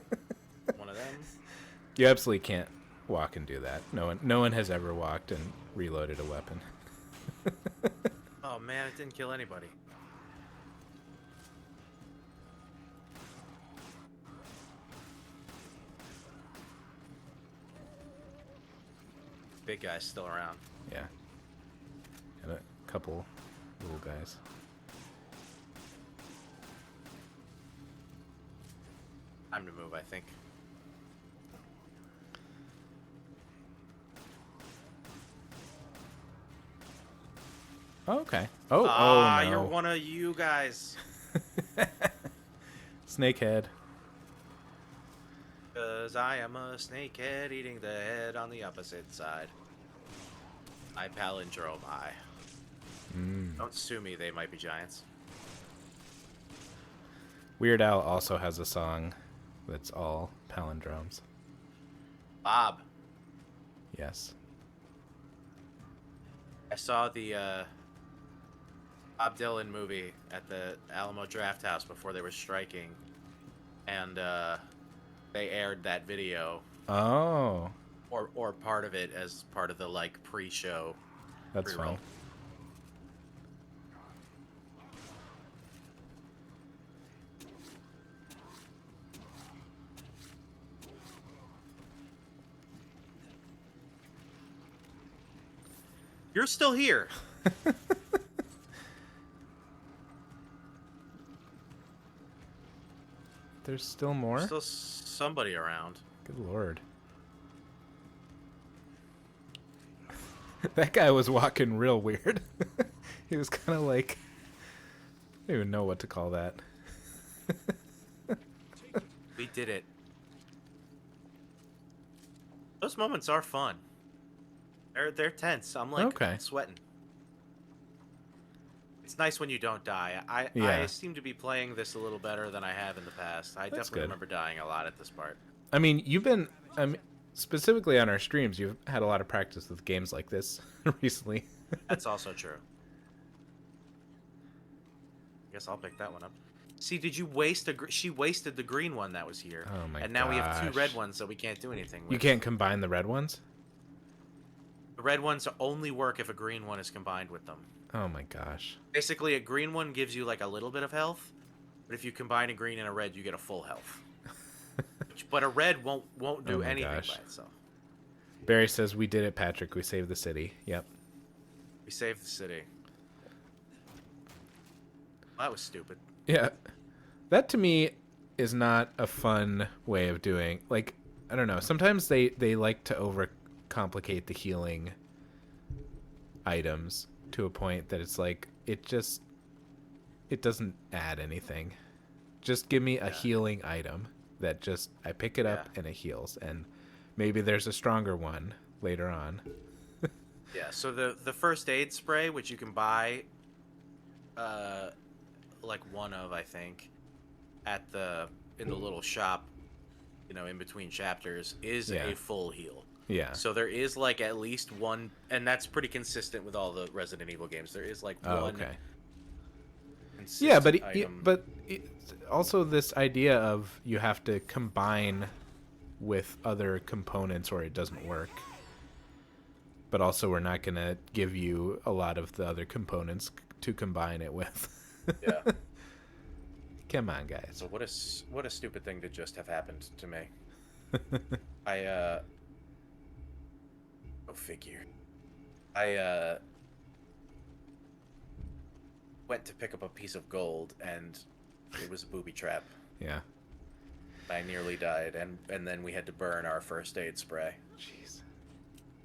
One of them. You absolutely can't walk and do that. No one has ever walked and reloaded a weapon. Oh man, it didn't kill anybody. Big guy's still around. Yeah. And a couple little guys. Time to move, I think. Oh, okay. Oh, Ah, oh no. you're one of you guys. Snakehead. Cause I am a snakehead eating the head on the opposite side. I palindrome I. Mm. Don't sue me, they might be giants. Weird Al also has a song that's all palindromes. Bob. Yes. I saw the Bob Dylan movie at the Alamo Draft House before they were striking. And they aired that video Oh, or part of it as part of the like pre-show. that's Pre-roll. fun. You're still here. There's still more? Still somebody around. Good lord. That guy was walking real weird. He was kind of like... I don't even know what to call that. We did it. Those moments are fun. They're tense. I'm like Okay. sweating. It's nice when you don't die. I Yeah. seem to be playing this a little better than I have in the past. I That's definitely good. remember dying a lot at this part. I mean, you've been... specifically on our streams, you've had a lot of practice with games like this recently. That's also true. I guess I'll pick that one up. See, did you waste she wasted the green one that was here. Oh my And now we have two gosh. red ones that we can't do anything with. You can't combine the red ones? The red ones only work if a green one is combined with them. Oh my gosh. Basically, a green one gives you like a little bit of health, but if you combine a green and a red, you get a full health. But a red won't do Oh my anything gosh. by itself. Barry says, we did it, Patrick. We saved the city. Yep. We saved the city. Well, that was stupid. Yeah. That to me is not a fun way of doing. Like, I don't know. Sometimes they like to overcomplicate the healing items to a point that it's like it doesn't add anything. Just give me a healing item that just I pick it up and it heals, and maybe there's a stronger one later on. Yeah, so the first aid spray, which you can buy like one of, I think, in the little shop, in between chapters, is Yeah. a full heal. Yeah. So there is like at least one, and that's pretty consistent with all the Resident Evil games. There is like Oh, one. okay. consistent Yeah, item. but also this idea of you have to combine with other components or it doesn't work. But also we're not going to give you a lot of the other components to combine it with. Yeah. Come on, guys. So what a stupid thing to just have happened to me. Go figure. I went to pick up a piece of gold and it was a booby trap. Yeah. I nearly died, and then we had to burn our first aid spray. Jeez.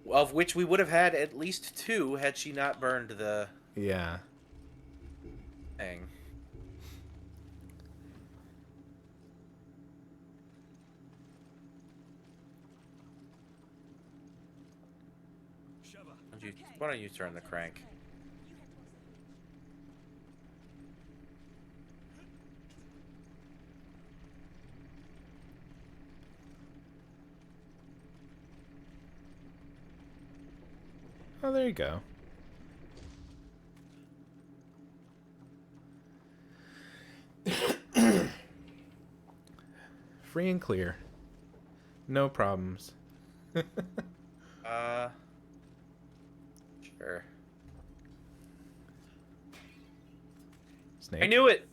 Of which we would have had at least two had she not burned the Yeah. thing. don't you turn the crank? Oh, there you go. Free and clear. No problems. Sure. Snake. I knew it.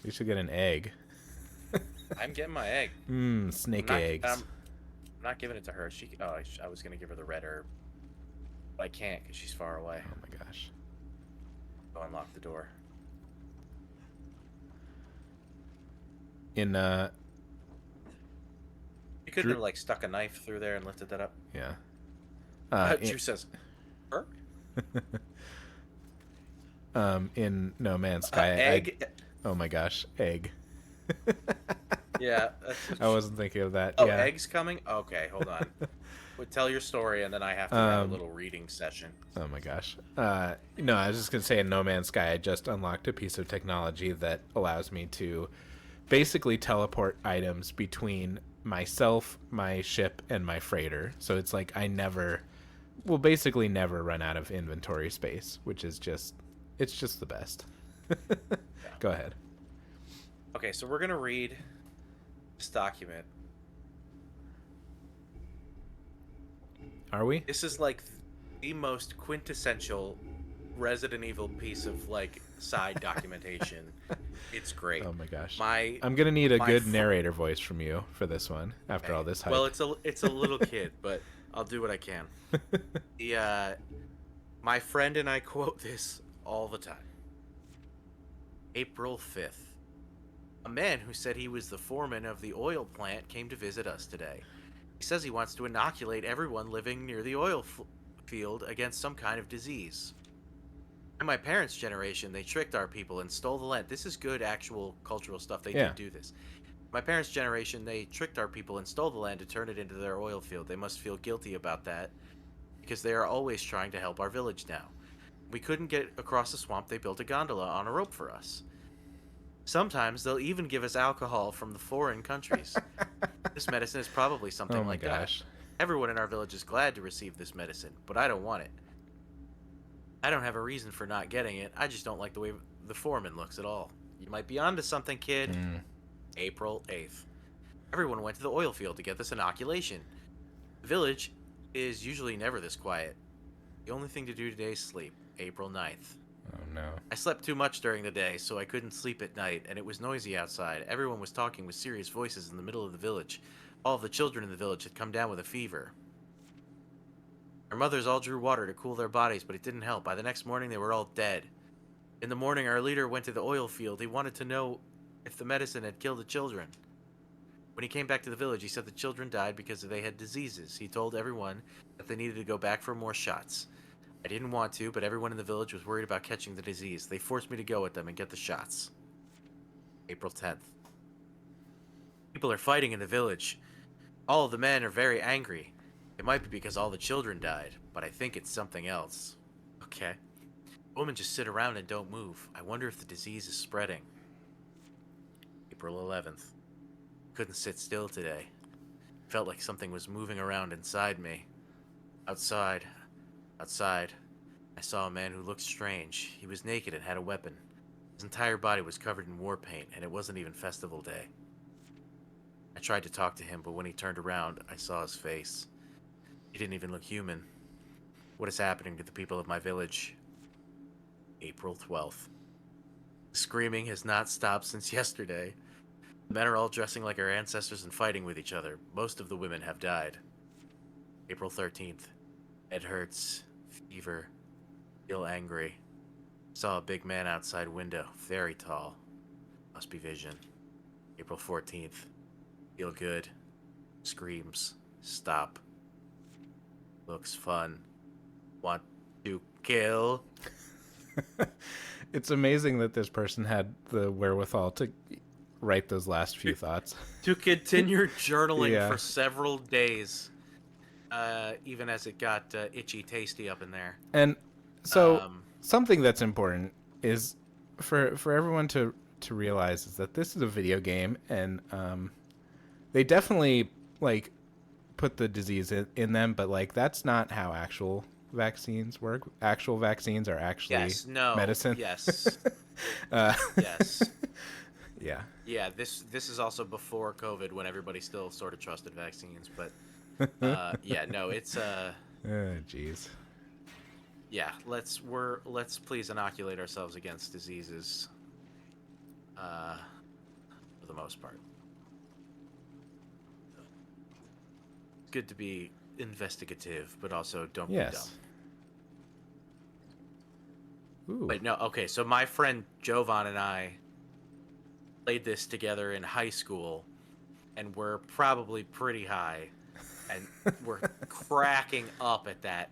We should get an egg. I'm getting my egg. Snake I'm not, eggs. I'm not giving it to her. I was gonna give her the red herb, but I can't because she's far away. Oh my gosh. Go unlock the door. You You couldn't have like stuck a knife through there and lifted that up. yeah. Drew says, "Her In No Man's Sky. egg." Oh my gosh, egg. Yeah, I wasn't thinking of that. Oh, yeah. eggs coming. Okay, hold on. Well, tell your story, and then I have to have a little reading session. Oh my gosh. No, I was just gonna say in No Man's Sky, I just unlocked a piece of technology that allows me to basically teleport items between myself, my ship, and my freighter. So it's like I basically never run out of inventory space, which is it's just the best. Go ahead. Okay, so we're gonna read this document. Are we? This is like the most quintessential Resident Evil piece of like side documentation. It's great. Oh my gosh. My I'm gonna need a my good fr- narrator voice from you for this one after all this hype. Well, it's a little kid, but I'll do what I can. My friend and I quote this all the time. April 5th. A man who said he was the foreman of the oil plant came to visit us today. He says he wants to inoculate everyone living near the oil field against some kind of disease. In my parents' generation, they tricked our people and stole the land. This is good actual cultural stuff. They did do this. My parents' generation, they tricked our people and stole the land to turn it into their oil field. They must feel guilty about that because they are always trying to help our village now. We couldn't get across the swamp. They built a gondola on a rope for us. Sometimes they'll even give us alcohol from the foreign countries. This medicine is probably something Oh my like gosh. that. Everyone in our village is glad to receive this medicine, but I don't want it. I don't have a reason for not getting it. I just don't like the way the foreman looks at all. You might be onto something, kid. April 8th. Everyone went to the oil field to get this inoculation. The village is usually never this quiet. The only thing to do today is sleep. April 9th. Oh no. I slept too much during the day, so I couldn't sleep at night, and it was noisy outside. Everyone was talking with serious voices in the middle of the village. All of the children in the village had come down with a fever. Our mothers all drew water to cool their bodies, but it didn't help. By the next morning, they were all dead. In the morning, our leader went to the oil field. He wanted to know if the medicine had killed the children. When he came back to the village, he said the children died because they had diseases. He told everyone that they needed to go back for more shots. I didn't want to, but everyone in the village was worried about catching the disease. They forced me to go with them and get the shots. April 10th. People are fighting in the village. All of the men are very angry. It might be because all the children died, but I think it's something else. Okay. Women just sit around and don't move. I wonder if the disease is spreading. April 11th. Couldn't sit still today. Felt like something was moving around inside me. Outside, I saw a man who looked strange. He was naked and had a weapon. His entire body was covered in war paint, and it wasn't even festival day. I tried to talk to him, but when he turned around, I saw his face. He didn't even look human. What is happening to the people of my village? April 12th. The screaming has not stopped since yesterday. The men are all dressing like our ancestors and fighting with each other. Most of the women have died. April 13th. Head hurts. Fever. Feel angry. Saw a big man outside window. Very tall. Must be vision. April 14th. Feel good. Screams. Stop. Looks fun. Want to kill. It's amazing that this person had the wherewithal to write those last few thoughts. To continue journaling Yeah. for several days. even as it got itchy tasty up in there. And so Um, something that's important is for everyone to realize is that this is a video game, and they definitely like put the disease in them, but like that's not how actual vaccines work. Actual vaccines are actually yes, no, medicine. yes, uh, yes. yeah. Yeah, this is also before COVID when everybody still sort of trusted vaccines, but yeah, no, it's Jeez. yeah, let's please inoculate ourselves against diseases for the most part. It's good to be investigative, but also don't be dumb. Yes. Ooh. Wait, no, okay, so my friend Jovan and I played this together in high school, and we're probably pretty high, and we're cracking up at that,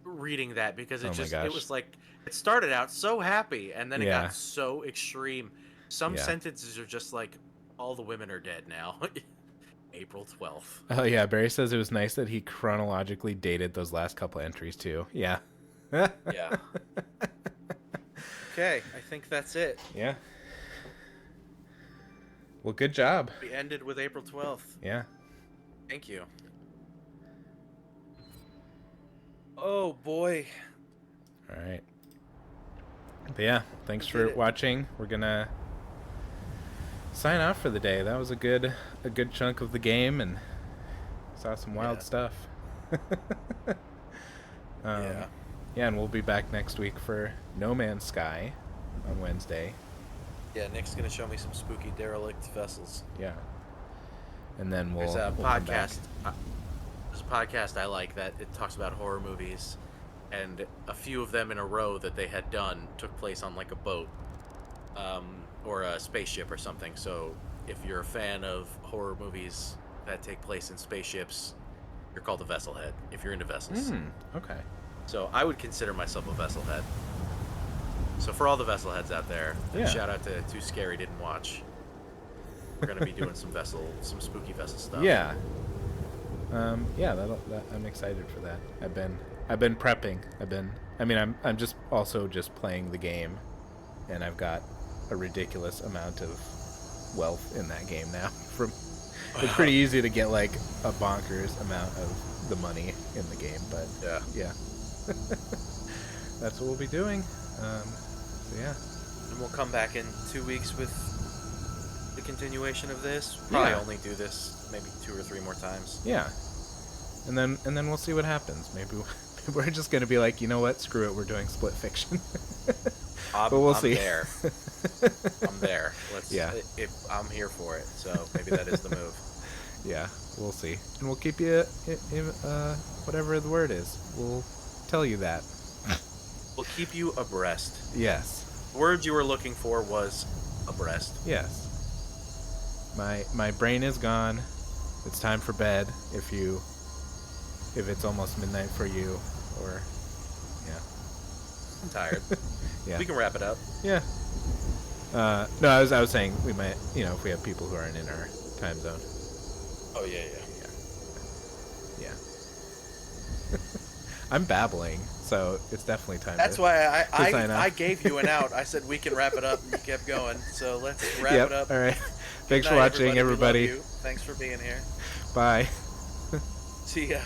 reading that, because Oh my it gosh. was like, it started out so happy, and then it Yeah. got so extreme. Some Yeah. sentences are just like, all the women are dead now. April 12th. Oh yeah, Barry says it was nice that he chronologically dated those last couple entries too. Yeah. Yeah. Okay, I think that's it. Yeah. Well, good job. We ended with April 12th. Yeah. Thank you. Oh boy. All right. But yeah, thanks We for did it. watching. We're gonna sign off for the day. That was a good chunk of the game, and saw some wild Yeah. stuff. Yeah. Yeah, and we'll be back next week for No Man's Sky on Wednesday. Yeah, Nick's gonna show me some spooky derelict vessels. Yeah. And then we'll There's a we'll come back. podcast. There's a podcast I like that it talks about horror movies, and a few of them in a row that they had done took place on like a boat, or a spaceship or something. So if you're a fan of horror movies that take place in spaceships, you're called a vessel head. If you're into vessels, Okay. so I would consider myself a vessel head. So for all the vessel heads out there, Yeah. shout out to Too Scary Didn't Watch. We're gonna be doing some spooky vessel stuff. Yeah. Yeah, I'm excited for that. I've been prepping. I'm just also just playing the game, and I've got a ridiculous amount of wealth in that game now. It's pretty easy to get like a bonkers amount of the money in the game, but Yeah. That's what we'll be doing. So yeah. And we'll come back in 2 weeks with the continuation of this. Probably Yeah. only do this maybe 2 or 3 more times. Yeah. And then we'll see what happens. Maybe we're just gonna be like, you know what? Screw it. We're doing split fiction. But we'll see. There. I'm there. Yeah. I'm here for it. So maybe that is the move. Yeah, we'll see. And we'll keep you, whatever the word is. We'll tell you that. We'll keep you abreast. Yes. The word you were looking for was abreast. Yes. My brain is gone. It's time for bed. If it's almost midnight for you, or yeah. I'm tired. Yeah. We can wrap it up. Yeah. No, I was saying we might, if we have people who aren't in our time zone. Oh yeah. Yeah. I'm babbling, so it's definitely time. That's to, why to sign off. I gave you an out. I said we can wrap it up, and you kept going. So let's wrap Yep. it up. All right. Good Thanks for night, watching, We love everybody. you. Thanks for being here. Bye. See ya.